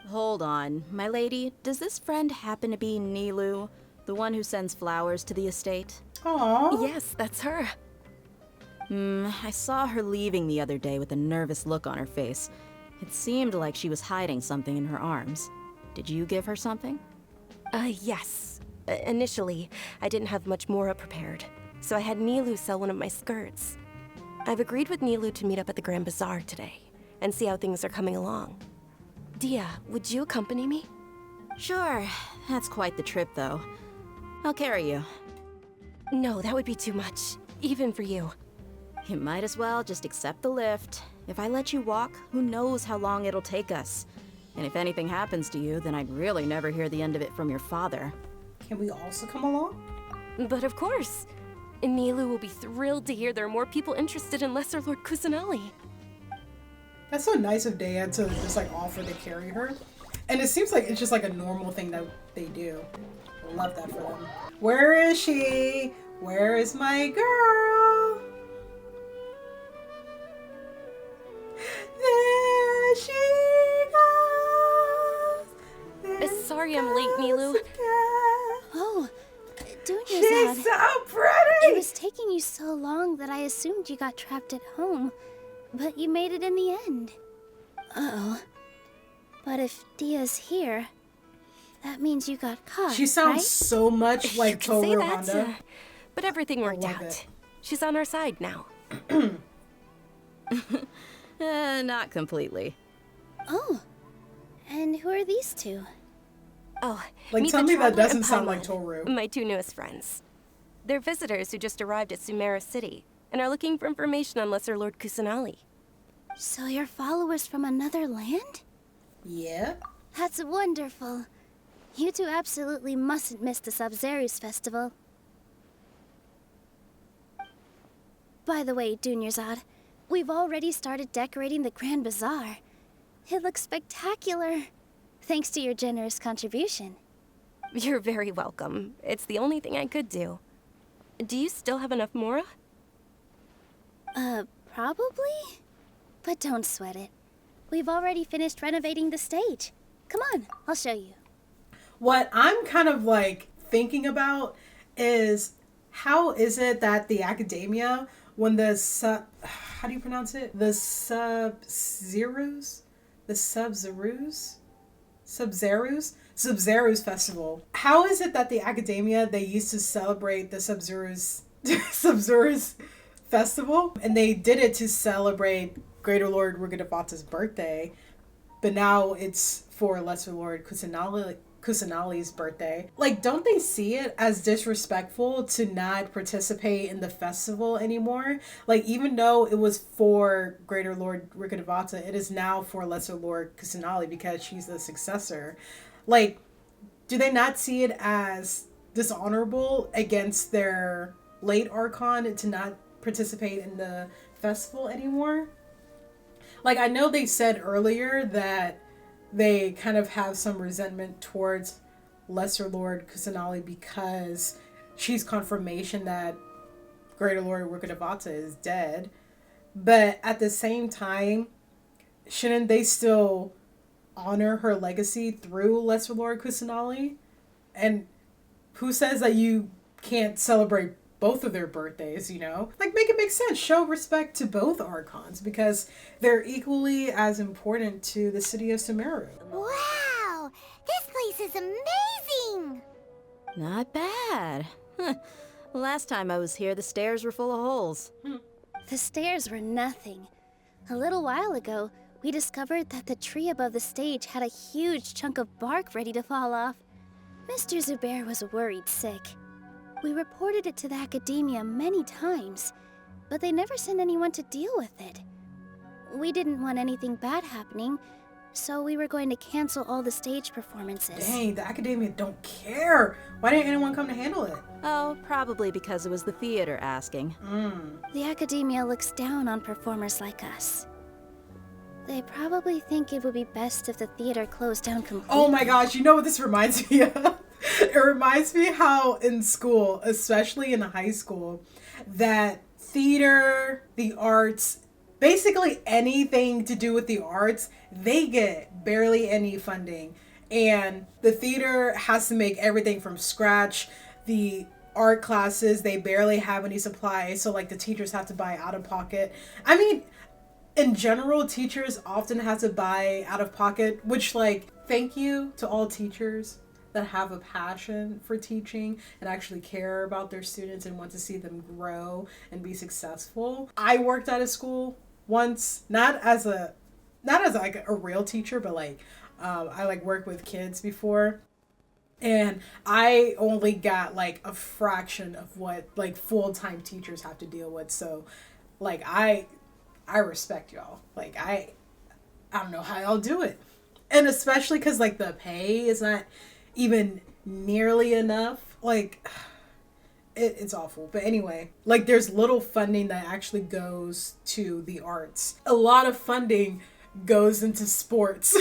Hold on, my lady. Does this friend happen to be Nilu, the one who sends flowers to the estate? Aww. Yes, that's her. I saw her leaving the other day with a nervous look on her face. It seemed like she was hiding something in her arms. Did you give her something? Yes. Initially, I didn't have much Mora prepared, so I had Nilu sell one of my skirts. I've agreed with Nilu to meet up at the Grand Bazaar today and see how things are coming along. Dia, would you accompany me? Sure. That's quite the trip, though. I'll carry you. No, that would be too much, even for you. You might as well just accept the lift. If I let you walk, who knows how long it'll take us. And if anything happens to you, then I'd really never hear the end of it from your father. Can we also come along? But of course. Nilu will be thrilled to hear there are more people interested in Lesser Lord Kusanali. That's so nice of Dad to just like offer to carry her. And it seems like it's just like a normal thing that they do. I love that for them. Where is she? Where is my girl? There she goes. Sorry I'm late, Nilu. Oh, She's so pretty! It was taking you so long that I assumed you got trapped at home, but you made it in the end. Uh-oh. But if Dia's here, that means you got caught, She sounds right? so much like Toru Honda. But everything worked out. She's on our side now. Not completely. Oh, and who are these two? Oh, Like, meet tell the me that Traveler doesn't and sound like Paimon, Toru. My two newest friends. They're visitors who just arrived at Sumeru City and are looking for information on Lesser Lord Kusanali. So you're followers from another land? Yeah. That's wonderful. You two absolutely mustn't miss the Sub-Zero's festival. By the way, Dunyarzad, we've already started decorating the Grand Bazaar. It looks spectacular. Thanks to your generous contribution. You're very welcome. It's the only thing I could do. Do you still have enough Mora? Probably? But don't sweat it. We've already finished renovating the stage. Come on, I'll show you. What I'm kind of like thinking about is how is it that the academia, when the how do you pronounce it? The Sub-Zero's festival. How is it that the academia, they used to celebrate the Sub-Zero's Sub-Zoro's festival, and they did it to celebrate Greater Lord Rukkhadevata's birthday, but now it's for Lesser Lord Kusanali's birthday. Like, don't they see it as disrespectful to not participate in the festival anymore? Like, even though it was for Greater Lord Rukkhadevata, it is now for Lesser Lord Kusanali because she's the successor. Like, do they not see it as dishonorable against their late Archon to not participate in the festival anymore? Like, I know they said earlier that they kind of have some resentment towards Lesser Lord Kusanali because she's confirmation that Greater Lord Rukkhadevata is dead. But at the same time, shouldn't they still honor her legacy through Lesser Lord Kusanali? And who says that you can't celebrate both of their birthdays, you know? Like, make it make sense. Show respect to both Archons because they're equally as important to the city of Sumeru. Wow! This place is amazing! Not bad. Last time I was here, the stairs were full of holes. The stairs were nothing. A little while ago, we discovered that the tree above the stage had a huge chunk of bark ready to fall off. Mr. Zubair was worried sick. We reported it to the academia many times, but they never sent anyone to deal with it. We didn't want anything bad happening, so we were going to cancel all the stage performances. Dang, the academia don't care. Why didn't anyone come to handle it? Oh, probably because it was the theater asking. The academia looks down on performers like us. They probably think it would be best if the theater closed down completely. Oh my gosh, you know what this reminds me of? It reminds me how in school, especially in high school, that theater, the arts, basically anything to do with the arts, they get barely any funding. And the theater has to make everything from scratch. The art classes, they barely have any supplies, so like the teachers have to buy out of pocket. I mean, in general, teachers often have to buy out of pocket, which, like, thank you to all teachers that have a passion for teaching and actually care about their students and want to see them grow and be successful. I worked at a school once, not as like a real teacher, but like I like worked with kids before, and I only got like a fraction of what like full-time teachers have to deal with. So like I respect y'all. Like I don't know how y'all do it, and especially because like the pay is not even nearly enough. Like it's awful. But anyway, like there's little funding that actually goes to the arts. A lot of funding goes into sports.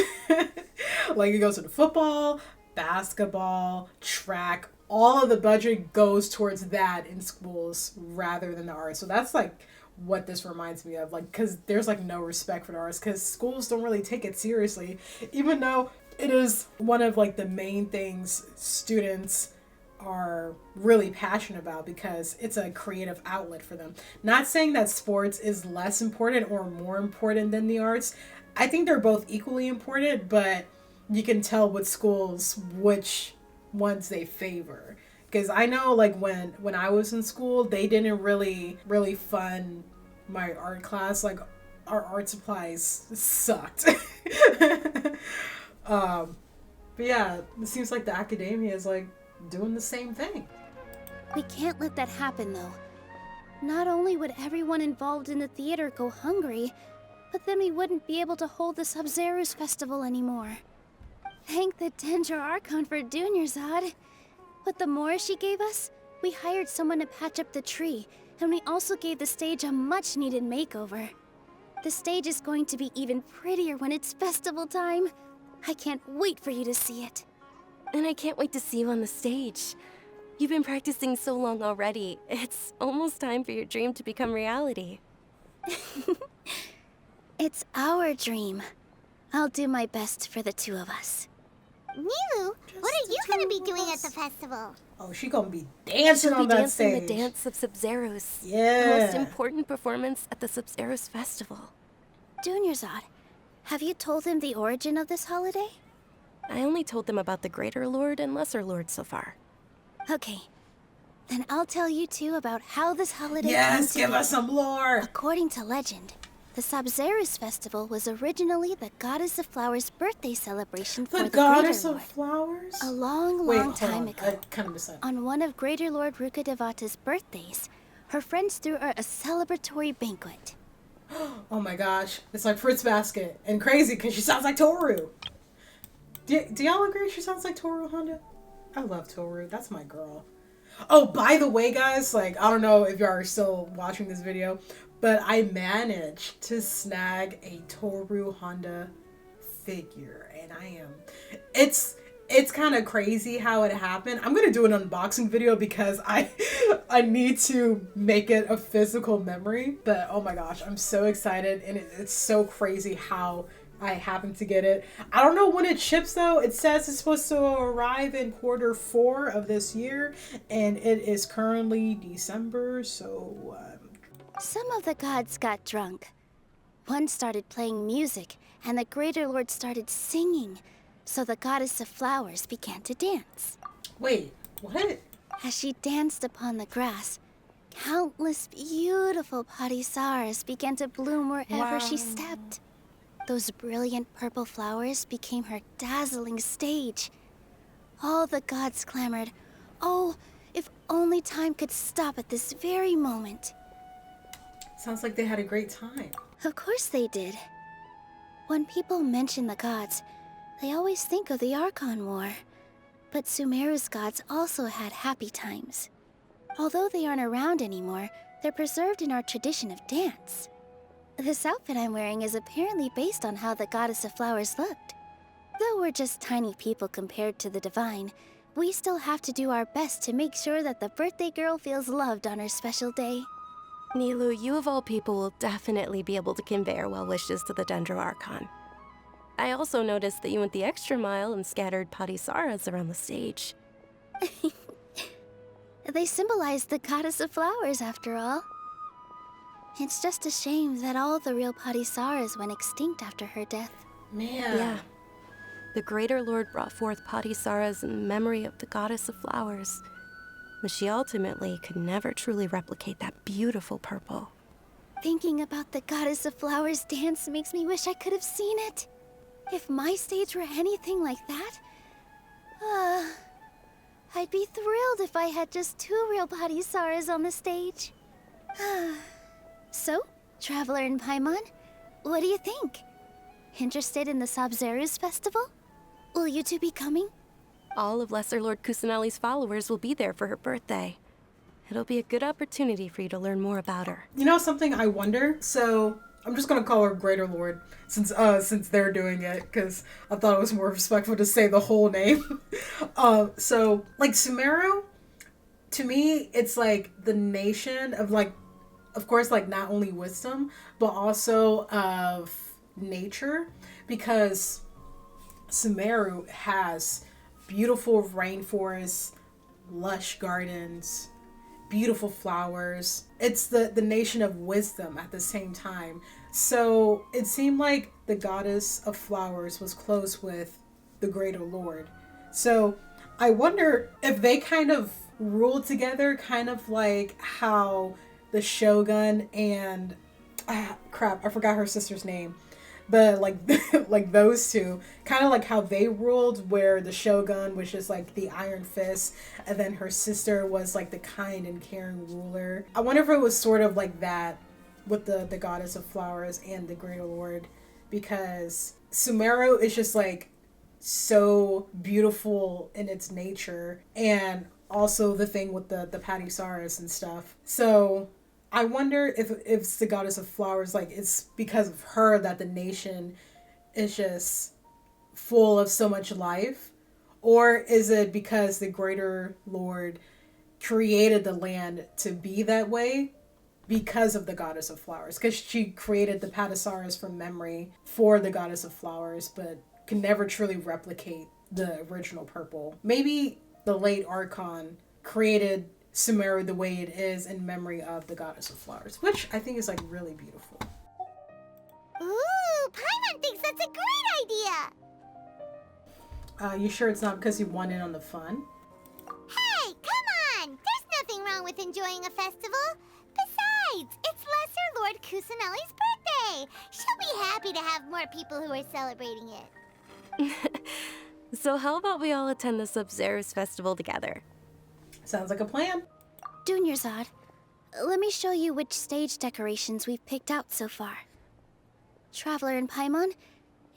Like it goes into football, basketball, track. All of the budget goes towards that in schools rather than the arts. So that's like what this reminds me of, like, because there's like no respect for the arts because schools don't really take it seriously, even though it is one of like the main things students are really passionate about because it's a creative outlet for them. Not saying that sports is less important or more important than the arts. I think they're both equally important, but you can tell with schools which ones they favor. Because I know like when I was in school, they didn't really fund my art class. Like our art supplies sucked. But yeah, it seems like the academia is like doing the same thing. We can't let that happen though. Not only would everyone involved in the theater go hungry, but then we wouldn't be able to hold the Sub-Zero's festival anymore. Thank the Danger Archon for Dunyarzad. With the more she gave us, we hired someone to patch up the tree, and we also gave the stage a much-needed makeover. The stage is going to be even prettier when it's festival time. I can't wait for you to see it. And I can't wait to see you on the stage. You've been practicing so long already. It's almost time for your dream to become reality. It's our dream. I'll do my best for the two of us. Milu, what are you gonna be doing at the festival? Oh, she gonna be dancing on that stage. Dancing the dance of Sub-Zeros. Yeah. The most important performance at the Sub-Zeros festival. Dunyarzad, have you told them the origin of this holiday? I only told them about the Greater Lord and Lesser Lord so far. Okay. Then I'll tell you two about how this holiday Yes, came to give be. us some lore. According to legend, the Sabzeruz festival was originally the goddess of flowers' birthday celebration for The the goddess Greater of Lord. flowers? A long, Wait, long hold time on. ago, I kind of missed that. on one of Greater Lord Rukadevata's birthdays, her friends threw her a celebratory banquet. Oh my gosh. It's like Fruits Basket. And crazy because she sounds like Toru. Do y'all agree she sounds like Toru Honda? I love Toru. That's my girl. Oh, by the way, guys, like, I don't know if y'all are still watching this video, but I managed to snag a Toru Honda figure. And it's kind of crazy how it happened. I'm going to do an unboxing video because I need to make it a physical memory. But oh my gosh, I'm so excited. And it's so crazy how I happened to get it. I don't know when it ships though. It says it's supposed to arrive in Q4 of this year. And it is currently December. So Some of the gods got drunk. One started playing music, and the Greater Lord started singing. So the goddess of flowers began to dance. Wait, what? As she danced upon the grass, countless beautiful padisaras began to bloom wherever she stepped. Those brilliant purple flowers became her dazzling stage. All the gods clamored, "Oh, if only time could stop at this very moment." Sounds like they had a great time. Of course they did. When people mention the gods, they always think of the Archon War. But Sumeru's gods also had happy times. Although they aren't around anymore, they're preserved in our tradition of dance. This outfit I'm wearing is apparently based on how the goddess of flowers looked. Though we're just tiny people compared to the divine, we still have to do our best to make sure that the birthday girl feels loved on her special day. Nilu, you of all people will definitely be able to convey our well wishes to the Dendro Archon. I also noticed that you went the extra mile and scattered padisaras around the stage. They symbolize the goddess of flowers, after all. It's just a shame that all the real padisaras went extinct after her death. Man. Yeah. The Greater Lord brought forth padisaras in memory of the goddess of flowers, but she ultimately could never truly replicate that beautiful purple. Thinking about the goddess of flowers dance makes me wish I could have seen it. If my stage were anything like that, I'd be thrilled if I had just 2 real padisaras on the stage. So, Traveler and Paimon, what do you think? Interested in the Sabzeruz festival? Will you two be coming? All of Lesser Lord Kusanali's followers will be there for her birthday. It'll be a good opportunity for you to learn more about her. You know something I wonder? So, I'm just gonna call her Greater Lord since they're doing it, because I thought it was more respectful to say the whole name. So, like, Sumeru, to me, it's like the nation of, like, of course, like, not only wisdom, but also of nature, because Sumeru has beautiful rainforests, lush gardens, beautiful flowers. It's the nation of wisdom at the same time. So it seemed like the goddess of flowers was close with the Greater Lord. So I wonder if they kind of ruled together, kind of like how the Shogun and I forgot her sister's name. But like like those two, kind of like how they ruled, where the Shogun was just like the iron fist, and then her sister was like the kind and caring ruler. I wonder if it was sort of like that with the goddess of flowers and the Greater Lord, because Sumeru is just like so beautiful in its nature, and also the thing with the padisaras and stuff. So I wonder if it's the goddess of flowers, like it's because of her that the nation is just full of so much life, or is it because the Greater Lord created the land to be that way because of the goddess of flowers? Because she created the padisaras from memory for the goddess of flowers, but can never truly replicate the original purple. Maybe the late Archon created Sumeru the way it is in memory of the goddess of flowers, which I think is like really beautiful. Ooh, Paimon thinks that's a great idea! You sure it's not because you won in on the fun? Hey, come on! There's nothing enjoying a festival. Besides, it's Lesser Lord Kusanelli's birthday. She'll be happy to have more people who are celebrating it. So how about we all attend the Sub-Zerus festival together? Sounds like a plan. Dunyarzad, let me show you which stage decorations we've picked out so far. Traveler and Paimon,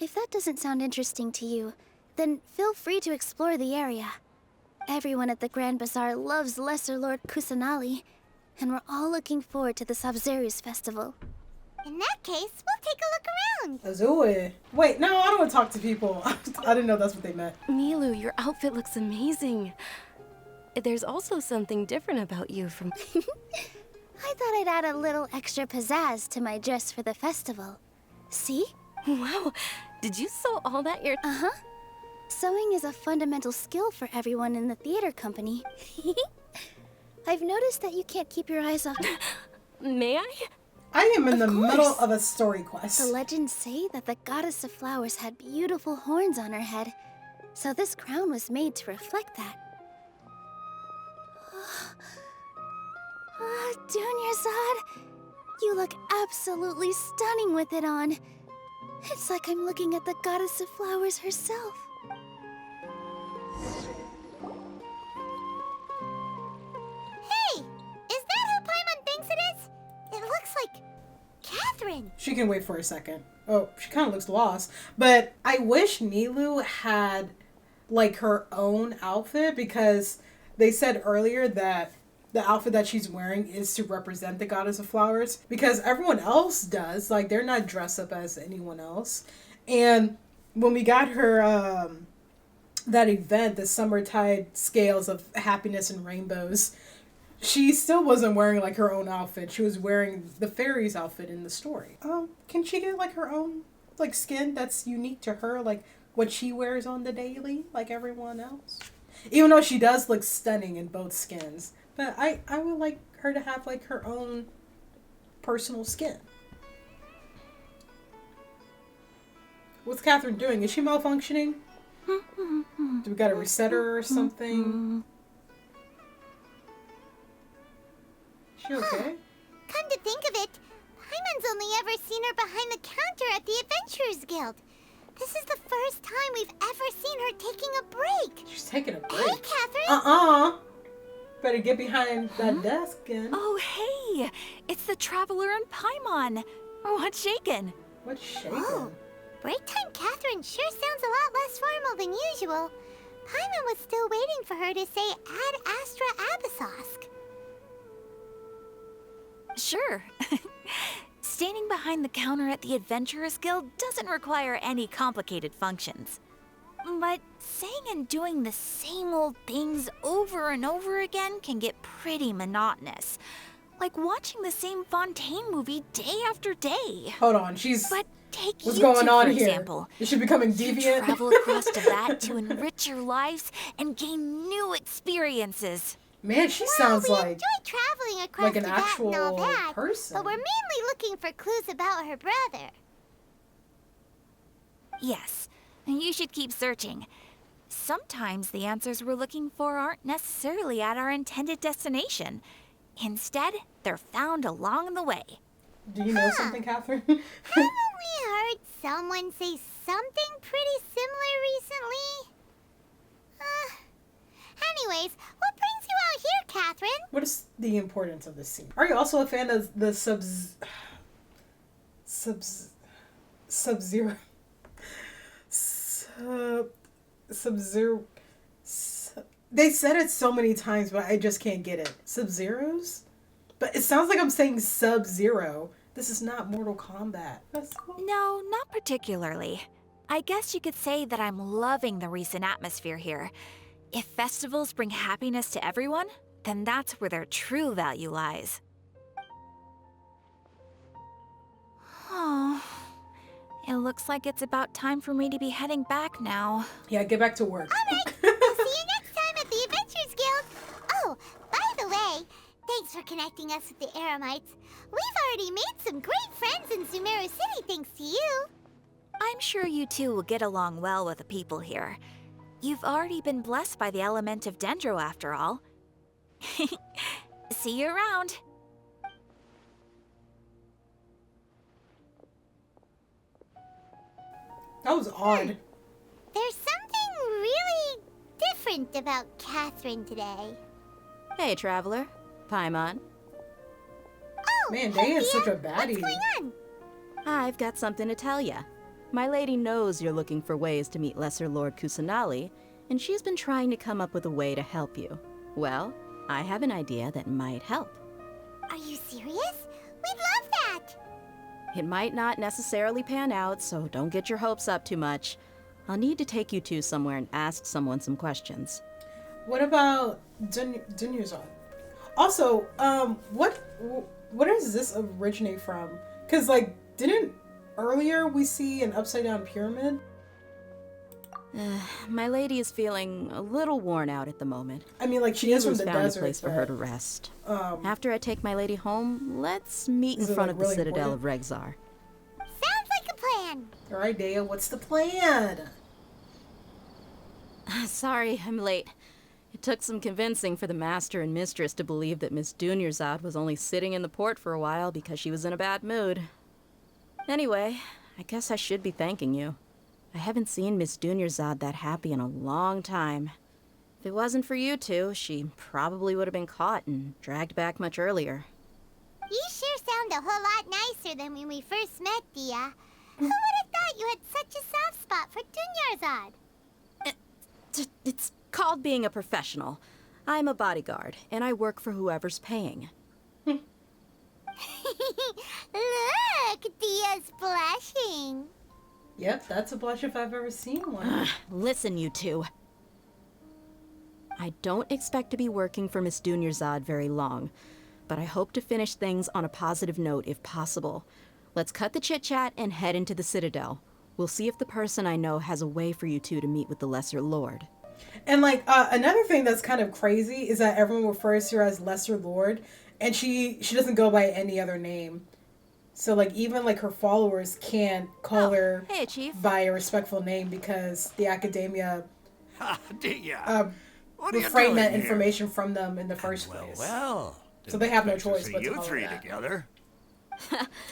if that doesn't sound interesting to you, then feel free to explore the area. Everyone at the Grand Bazaar loves Lesser Lord Kusanali, and we're all looking forward to the Sub-Zerus festival. In that case, we'll take a look around. Let's do it. Wait, no, I don't want to talk to people. I didn't know that's what they meant. Milu, your outfit looks amazing. There's also something different about you from... I thought I'd add a little extra pizzazz to my dress for the festival. See? Wow, did you sew all that your... Uh-huh. Sewing is a fundamental skill for everyone in the theater company. I've noticed that you can't keep your eyes off... May I? I am in the middle of a story quest. The legends say that the goddess of flowers had beautiful horns on her head, so this crown was made to reflect that. Dunyarzad, you look absolutely stunning with it on. It's like I'm looking at the goddess of flowers herself. Hey, is that who Paimon thinks it is? It looks like Catherine. She can wait for a second. Oh, she kind of looks lost. But I wish Nilu had, like, her own outfit, because they said earlier that the outfit that she's wearing is to represent the goddess of flowers, because everyone else does. Like, they're not dressed up as anyone else. And when we got her, that event, the Summertide Scales of Happiness and Rainbows, she still wasn't wearing, like, her own outfit. She was wearing the fairy's outfit in the story. Can she get, like, her own, like, skin that's unique to her, like what she wears on the daily, like everyone else? Even though she does look stunning in both skins. But I would like her to have, like, her own personal skin. What's Catherine doing? Is she malfunctioning? Do we gotta reset her or something? She okay? Come to think of it, Paimon's only ever seen her behind the counter at the Adventurers Guild. This is the first time we've ever seen her taking a break. She's taking a break. Hey, Catherine. Better get behind that desk again. Oh, hey! It's the Traveler and Paimon. What's shaken? What's shaken? Whoa. Break time Catherine sure sounds a lot less formal than usual. Paimon was still waiting for her to say Ad Astra Abyssosque. Sure. Standing behind the counter at the Adventurers Guild doesn't require any complicated functions. But saying and doing the same old things over and over again can get pretty monotonous. Like watching the same Fontaine movie day after day. Hold on, she's... But take what's you going two, on for here? example. Is she becoming deviant? You travel across to that to enrich your lives and gain new experiences. Man, she sounds we like... enjoy traveling across like an to that actual and all that, person. but we're mainly looking for clues about her brother. Yes, you should keep searching. Sometimes the answers we're looking for aren't necessarily at our intended destination. Instead, they're found along the way. Do you know something, Catherine? Haven't we heard someone say something pretty similar recently? Anyways, what brings you out here, Catherine? What is the importance of this scene? Are you also a fan of the Sub-Zero? Sub-Zero... They said it so many times, but I just can't get it. Sub-Zeros? But it sounds like I'm saying Sub-Zero. This is not Mortal Kombat. That's cool. No, not particularly. I guess you could say that I'm loving the recent atmosphere here. If festivals bring happiness to everyone, then that's where their true value lies. Oh, it looks like it's about time for me to be heading back now. Yeah, get back to work. All right, we'll see you next time at the Adventurers Guild. Oh, by the way, thanks for connecting us with the Eremites. We've already made some great friends in Sumeru City thanks to you. I'm sure you two will get along well with the people here. You've already been blessed by the element of Dendro, after all. See you around. That was odd. There's something really different about Catherine today. Hey, traveler. Paimon. Oh, Man, hey, Day is Dia. such a baddie. What's going on? I've got something to tell ya. My lady knows you're looking for ways to meet Lesser Lord Kusanali, and she's been trying to come up with a way to help you. Well, I have an idea that might help. Are you serious? We'd love that! It might not necessarily pan out, so don't get your hopes up too much. I'll need to take you two somewhere and ask someone some questions. What about Dunyazad? Also, what does this originate from? Because, like, didn't earlier we see an upside-down pyramid? My lady is feeling a little worn out at the moment. I mean, like, she is from the found desert, a place for her but, to rest. After I take my lady home, let's meet in Is it, front like, of the really Citadel important? of Regzar. Sounds like a plan. All right, Dea, what's the plan? Sorry, I'm late. It took some convincing for the master and mistress to believe that Miss Dunyazad was only sitting in the port for a while because she was in a bad mood. Anyway, I guess I should be thanking you. I haven't seen Miss Dunyazad that happy in a long time. If it wasn't for you two, she probably would have been caught and dragged back much earlier. You sure sound a whole lot nicer than when we first met, Dia. Who would have thought you had such a soft spot for Dunyarzad? It's called being a professional. I'm a bodyguard, and I work for whoever's paying. Look, Dia's blushing. Yep, that's a blush if I've ever seen one. Listen, you two. I don't expect to be working for Miss Dunyarzad very long, but I hope to finish things on a positive note if possible. Let's cut the chit-chat and head into the Citadel. We'll see if the person I know has a way for you two to meet with the Lesser Lord. And, like, another thing that's kind of crazy is that everyone refers to her as Lesser Lord, and she doesn't go by any other name. So, like, even, like, her followers can't call her hey, Chief. by a respectful name because the academia refrained that information from them in the first place. Well, so they have no expect to choice see but to you call her three that. together.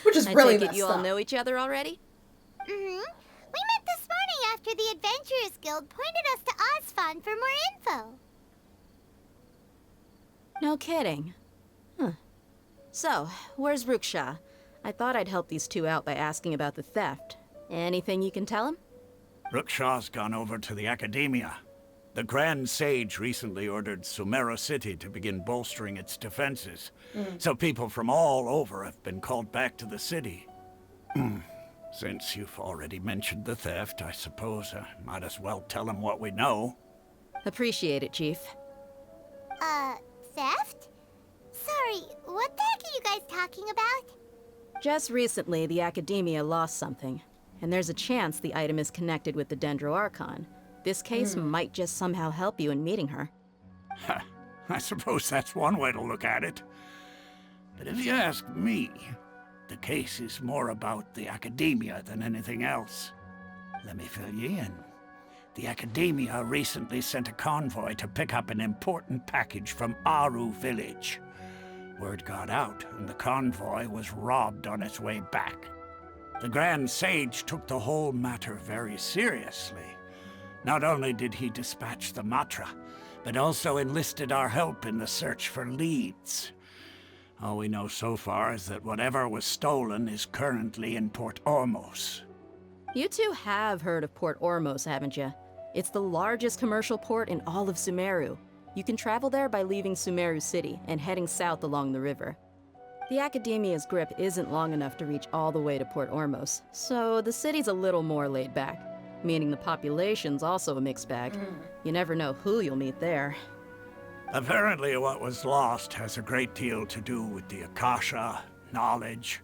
Which is I really take it messed you all up. know each other already? Mm-hmm. We met this morning after the Adventurers Guild pointed us to Osfon for more info. No kidding. Huh. So, where's Ruksha? I thought I'd help these two out by asking about the theft. Anything you can tell him? Ruksha's gone over to the Academia. The Grand Sage recently ordered Sumeru City to begin bolstering its defenses. So people from all over have been called back to the city. Since you've already mentioned the theft, I suppose I might as well tell him what we know. Appreciate it, Chief. Theft? Sorry, what the heck are you guys talking about? Just recently, the Academia lost something, and there's a chance the item is connected with the Dendro Archon. This case might just somehow help you in meeting her. I suppose that's one way to look at it. But if you ask me, the case is more about the Academia than anything else. Let me fill you in. The Academia recently sent a convoy to pick up an important package from Aru village. Word got out, and the convoy was robbed on its way back. The Grand Sage took the whole matter very seriously. Not only did he dispatch the Matra, but also enlisted our help in the search for leads. All we know so far is that whatever was stolen is currently in Port Ormos. You two have heard of Port Ormos, haven't you? It's the largest commercial port in all of Sumeru. You can travel there by leaving Sumeru City and heading south along the river. The Academia's grip isn't long enough to reach all the way to Port Ormos, so the city's a little more laid back, meaning the population's also a mixed bag. You never know who you'll meet there. Apparently what was lost has a great deal to do with the Akasha, knowledge,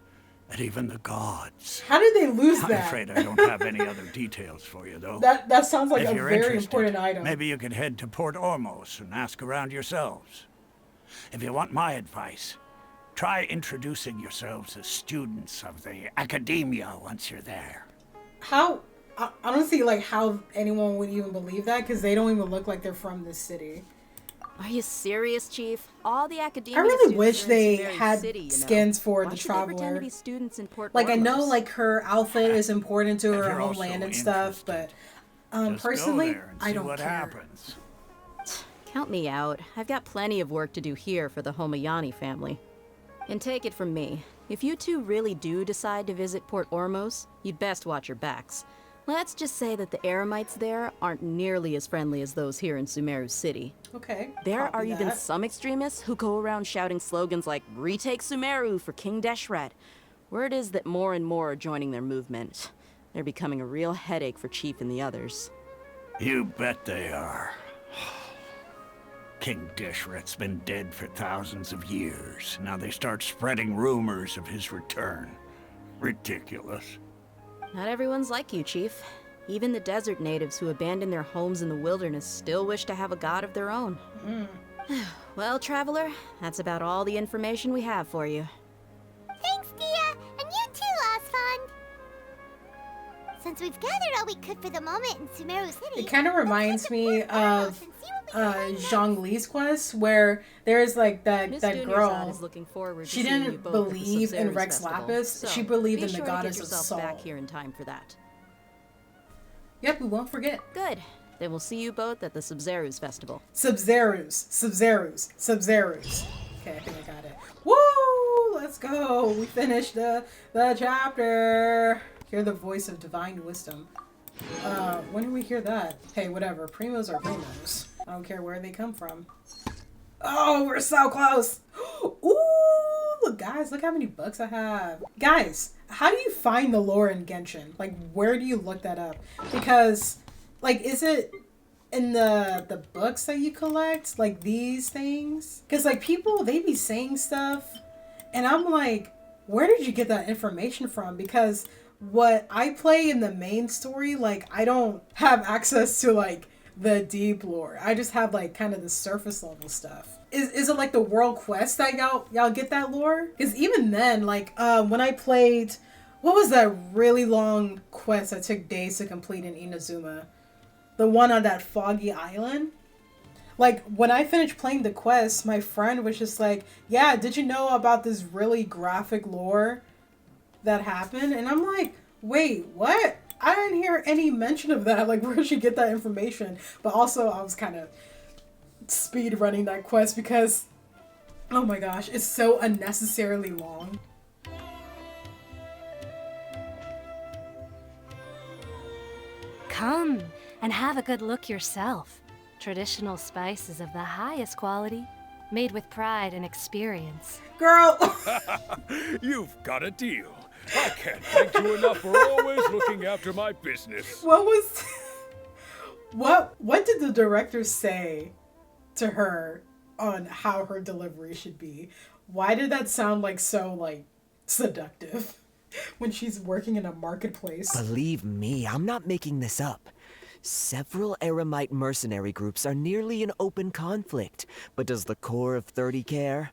and even the gods. How did they lose I'm that? afraid I don't have any other details for you, though. That sounds like If a you're very interested, important item. maybe you could head to Port Ormos and ask around yourselves. If you want my advice, try introducing yourselves as students of the Academia once you're there. How? I don't see like how anyone would even believe that because they don't even look like they're from this city. Are you serious, Chief? All the academia I really students wish are in they Sumeru had City, you know. skins for Why the should they pretend to Traveler. be students in Port Like, I know, Ormos? like, her outfit is important to If her you're also homeland and stuff, but Just personally, go there and I see don't what care. happens. Count me out. I've got plenty of work to do here for the Homayani family. And take it from me, if you two really do decide to visit Port Ormos, you'd best watch your backs. Let's just say that the Eremites there aren't nearly as friendly as those here in Sumeru City. Okay. There copy are even that. some extremists who go around shouting slogans like, "Retake Sumeru for King Deshret." Word is that more and more are joining their movement. They're becoming a real headache for Chief and the others. You bet they are. King Deshret's been dead for thousands of years. Now they start spreading rumors of his return. Ridiculous. Not everyone's like you, Chief. Even the desert natives who abandoned their homes in the wilderness still wish to have a god of their own. Well, Traveler, that's about all the information we have for you. Thanks, Dia, and you too, Osfond. Since we've gathered all we could for the moment in Sumeru City, It kind of reminds me of Zhongli's quest, where there's like that Miss girl. Dunyarzad is looking forward to She seeing you didn't both at the believe in Subzerus Rex Festival. Lapis. So, She believed be in the sure to get goddess of yourself Soul. back here in time for that. Yep, we won't forget. Good. Then we'll see you both at the Subzerus Festival. Subzerus. Okay, I think I got it. Woo! Let's go. We finished the chapter. Hear the voice of divine wisdom. When did we hear that? Hey, whatever. Primos are primos. I don't care where they come from. Oh, we're so close. Ooh, look, guys, look how many books I have. Guys, how do you find the lore in Genshin? Like, where do you look that up? Because, like, is it in the books that you collect? Like, these things? Because, like, people, they be saying stuff, and I'm like, where did you get that information from? Because what I play in the main story, like, I don't have access to, like, the deep lore. I just have, like, kind of the surface level stuff. Is it like the world quest that y'all get that lore? Because even then, like, when I played, what was that really long quest that took days to complete in Inazuma? The one on that foggy island? Like, when I finished playing the quest, my friend was just like, yeah, did you know about this really graphic lore that happened? And I'm like, wait, what? I didn't hear any mention of that. Like, where did she get that information? But also, I was kind of speed running that quest because, oh my gosh, it's so unnecessarily long. Come and have a good look yourself. Traditional spices of the highest quality, made with pride and experience. Girl! You've got a deal. I can't thank you enough for always looking after my business. What was... What did the director say to her on how her delivery should be? Why did that sound like so, like, seductive when she's working in a marketplace? Believe me, I'm not making this up. Several Eremite mercenary groups are nearly in open conflict, but does the core of 30 care?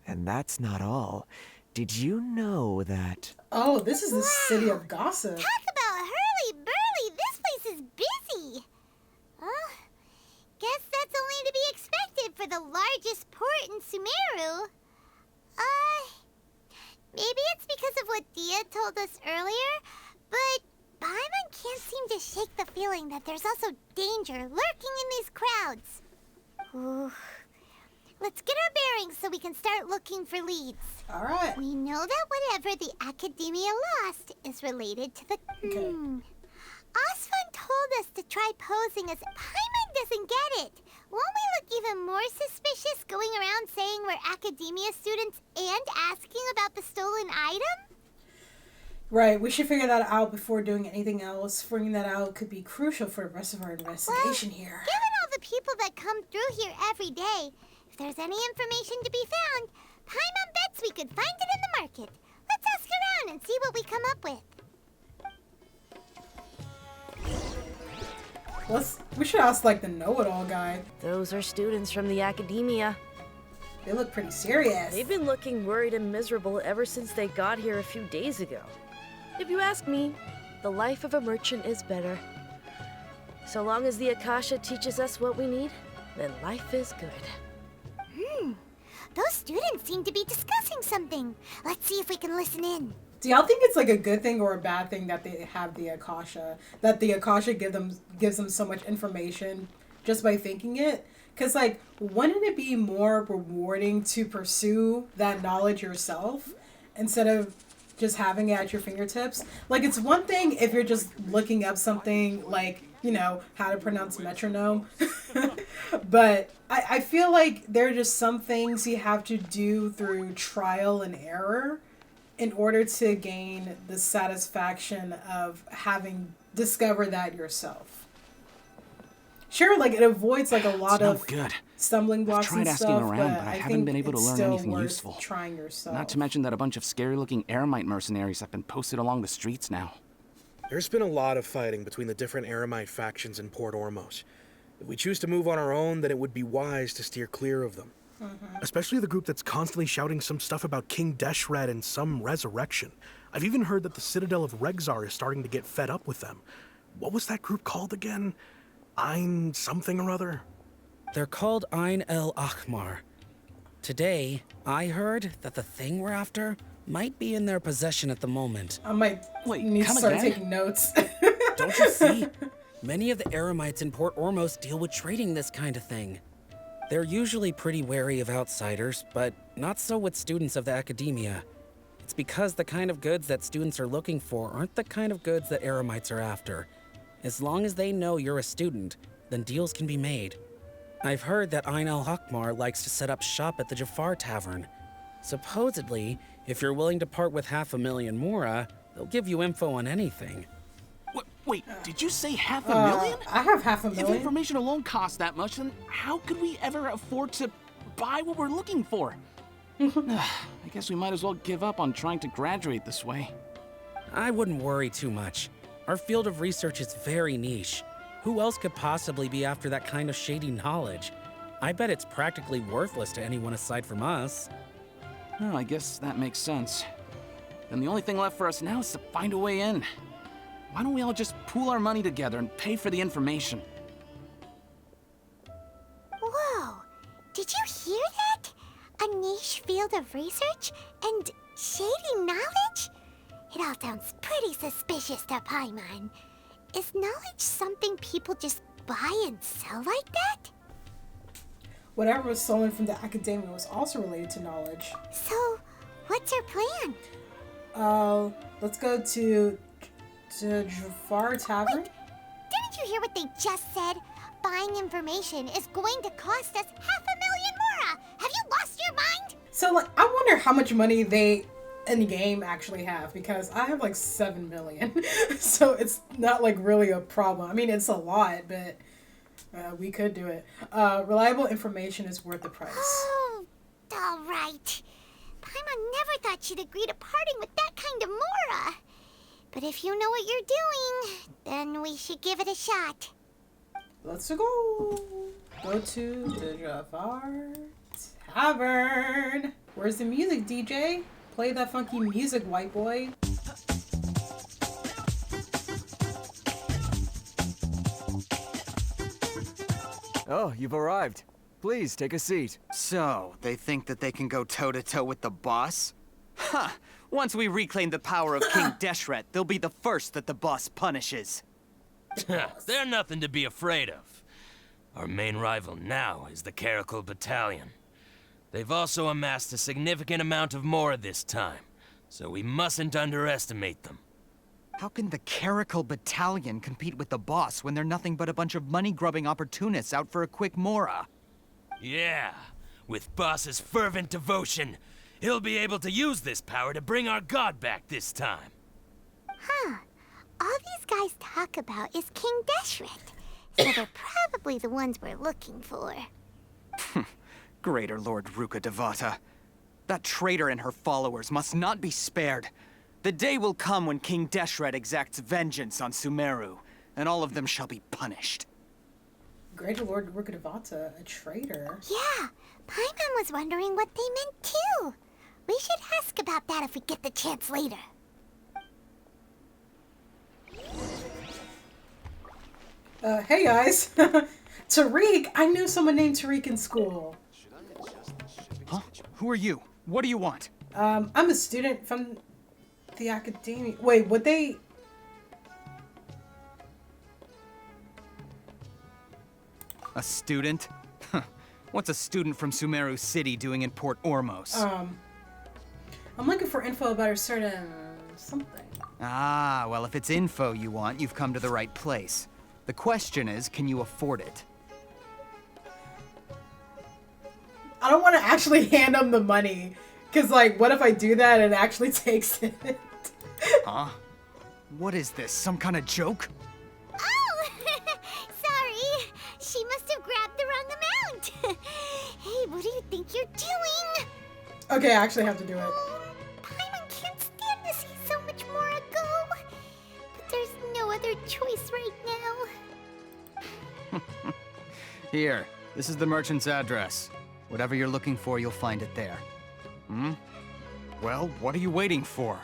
And that's not all. Did you know that... Oh, this is the city of gossip. Talk about hurly-burly. This place is busy. Guess that's only to be expected for the largest port in Sumeru. Maybe it's because of what Dia told us earlier, but Paimon can't seem to shake the feeling that there's also danger lurking in these crowds. Ooh. Let's get our bearings so we can start looking for leads. All right. We know that whatever the Academia lost is related to the... Osfund told us to try posing as Paimon doesn't get it. Won't we look even more suspicious going around saying we're Academia students and asking about the stolen item? Right, we should figure that out before doing anything else. Figuring that out could be crucial for the rest of our investigation here. Given all the people that come through here every day, if there's any information to be found, Paimon bets we could find it in the market. Let's ask around and see what we come up with. We should ask, like, the know-it-all guy. Those are students from the Academia. They look pretty serious. They've been looking worried and miserable ever since they got here a few days ago. If you ask me, the life of a merchant is better. So long as the Akasha teaches us what we need, then life is good. Those students seem to be discussing something. Let's see if we can listen in. Do y'all think it's like a good thing or a bad thing that they have the Akasha? That the Akasha gives them so much information just by thinking it? Because, like, wouldn't it be more rewarding to pursue that knowledge yourself instead of just having it at your fingertips? Like, it's one thing if you're just looking up something like, you know, how to pronounce metronome. But I feel like there are just some things you have to do through trial and error in order to gain the satisfaction of having discovered that yourself. Sure, like it avoids like a lot of stumbling blocks and stuff, asking around, but I haven't think been able to it's learn still anything worth useful. trying yourself. Not to mention that a bunch of scary-looking Eremite mercenaries have been posted along the streets now. There's been a lot of fighting between the different Eremite factions in Port Ormos. If we choose to move on our own, then it would be wise to steer clear of them. Especially the group that's constantly shouting some stuff about King Deshret and some resurrection. I've even heard that the Citadel of Regzar is starting to get fed up with them. What was that group called again? Ein something or other? They're called Ein El Ahmar. Today, I heard that the thing we're after might be in their possession at the moment. I might need to start taking notes. Don't you see? Many of the Eremites in Port Ormos deal with trading this kind of thing. They're usually pretty wary of outsiders, but not so with students of the academia. It's because the kind of goods that students are looking for aren't the kind of goods that Eremites are after. As long as they know you're a student, then deals can be made. I've heard that Ein al-Hakmar likes to set up shop at the Jafar Tavern. Supposedly, if you're willing to part with 500,000 mora, they'll give you info on anything. Wait, did you say 500,000? I have 500,000. If information alone costs that much, then how could we ever afford to buy what we're looking for? I guess we might as well give up on trying to graduate this way. I wouldn't worry too much. Our field of research is very niche. Who else could possibly be after that kind of shady knowledge? I bet it's practically worthless to anyone aside from us. Well, I guess that makes sense. Then the only thing left for us now is to find a way in. Why don't we all just pool our money together and pay for the information? Whoa! Did you hear that? A niche field of research and shady knowledge? It all sounds pretty suspicious to Paimon. Is knowledge something people just buy and sell like that? Whatever was stolen from the academia was also related to knowledge. So, what's our plan? Let's go to Jafar Tavern. Wait, didn't you hear what they just said? Buying information is going to cost us 500,000 mora. Have you lost your mind? So, like, I wonder how much money they in the game actually have, because I have like 7 million. So it's not like really a problem. I mean, it's a lot, but we could do it. Reliable information is worth the price. Oh, all right. Paimon never thought she'd agree to parting with that kind of mora. But if you know what you're doing, then we should give it a shot. Let's go. Go to the Jafar Tavern. Where's the music, DJ? Play that funky music, white boy. Oh, you've arrived. Please, take a seat. So, they think that they can go toe-to-toe with the boss? Ha! Once we reclaim the power of King Deshret, they'll be the first that the boss punishes. They're nothing to be afraid of. Our main rival now is the Caracal Battalion. They've also amassed a significant amount of mora this time, so we mustn't underestimate them. How can the Caracal Battalion compete with the boss when they're nothing but a bunch of money-grubbing opportunists out for a quick mora? Yeah, with boss's fervent devotion, he'll be able to use this power to bring our god back this time. Huh. All these guys talk about is King Deshret, so they're probably the ones we're looking for. Greater Lord Ruka Devata. That traitor and her followers must not be spared. The day will come when King Deshret exacts vengeance on Sumeru, and all of them shall be punished. Greater Lord Ruka Devata, a traitor? Yeah, Paimon was wondering what they meant too. We should ask about that if we get the chance later. Hey guys. Tariq? I knew someone named Tariq in school. Huh? Who are you? What do you want? I'm a student from the academia. Wait, would they... A student? What's a student from Sumeru City doing in Port Ormos? I'm looking for info about a certain something. Ah, well, if it's info you want, you've come to the right place. The question is, can you afford it? I don't want to actually hand him the money. Because, like, what if I do that and it actually takes it? Huh? What is this? Some kind of joke? Oh! Sorry. She must have grabbed the wrong amount. Hey, what do you think you're doing? Okay, I actually have to do it. Paimon can't stand to see so much more go. But there's no other choice right now. Here, this is the merchant's address. Whatever you're looking for, you'll find it there. Hmm? Well, what are you waiting for?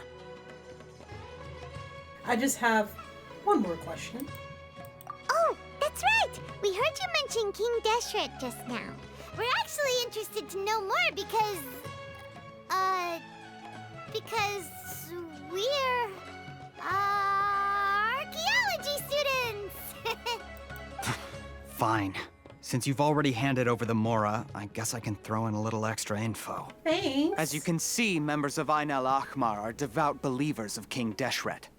I just have one more question. Oh, that's right! We heard you mention King Deshret just now. We're actually interested to know more because we're, archaeology students! Fine. Since you've already handed over the Mora, I guess I can throw in a little extra info. Thanks. As you can see, members of Ain al-Ahmar are devout believers of King Deshret.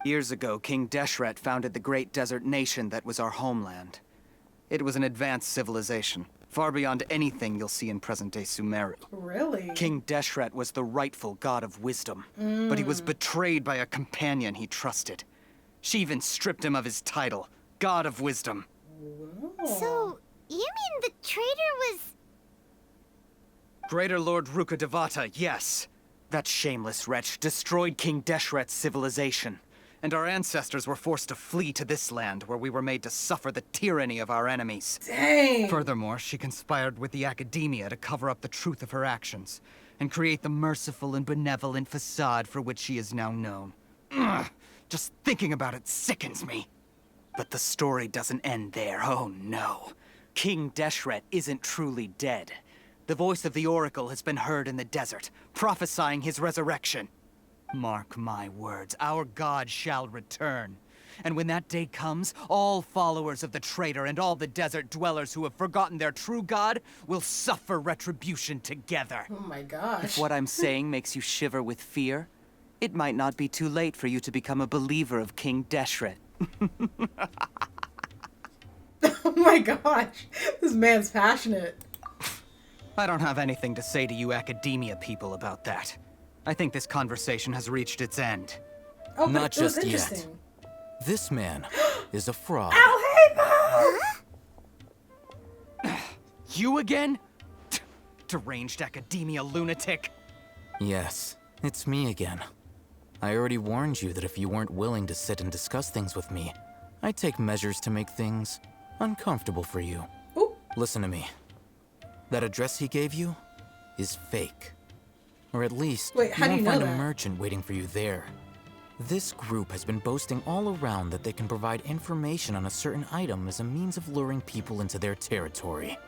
Years ago, King Deshret founded the great desert nation that was our homeland. It was an advanced civilization, far beyond anything you'll see in present-day Sumeru. Really? King Deshret was the rightful god of wisdom, but he was betrayed by a companion he trusted. She even stripped him of his title, God of Wisdom. So, you mean the traitor was... Greater Lord Rukkhadevata, yes. That shameless wretch destroyed King Deshret's civilization, and our ancestors were forced to flee to this land where we were made to suffer the tyranny of our enemies. Dang! Furthermore, she conspired with the academia to cover up the truth of her actions, and create the merciful and benevolent facade for which she is now known. Ugh, just thinking about it sickens me. But the story doesn't end there, oh no. King Deshret isn't truly dead. The voice of the Oracle has been heard in the desert, prophesying his resurrection. Mark my words, our god shall return. And when that day comes, all followers of the traitor and all the desert dwellers who have forgotten their true god will suffer retribution together. Oh my gosh. If what I'm saying makes you shiver with fear, it might not be too late for you to become a believer of King Deshret. Oh my gosh. This man's passionate. I don't have anything to say to you academia people about that. I think this conversation has reached its end. Oh, Not just yet. This man is a fraud. You again? Deranged academia lunatic. Yes, it's me again. I already warned you that if you weren't willing to sit and discuss things with me, I'd take measures to make things uncomfortable for you. Ooh. Listen to me. That address he gave you is fake. Or at least, wait, how you do you won't know find a that? merchant waiting for you there. This group has been boasting all around that they can provide information on a certain item as a means of luring people into their territory.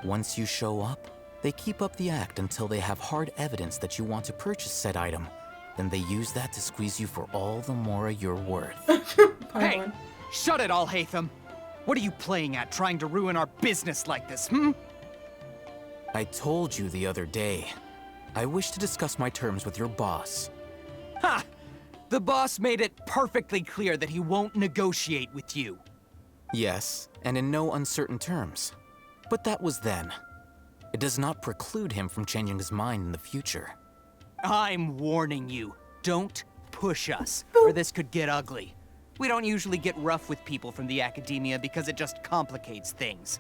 Once you show up, they keep up the act until they have hard evidence that you want to purchase said item. Then they use that to squeeze you for all the more you're worth. Hey! Shut it, Al-Haytham! What are you playing at, trying to ruin our business like this, hmm? I told you the other day. I wish to discuss my terms with your boss. Ha! The boss made it perfectly clear that he won't negotiate with you. Yes, and in no uncertain terms. But that was then. It does not preclude him from changing his mind in the future. I'm warning you. Don't push us, or this could get ugly. We don't usually get rough with people from the academia because it just complicates things.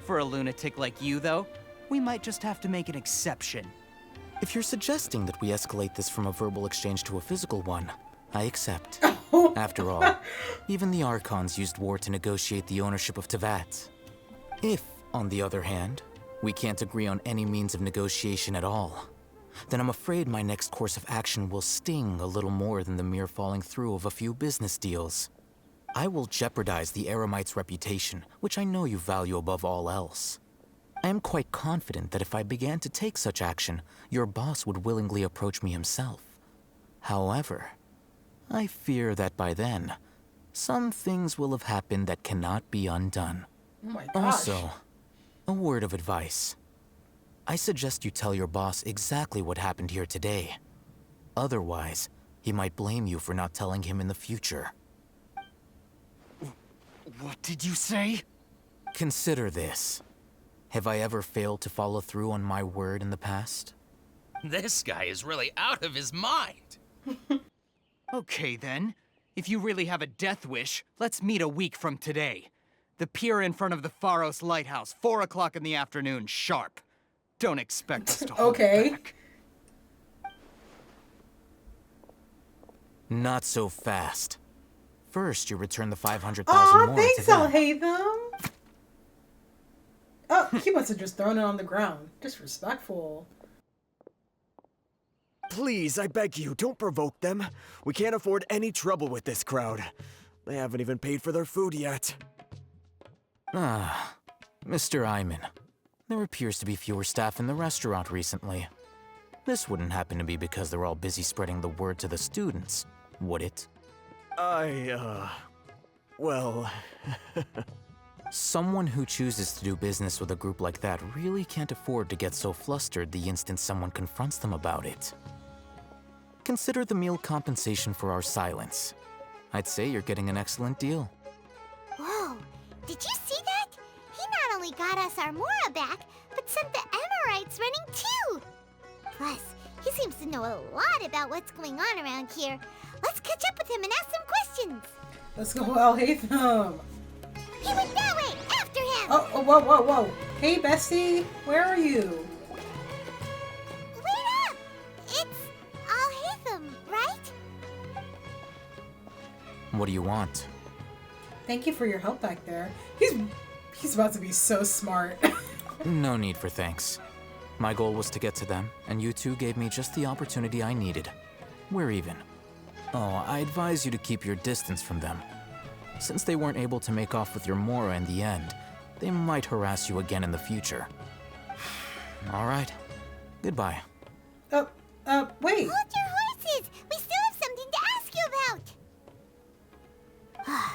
For a lunatic like you, though, we might just have to make an exception. If you're suggesting that we escalate this from a verbal exchange to a physical one, I accept. After all, even the Archons used war to negotiate the ownership of Teyvat. If, on the other hand, we can't agree on any means of negotiation at all, then I'm afraid my next course of action will sting a little more than the mere falling through of a few business deals. I will jeopardize the Eremite's reputation, which I know you value above all else. I am quite confident that if I began to take such action, your boss would willingly approach me himself. However, I fear that by then, some things will have happened that cannot be undone. Oh my gosh. Also, a word of advice. I suggest you tell your boss exactly what happened here today. Otherwise, he might blame you for not telling him in the future. What did you say? Consider this. Have I ever failed to follow through on my word in the past? This guy is really out of his mind. Okay then. If you really have a death wish, let's meet a week from today. The pier in front of the Pharos Lighthouse, 4 o'clock in the afternoon, sharp. Don't expect us to hold back. Not so fast. First, you return the 500,000 Aw, more thanks, to them. I'll hate them. Oh, he must have just thrown it on the ground. Disrespectful. Please, I beg you, don't provoke them. We can't afford any trouble with this crowd. They haven't even paid for their food yet. Ah, Mr. Iman. There appears to be fewer staff in the restaurant recently. This wouldn't happen to be because they're all busy spreading the word to the students, would it? Well... Someone who chooses to do business with a group like that really can't afford to get so flustered the instant someone confronts them about it. Consider the meal compensation for our silence. I'd say you're getting an excellent deal. Whoa, did you see that? He not only got us our Mora back, but sent the Amorites running too! Plus, he seems to know a lot about what's going on around here. Let's catch up with him and ask some questions! Let's go, I'll hate them. He went that way! After him! Oh, whoa, whoa, whoa. Hey, bestie, where are you? Wait up! It's Alhaitham, right? What do you want? Thank you for your help back there. He's about to be so smart. No need for thanks. My goal was to get to them, and you two gave me just the opportunity I needed. We're even. Oh, I advise you to keep your distance from them. Since they weren't able to make off with your Mora in the end, they might harass you again in the future. All right. Goodbye. Wait. Hold your horses! We still have something to ask you about!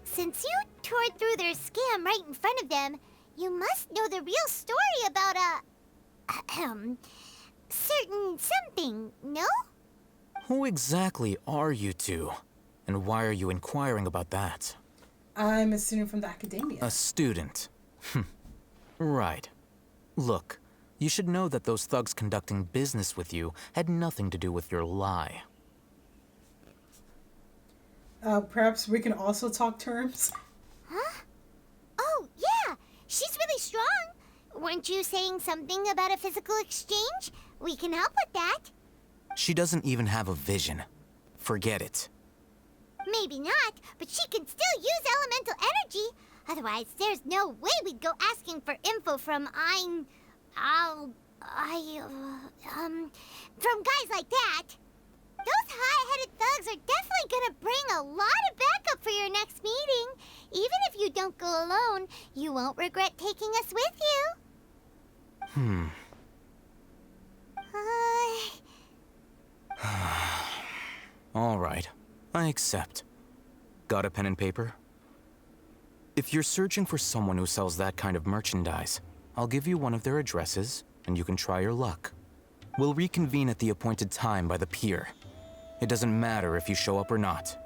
Since you tore through their scam right in front of them, you must know the real story about certain something, no? Who exactly are you two? And why are you inquiring about that? I'm a student from the academia. A student? Right. Look, you should know that those thugs conducting business with you had nothing to do with your lie. Perhaps we can also talk terms? Huh? Oh, yeah! She's really strong! Weren't you saying something about a physical exchange? We can help with that. She doesn't even have a vision. Forget it. Maybe not, but she can still use elemental energy. Otherwise, there's no way we'd go asking for info from from guys like that. Those hot-headed thugs are definitely gonna bring a lot of backup for your next meeting. Even if you don't go alone, you won't regret taking us with you. All right. I accept. Got a pen and paper? If you're searching for someone who sells that kind of merchandise, I'll give you one of their addresses, and you can try your luck. We'll reconvene at the appointed time by the pier. It doesn't matter if you show up or not.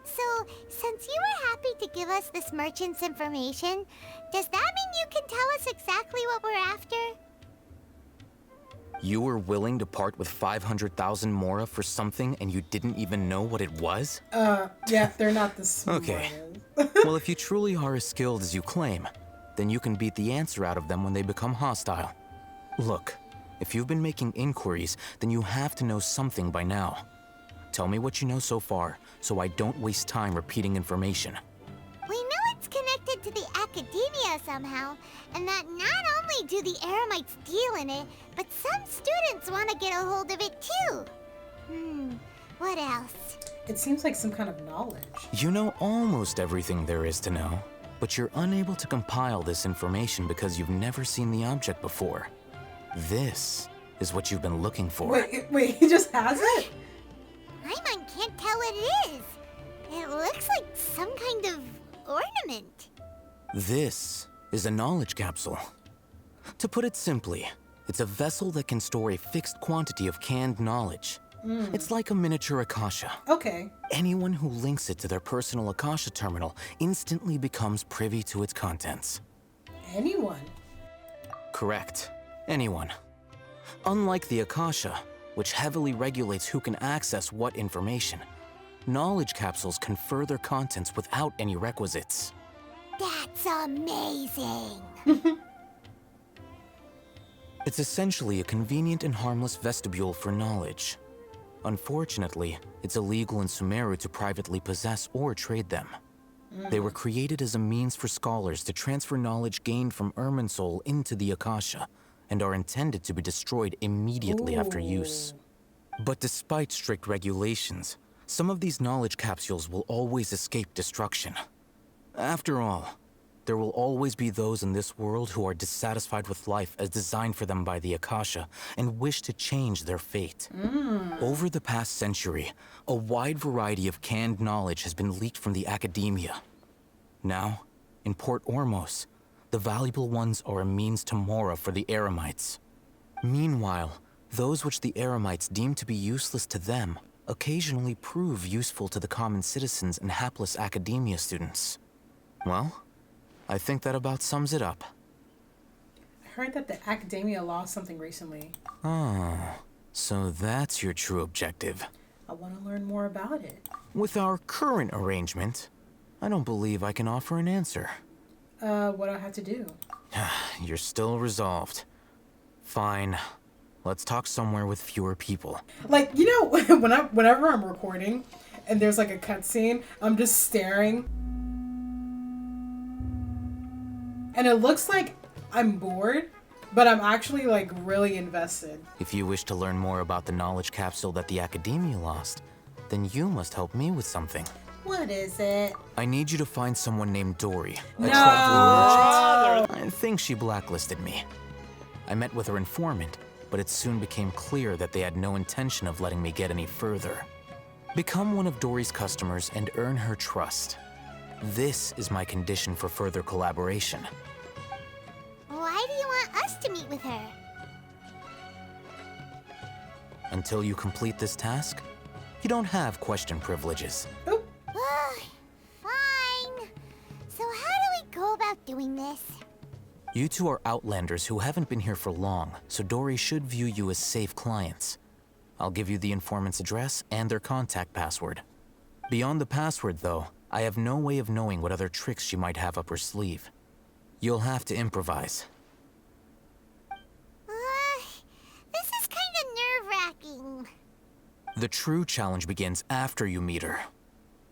So, since you were happy to give us this merchant's information, does that mean you can tell us exactly what we're after? You were willing to part with 500,000 Mora for something and you didn't even know what it was? Yeah, they're not the smartest. Okay. Well, if you truly are as skilled as you claim, then you can beat the answer out of them when they become hostile. Look, if you've been making inquiries, then you have to know something by now. Tell me what you know so far, so I don't waste time repeating information. We know it's connected to the academia somehow, and that not only do the Eremites deal in it, but some students want to get a hold of it too. What else? It seems like some kind of knowledge. You know almost everything there is to know, but you're unable to compile this information because you've never seen the object before. This is what you've been looking for. Wait, he just has it? Paimon can't tell what it is. It looks like some kind of ornament. This is a knowledge capsule. To put it simply, it's a vessel that can store a fixed quantity of canned knowledge. It's like a miniature Akasha. Okay. Anyone who links it to their personal Akasha terminal instantly becomes privy to its contents. Anyone? Correct. Anyone. Unlike the Akasha, which heavily regulates who can access what information, knowledge capsules confer their contents without any requisites. That's amazing. It's essentially a convenient and harmless vestibule for knowledge. Unfortunately, it's illegal in Sumeru to privately possess or trade them. They were created as a means for scholars to transfer knowledge gained from Irminsul into the Akasha, and are intended to be destroyed immediately after use. But despite strict regulations, some of these knowledge capsules will always escape destruction. After all, there will always be those in this world who are dissatisfied with life as designed for them by the Akasha and wish to change their fate. Over the past century, a wide variety of canned knowledge has been leaked from the academia. Now, in Port Ormos, the valuable ones are a means to Mora for the Eremites. Meanwhile, those which the Eremites deem to be useless to them occasionally prove useful to the common citizens and hapless academia students. Well, I think that about sums it up. I heard that the academia lost something recently. Oh, so that's your true objective. I want to learn more about it. With our current arrangement, I don't believe I can offer an answer. What do I have to do? You're still resolved. Fine. Let's talk somewhere with fewer people. Like, you know, whenever I'm recording and there's like a cutscene, I'm just staring. And it looks like I'm bored, but I'm actually like really invested. If you wish to learn more about the knowledge capsule that the Academia lost, then you must help me with something. What is it? I need you to find someone named Dory, a No! traveling merchant. I think she blacklisted me. I met with her informant, but it soon became clear that they had no intention of letting me get any further. Become one of Dory's customers and earn her trust. This is my condition for further collaboration. Why do you want us to meet with her? Until you complete this task, you don't have question privileges. Fine. So how do we go about doing this? You two are outlanders who haven't been here for long, so Dory should view you as safe clients. I'll give you the informant's address and their contact password. Beyond the password, though, I have no way of knowing what other tricks she might have up her sleeve. You'll have to improvise. This is kind of nerve-wracking. The true challenge begins after you meet her.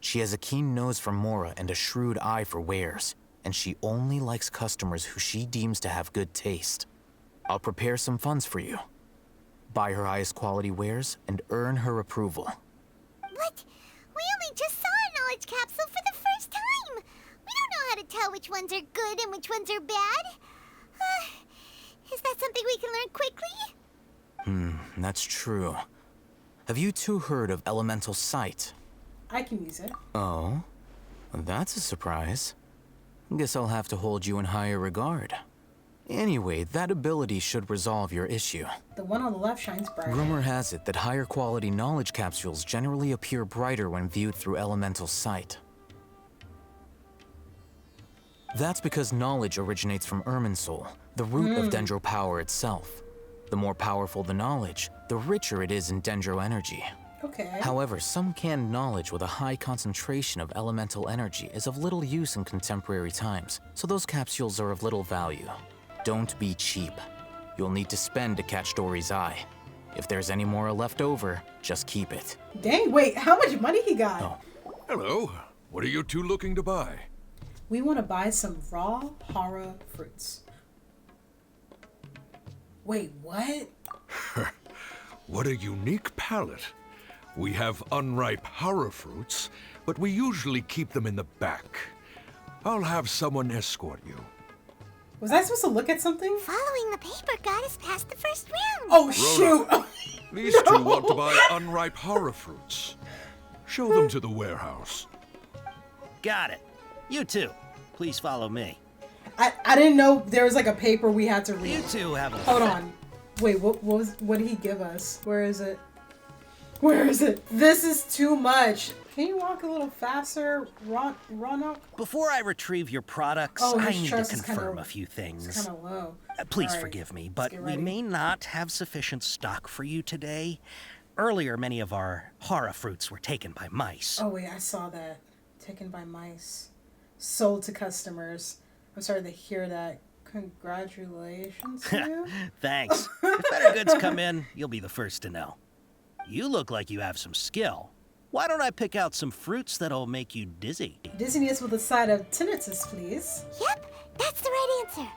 She has a keen nose for Mora and a shrewd eye for wares, and she only likes customers who she deems to have good taste. I'll prepare some funds for you. Buy her highest quality wares and earn her approval. But we only just saw a knowledge capsule for the first time. We don't know how to tell which ones are good and which ones are bad. Is that something we can learn quickly? That's true. Have you two heard of elemental sight? I can use it. Oh? That's a surprise. Guess I'll have to hold you in higher regard. Anyway, that ability should resolve your issue. The one on the left shines bright. Rumor has it that higher quality knowledge capsules generally appear brighter when viewed through elemental sight. That's because knowledge originates from Irminsul, the root of Dendro power itself. The more powerful the knowledge, the richer it is in Dendro energy. Okay. However, some canned knowledge with a high concentration of elemental energy is of little use in contemporary times, so those capsules are of little value. Don't be cheap. You'll need to spend to catch Dory's eye. If there's any more left over, just keep it. Dang, wait, how much money he got? Oh. Hello. What are you two looking to buy? We want to buy some raw hara fruits. Wait, what? What a unique palette. We have unripe hara fruits, but we usually keep them in the back. I'll have someone escort you. Was I supposed to look at something? Following the paper got us past the first round. Oh, shoot! These two want to buy unripe hara fruits. Show them to the warehouse. Got it. You two, please follow me. I didn't know there was like a paper we had to read. You two have a... Hold on. Wait, what did he give us? Where is it? Where is it? This is too much. Can you walk a little faster, Ronok? Before I retrieve your products, I need to confirm a few things. It's kind of low. Please forgive me, but we may not have sufficient stock for you today. Earlier, many of our hara fruits were taken by mice. Oh wait, I saw that. Taken by mice. Sold to customers. I'm sorry to hear that. Congratulations to you. Thanks. If better goods come in, you'll be the first to know. You look like you have some skill. Why don't I pick out some fruits that'll make you dizzy? Dizziness with a side of tinnitus, please. Yep, that's the right answer.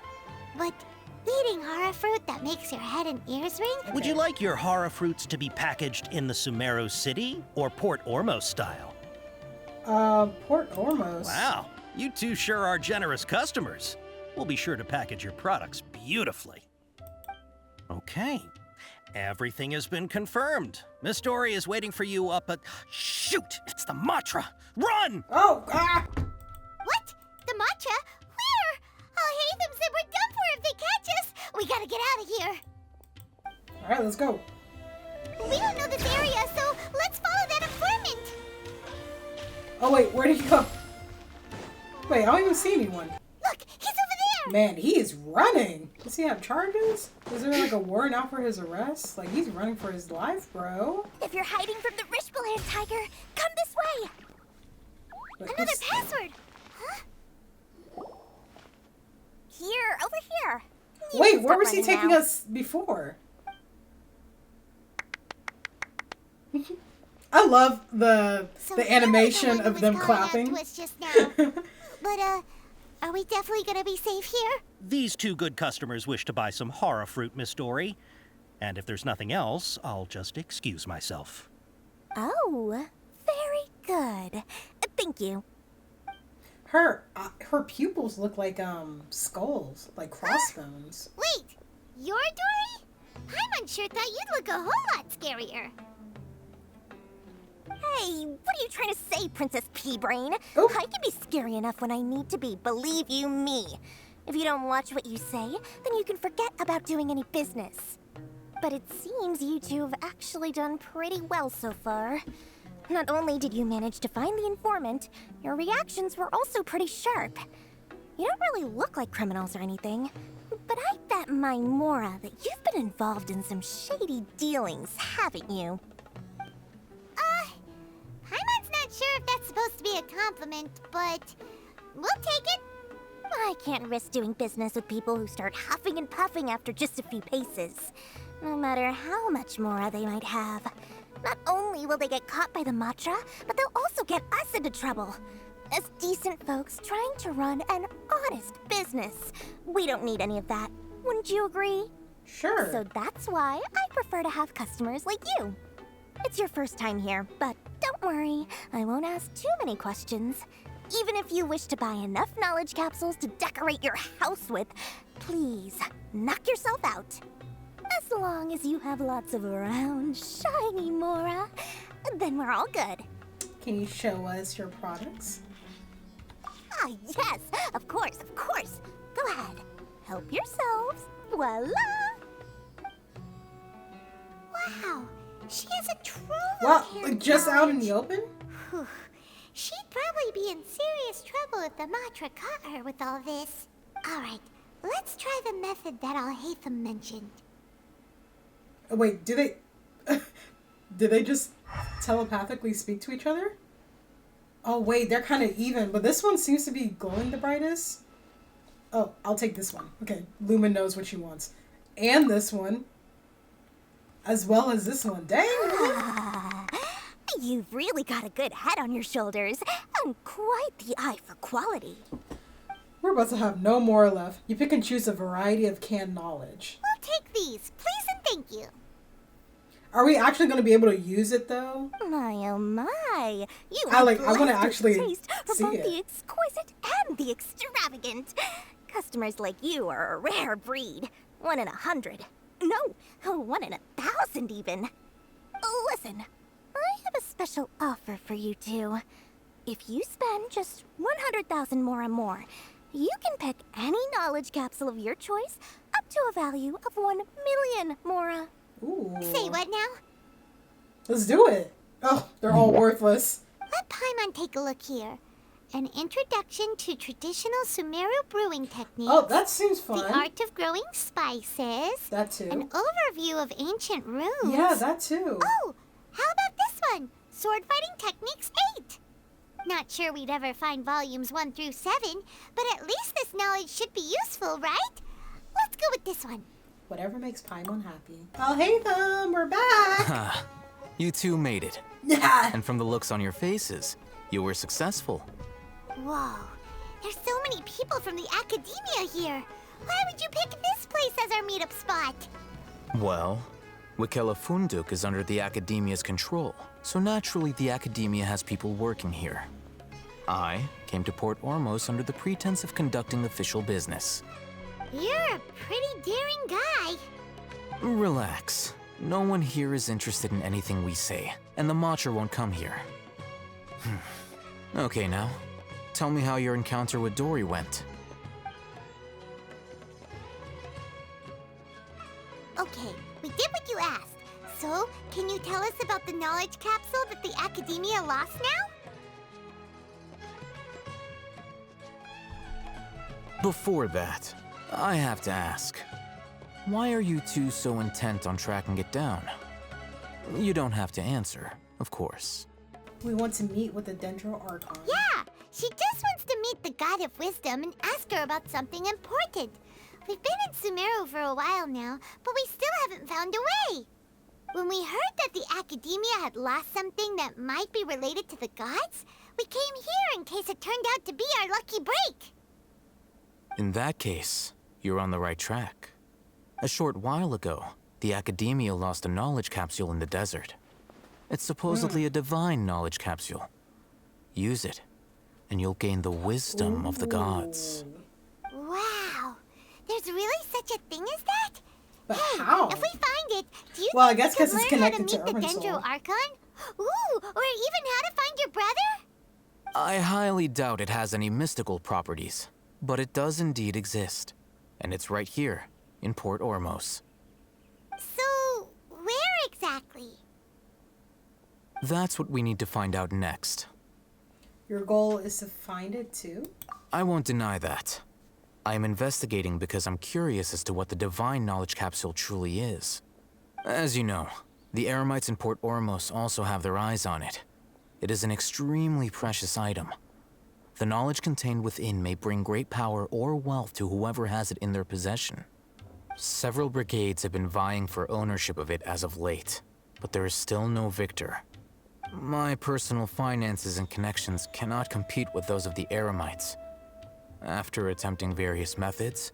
But eating hara fruit that makes your head and ears ring? Would you like your hara fruits to be packaged in the Sumeru City or Port Ormos style? Port Ormos. Wow, you two sure are generous customers. We'll be sure to package your products beautifully. Okay, everything has been confirmed. Miss Dory is waiting for you up at... Shoot, it's the Matra! Run! Oh, ah! What? The Matra? Where? Oh, Hatham said we're done for if they catch us. We gotta get out of here. All right, let's go. We don't know this area, so let's follow that informant. Oh wait, where'd he go? Wait, I don't even see anyone. Look, he's over there. Man, he is running. Does he have charges? Is there like a warrant out for his arrest? Like, he's running for his life, bro. If you're hiding from the Rishbaland tiger, come this way. Another password. Huh? Here, over here. Wait, where was he taking us before? I love the animation of them clapping. But are we definitely gonna be safe here? These two good customers wish to buy some hara fruit, Miss Dory. And if there's nothing else, I'll just excuse myself. Oh, very good. Thank you. Her pupils look like skulls, like crossbones. Wait, you're Dory? Paimon sure thought you'd look a whole lot scarier. Hey, what are you trying to say, Princess Pea-Brain? I can be scary enough when I need to be, believe you me. If you don't watch what you say, then you can forget about doing any business. But it seems you two have actually done pretty well so far. Not only did you manage to find the informant, your reactions were also pretty sharp. You don't really look like criminals or anything, but I bet my Mora that you've been involved in some shady dealings, haven't you? Paimon's not sure if that's supposed to be a compliment, but we'll take it. I can't risk doing business with people who start huffing and puffing after just a few paces, no matter how much Mora they might have. Not only will they get caught by the Matra, but they'll also get us into trouble. As decent folks trying to run an honest business, we don't need any of that. Wouldn't you agree? Sure. So that's why I prefer to have customers like you. It's your first time here, but don't worry, I won't ask too many questions. Even if you wish to buy enough knowledge capsules to decorate your house with, please, knock yourself out. As long as you have lots of round, shiny Mora, then we're all good. Can you show us your products? Ah, yes, of course, of course. Go ahead, help yourselves. Voila! Wow, she has a troll. What? Like just out in the open? Whew. She'd probably be in serious trouble if the Matra caught her with all this. Alright, let's try the method that Al-Haytham mentioned. Oh, wait, do they just telepathically speak to each other? Oh wait, they're kind of even, but this one seems to be glowing the brightest. Oh, I'll take this one. Okay, Lumen knows what she wants. And this one. As well as this one. Dang! You've really got a good head on your shoulders, and quite the eye for quality. We're about to have no more left. You pick and choose a variety of canned knowledge. We'll take these, please and thank you. Are we actually going to be able to use it though? My oh my! You I have want to blessed actually with taste for see both it. the exquisite and the extravagant. Customers like you are a rare breed. 1 in 100. No, 1 in 1,000 even. Listen, I have a special offer for you two. If you spend just 100,000 more, you can pick any knowledge capsule of your choice up to a value of 1 million mora. Ooh. Say what now? Let's do it. Oh, they're all worthless. Let Paimon take a look here. An introduction to traditional Sumeru brewing techniques. Oh, that seems fun. The art of growing spices. That too. An overview of ancient runes. Yeah, that too. Oh, how about this one? Sword fighting techniques 8. Not sure we'd ever find volumes 1 through 7, but at least this knowledge should be useful, right? Let's go with this one. Whatever makes Paimon happy. Oh, hey them, we're back. You two made it. Yeah. And from the looks on your faces, you were successful. Whoa, there's so many people from the academia here. Why would you pick this place as our meetup spot? Well, Wikela Funduk is under the Academia's control, so naturally the Academia has people working here. I came to Port Ormos under the pretense of conducting official business. You're a pretty daring guy. Relax. No one here is interested in anything we say, and the Matcher won't come here. Okay now, tell me how your encounter with Dory went. Okay, we did what you asked. So, can you tell us about the knowledge capsule that the Academia lost now? Before that, I have to ask, why are you two so intent on tracking it down? You don't have to answer, of course. We want to meet with the Dendro Archon. Yeah, she just wants to meet the God of Wisdom and ask her about something important. We've been in Sumeru for a while now, but we still haven't found a way. When we heard that the Academia had lost something that might be related to the gods, we came here in case it turned out to be our lucky break. In that case, you're on the right track. A short while ago, the Academia lost a knowledge capsule in the desert. It's supposedly a divine knowledge capsule. Use it, and you'll gain the wisdom of the gods. Wow, there's really such a thing as that? But hey, how? If we find it, do you Well, I think guess we 'cause can it's learn how to connected to meet the Urban Dendro Soul. Archon? Ooh, or even how to find your brother? I highly doubt it has any mystical properties, but it does indeed exist. And it's right here, in Port Ormos. So, where exactly? That's what we need to find out next. Your goal is to find it too? I won't deny that. I am investigating because I'm curious as to what the divine knowledge capsule truly is. As you know, the Eremites in Port Ormos also have their eyes on it. It is an extremely precious item. The knowledge contained within may bring great power or wealth to whoever has it in their possession. Several brigades have been vying for ownership of it as of late, but there is still no victor. My personal finances and connections cannot compete with those of the Eremites. After attempting various methods,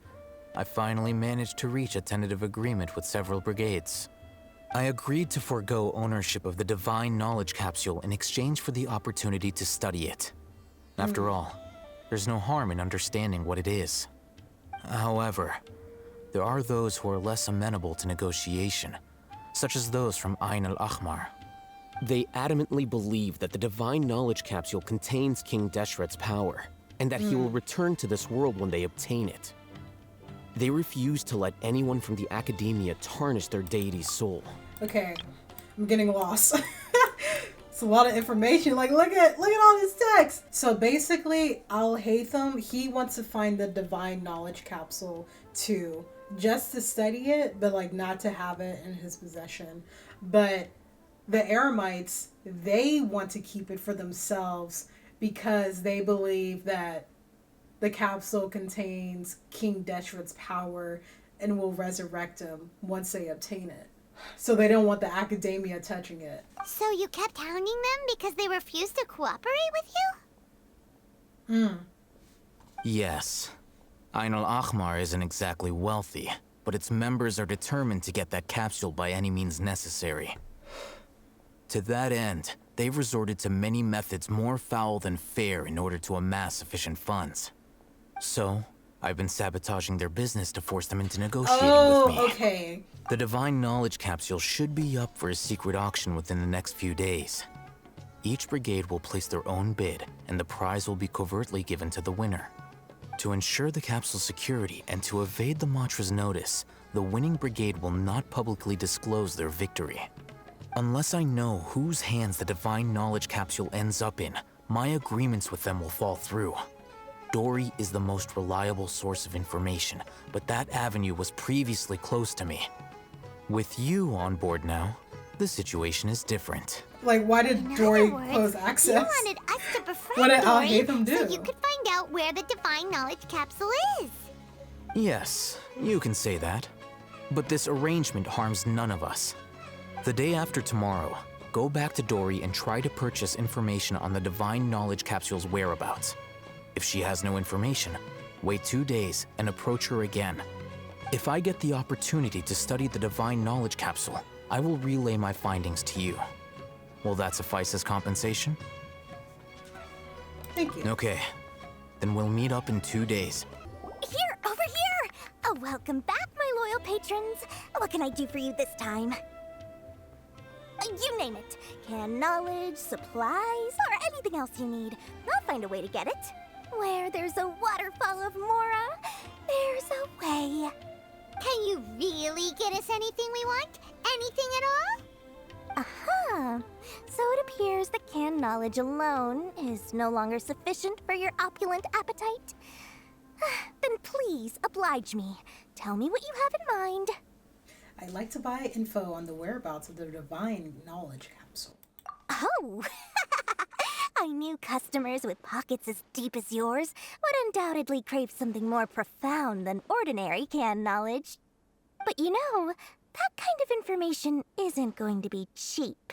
I finally managed to reach a tentative agreement with several brigades. I agreed to forego ownership of the divine knowledge capsule in exchange for the opportunity to study it. After all, there's no harm in understanding what it is. However, there are those who are less amenable to negotiation, such as those from Ain al-Ahmar. They adamantly believe that the divine knowledge capsule contains King Deshret's power, and that he will return to this world when they obtain it. They refuse to let anyone from the Academia tarnish their deity's soul. Okay, I'm getting lost. It's a lot of information. Like, look at all this text. So basically, Al-Haytham, he wants to find the divine knowledge capsule too, just to study it, but like not to have it in his possession. But the Eremites, they want to keep it for themselves because they believe that the capsule contains King Deshret's power and will resurrect him once they obtain it. So they don't want the Academia touching it. So you kept hounding them because they refused to cooperate with you? Yes. Ain al-Ahmar isn't exactly wealthy, but its members are determined to get that capsule by any means necessary. To that end, they've resorted to many methods more foul than fair in order to amass sufficient funds. So, I've been sabotaging their business to force them into negotiating with me. Okay. The Divine Knowledge Capsule should be up for a secret auction within the next few days. Each brigade will place their own bid, and the prize will be covertly given to the winner. To ensure the capsule's security and to evade the Matra's notice, the winning brigade will not publicly disclose their victory. Unless I know whose hands the Divine Knowledge Capsule ends up in, my agreements with them will fall through. Dory is the most reliable source of information, but that avenue was previously closed to me. With you on board now, the situation is different. Like, why did Dory close access? You wanted us to befriend What did Dory Alhaitham do? so you could find out where the Divine Knowledge Capsule is. Yes, you can say that. But this arrangement harms none of us. The day after tomorrow, go back to Dory and try to purchase information on the Divine Knowledge Capsule's whereabouts. If she has no information, wait 2 days and approach her again. If I get the opportunity to study the Divine Knowledge Capsule, I will relay my findings to you. Will that suffice as compensation? Thank you. Okay, then we'll meet up in 2 days. Here, over here! Oh, welcome back, my loyal patrons. What can I do for you this time? You name it. Canned knowledge, supplies, or anything else you need. I'll find a way to get it. Where there's a waterfall of Mora, there's a way. Can you really get us anything we want? Anything at all? Aha! So it appears that canned knowledge alone is no longer sufficient for your opulent appetite. Then please oblige me. Tell me what you have in mind. I'd like to buy info on the whereabouts of the Divine Knowledge Capsule. Oh! I knew customers with pockets as deep as yours would undoubtedly crave something more profound than ordinary canned knowledge. But you know, that kind of information isn't going to be cheap.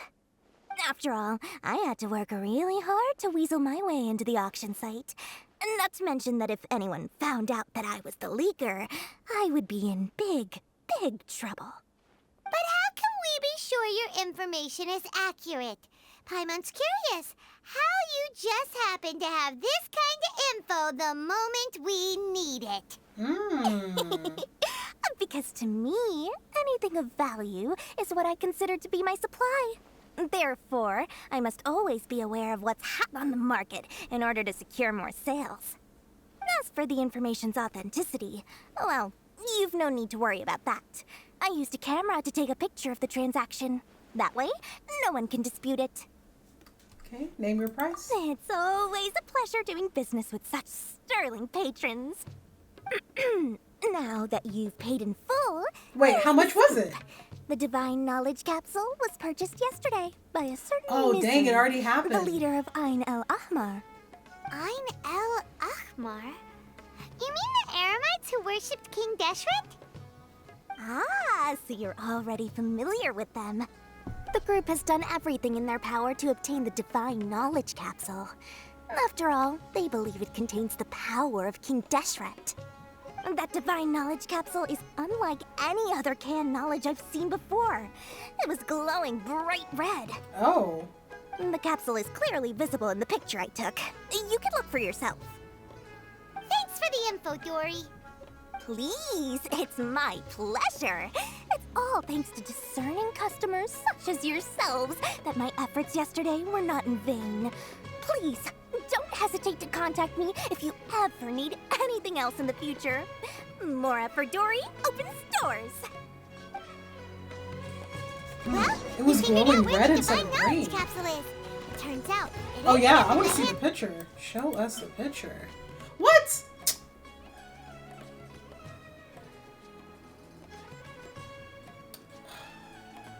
After all, I had to work really hard to weasel my way into the auction site. Not to mention that if anyone found out that I was the leaker, I would be in big trouble. But how can we be sure your information is accurate? Paimon's curious how you just happen to have this kind of info the moment we need it. Because to me, anything of value is what I consider to be my supply. Therefore, I must always be aware of what's hot on the market in order to secure more sales. As for the information's authenticity, well, you've no need to worry about that. I used a camera to take a picture of the transaction. That way, no one can dispute it. Okay, name your price. It's always a pleasure doing business with such sterling patrons. Now that you've paid in full... Wait, how much was it? The Divine Knowledge Capsule was purchased yesterday by a certain Oh, dang, it already happened. The leader of Ain el Ahmar. Ain el Ahmar? You mean the Aramites who worshipped King Deshret? Ah, so you're already familiar with them. The group has done everything in their power to obtain the Divine Knowledge Capsule. After all, they believe it contains the power of King Deshret. That Divine Knowledge Capsule is unlike any other canned knowledge I've seen before. It was glowing bright red. Oh. The capsule is clearly visible in the picture I took. You can look for yourself. Thanks for the info, Dory. Please, it's my pleasure. It's all thanks to discerning customers such as yourselves that my efforts yesterday were not in vain. Please, don't hesitate to contact me if you ever need anything else in the future. Mora for Dory opens doors. Well, It was glowing red instead of green. Capsule is. It turns out. It Oh is yeah, in I want to the see the picture. Show us the picture. What?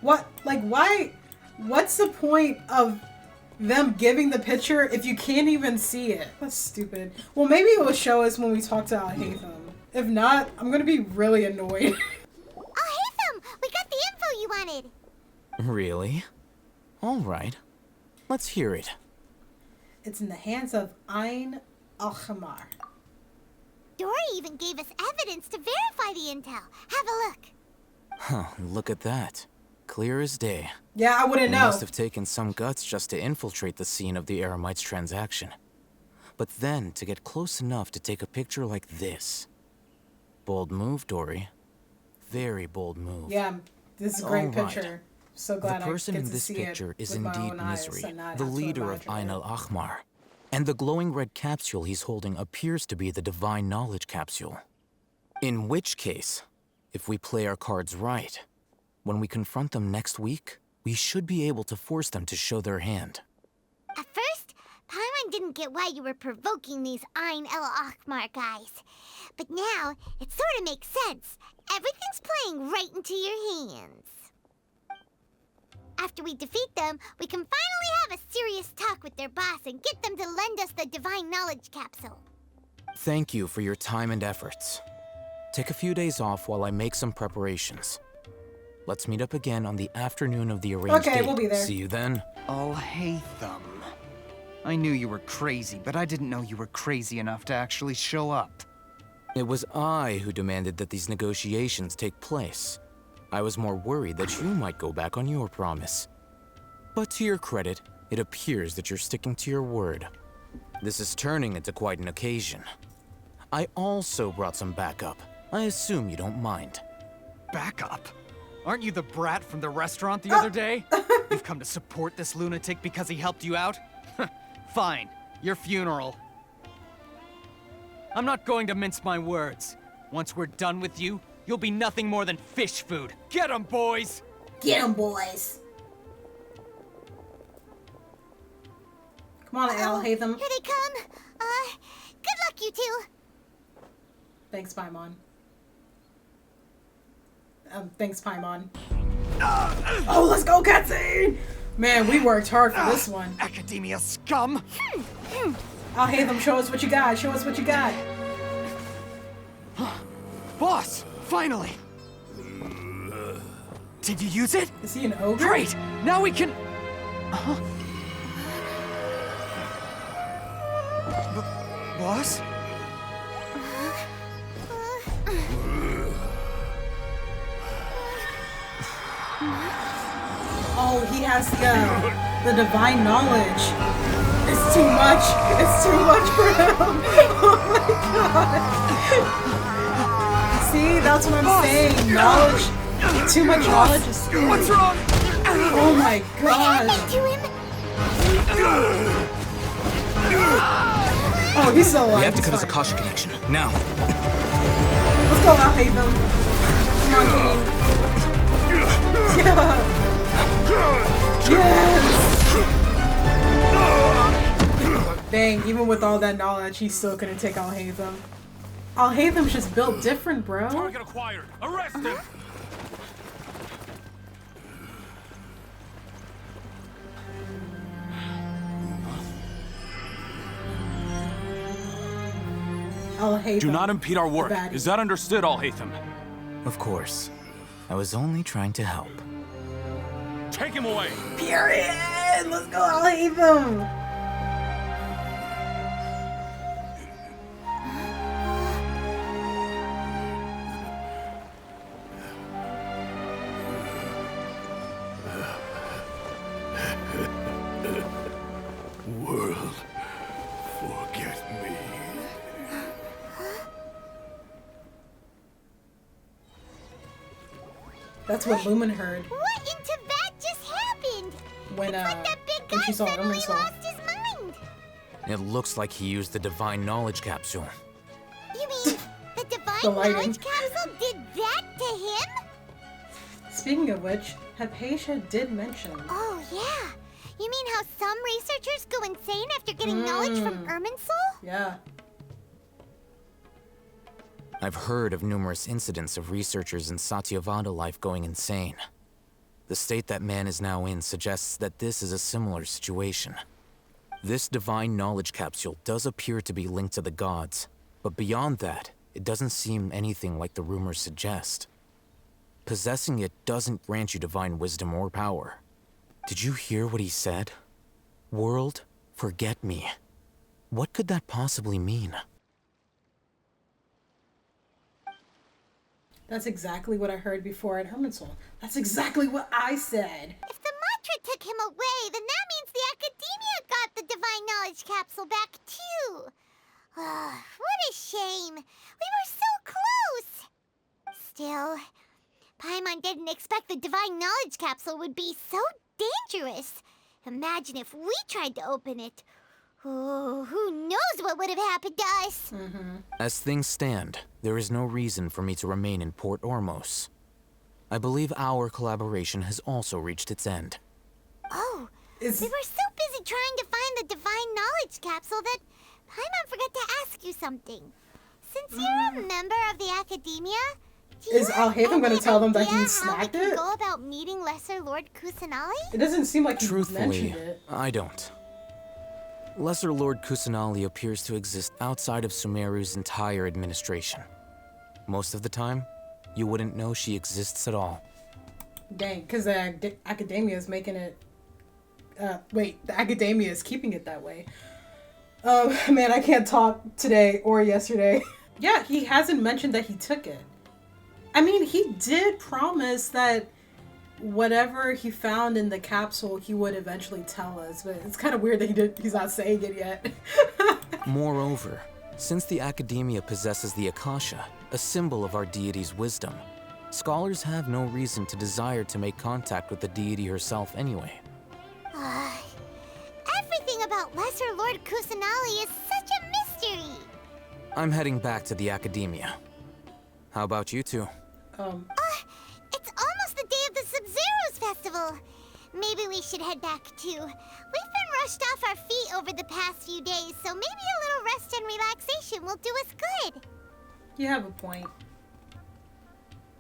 What? Like, why? What's the point of them giving the picture if you can't even see it? That's stupid. Well, maybe it will show us when we talk to Alhaitham. If not, I'm gonna be really annoyed. Alhaitham, we got the info you wanted. Really? All right. Let's hear it. It's in the hands of Ain al-Ahmar. Dory even gave us evidence to verify the intel. Have a look. Huh, look at that. Clear as day. Yeah, I wouldn't It know. must have taken some guts just to infiltrate the scene of the Eremites' transaction. But then to get close enough to take a picture like this. Bold move, Dory. Very bold move. Yeah, this is a great All right. picture. So glad The person I get in to this see picture it is with my indeed own eyes Misery, and not the have to leader of imagine Ain it. al-Ahmar. And the glowing red capsule he's holding appears to be the Divine Knowledge Capsule. In which case, if we play our cards right, when we confront them next week, we should be able to force them to show their hand. At first, Paimon didn't get why you were provoking these Ain el-Ahmar guys. But now, it sort of makes sense. Everything's playing right into your hands. After we defeat them, we can finally have a serious talk with their boss and get them to lend us the Divine Knowledge Capsule. Thank you for your time and efforts. Take a few days off while I make some preparations. Let's meet up again on the afternoon of the arranged Okay, date. we'll be there. See you then. I'll hate them. I knew you were crazy, but I didn't know you were crazy enough to actually show up. It was I who demanded that these negotiations take place. I was more worried that you might go back on your promise. But to your credit, it appears that you're sticking to your word. This is turning into quite an occasion. I also brought some backup. I assume you don't mind. Backup? Aren't you the brat from the restaurant the other day? You've come to support this lunatic because he helped you out? Fine, your funeral. I'm not going to mince my words. Once we're done with you, you'll be nothing more than fish food. Get 'em, boys! Get 'em, boys. Come on, Al, Hatham. Here they come. Good luck, you two. Thanks, Paimon. Thanks, Paimon. Oh, let's go, cutscene! Man, we worked hard for this one. Academia scum! Al Hatham, show us what you got. Show us what you got. Boss, finally! Did you use it? Is he an ogre? Great! Now we can... Boss? Oh, he has the divine knowledge. It's too much. It's too much for him. Oh my god. See, that's what I'm saying. Knowledge. Too much knowledge is scary. What's wrong? Oh my god. Oh, he's so alive. We have to cut his Akasha connection. Now. Let's go out, Hatham. Come on, team. Yeah. Yes! Dang, even with all that knowledge, he's still gonna take Al Hatham. Al Hatham's just built different, bro. Target acquired. Arrest him. Al Hatham. Do not impede our work. Baddie. Is that understood, Al-Hatham? Of course. I was only trying to help. Take him away. Period! Let's go, Al Hatham! World, forget me. That's what Lumen heard What in Tibet just happened? when she saw Ermin's soul. Lost his mind. It looks like he used the Divine Knowledge Capsule. You mean the Divine The lighting. Knowledge Capsule did that to him? Speaking of which, Hypatia did mention. Oh, yeah. You mean how some researchers go insane after getting knowledge from Ermin's soul? Yeah. I've heard of numerous incidents of researchers in Satyavada life going insane. The state that man is now in suggests that this is a similar situation. This Divine Knowledge Capsule does appear to be linked to the gods, but beyond that, it doesn't seem anything like the rumors suggest. Possessing it doesn't grant you divine wisdom or power. Did you hear what he said? World, forget me. What could that possibly mean? That's exactly what I heard before at Irminsul. That's exactly what I said. If the mantra took him away, then that means the Academia got the Divine Knowledge Capsule back too. What a shame. We were so close. Still, Paimon didn't expect the Divine Knowledge Capsule would be so dangerous. Imagine if we tried to open it. Oh, who knows what would have happened to us? As things stand, there is no reason for me to remain in Port Ormos. I believe our collaboration has also reached its end. Oh, we were so busy trying to find the Divine Knowledge Capsule that Paimon forgot to ask you something. Since you're a member of the Academia, Is Alhaitham going to tell them that he snagged how we can it? go about meeting Lesser Lord Kusanali? It doesn't seem like he Truthfully, mentioned it. I don't. Lesser Lord Kusanali appears to exist outside of Sumeru's entire administration. Most of the time, you wouldn't know she exists at all. Dang, because the Academia is making it... wait, the Academia is keeping it that way. Oh, man, I can't talk today or yesterday. Yeah, he hasn't mentioned that he took it. I mean, he did promise that whatever he found in the capsule, he would eventually tell us, but it's kind of weird that he's not saying it yet. Moreover, since the Academia possesses the Akasha, a symbol of our deity's wisdom, scholars have no reason to desire to make contact with the deity herself anyway. Everything about Lesser Lord Kusanali is such a mystery. I'm heading back to the Academia. How about you two? It's almost the day of the Sub-Zero's festival. Maybe we should head back too. We've been rushed off our feet over the past few days, so maybe a little rest and relaxation will do us good. You have a point.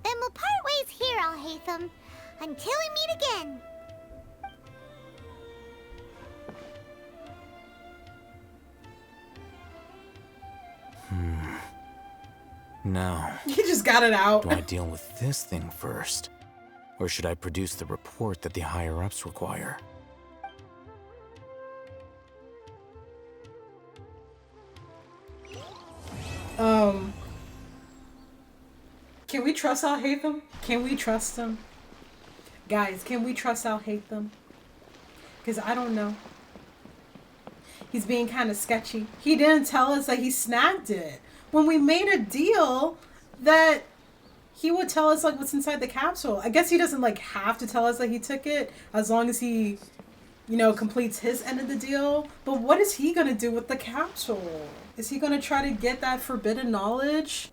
Then we'll part ways here, Alhaitham, until we meet again. Now, You just got it out. do I deal with this thing first? Or should I produce the report that the higher-ups require? Can we trust Alhaitham? Can we trust him? Guys, can we trust Alhaitham? Because I don't know. He's being kind of sketchy. He didn't tell us that he snagged it. When we made a deal that he would tell us like what's inside the capsule. I guess he doesn't like have to tell us that he took it as long as he, you know, completes his end of the deal. But what is he gonna do with the capsule? Is he gonna try to get that forbidden knowledge?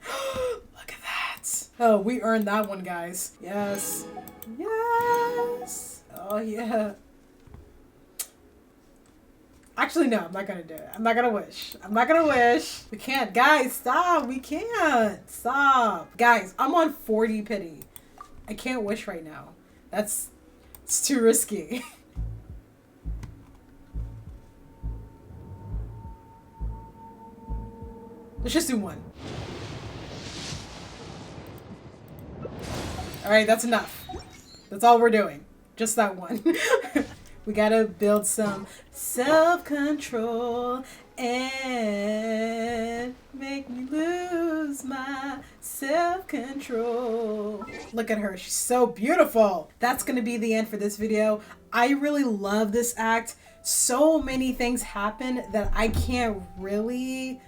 Look at that. Oh, we earned that one, guys. Yes. Yes. Oh yeah. Actually, no, I'm not gonna do it. I'm not gonna wish. I'm not gonna wish. We can't. Guys, stop. We can't. Stop. Guys, I'm on 40 pity. I can't wish right now. It's too risky. Let's just do one. Alright, that's enough. That's all we're doing. Just that one. We gotta build some self-control and make me lose my self-control. Look at her, she's so beautiful. That's gonna be the end for this video. I really love this act. So many things happen that I can't really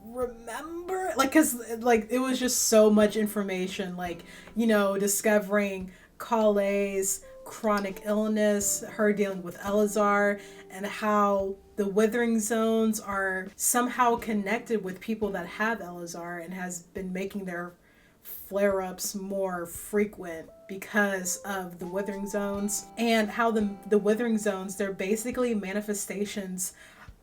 remember, like, cause like it was just so much information, like, you know, discovering Kale's chronic illness, her dealing with Elazar, and how the withering zones are somehow connected with people that have Elazar and has been making their flare-ups more frequent because of the withering zones, and how the withering zones, they're basically manifestations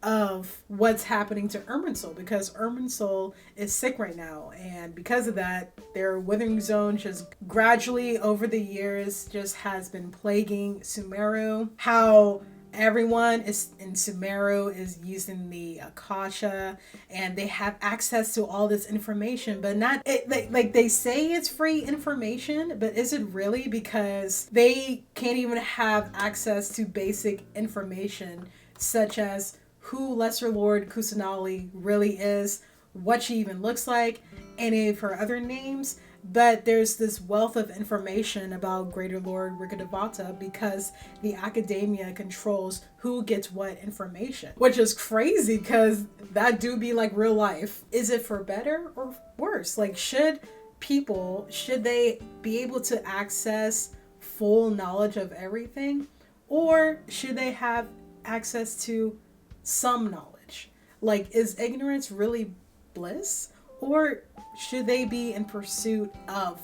of what's happening to Irminsul, because Irminsul is sick right now, and because of that, their withering zone just gradually over the years just has been plaguing Sumeru. How everyone is in Sumeru is using the Akasha, and they have access to all this information, but not it, like they say it's free information, but is it really? Because they can't even have access to basic information such as who Lesser Lord Kusanali really is, what she even looks like, any of her other names. But there's this wealth of information about Greater Lord Rikadevata because the academia controls who gets what information, which is crazy because that do be like real life. Is it for better or worse? Like, should they be able to access full knowledge of everything, or should they have access to some knowledge? Like, is ignorance really bliss, or should they be in pursuit of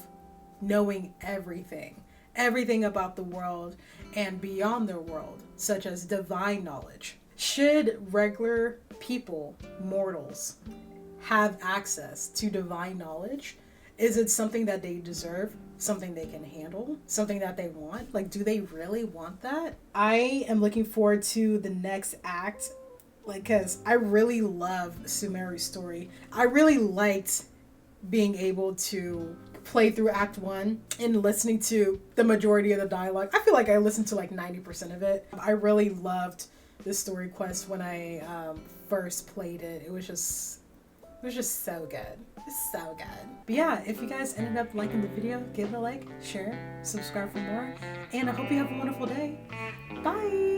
knowing everything about the world and beyond the world, such as divine knowledge? Should regular people, mortals, have access to divine knowledge? Is it something that they deserve? Something they can handle? Something that they want? Like, do they really want that? I am looking forward to the next act, like, because I really love Sumeru's story. I really liked being able to play through Act 1 and listening to the majority of the dialogue. I feel like I listened to like 90% of it. I really loved the story quest when I first played it. It was just so good. It's so good. But yeah, if you guys ended up liking the video, give it a like, share, subscribe for more, and I hope you have a wonderful day. Bye!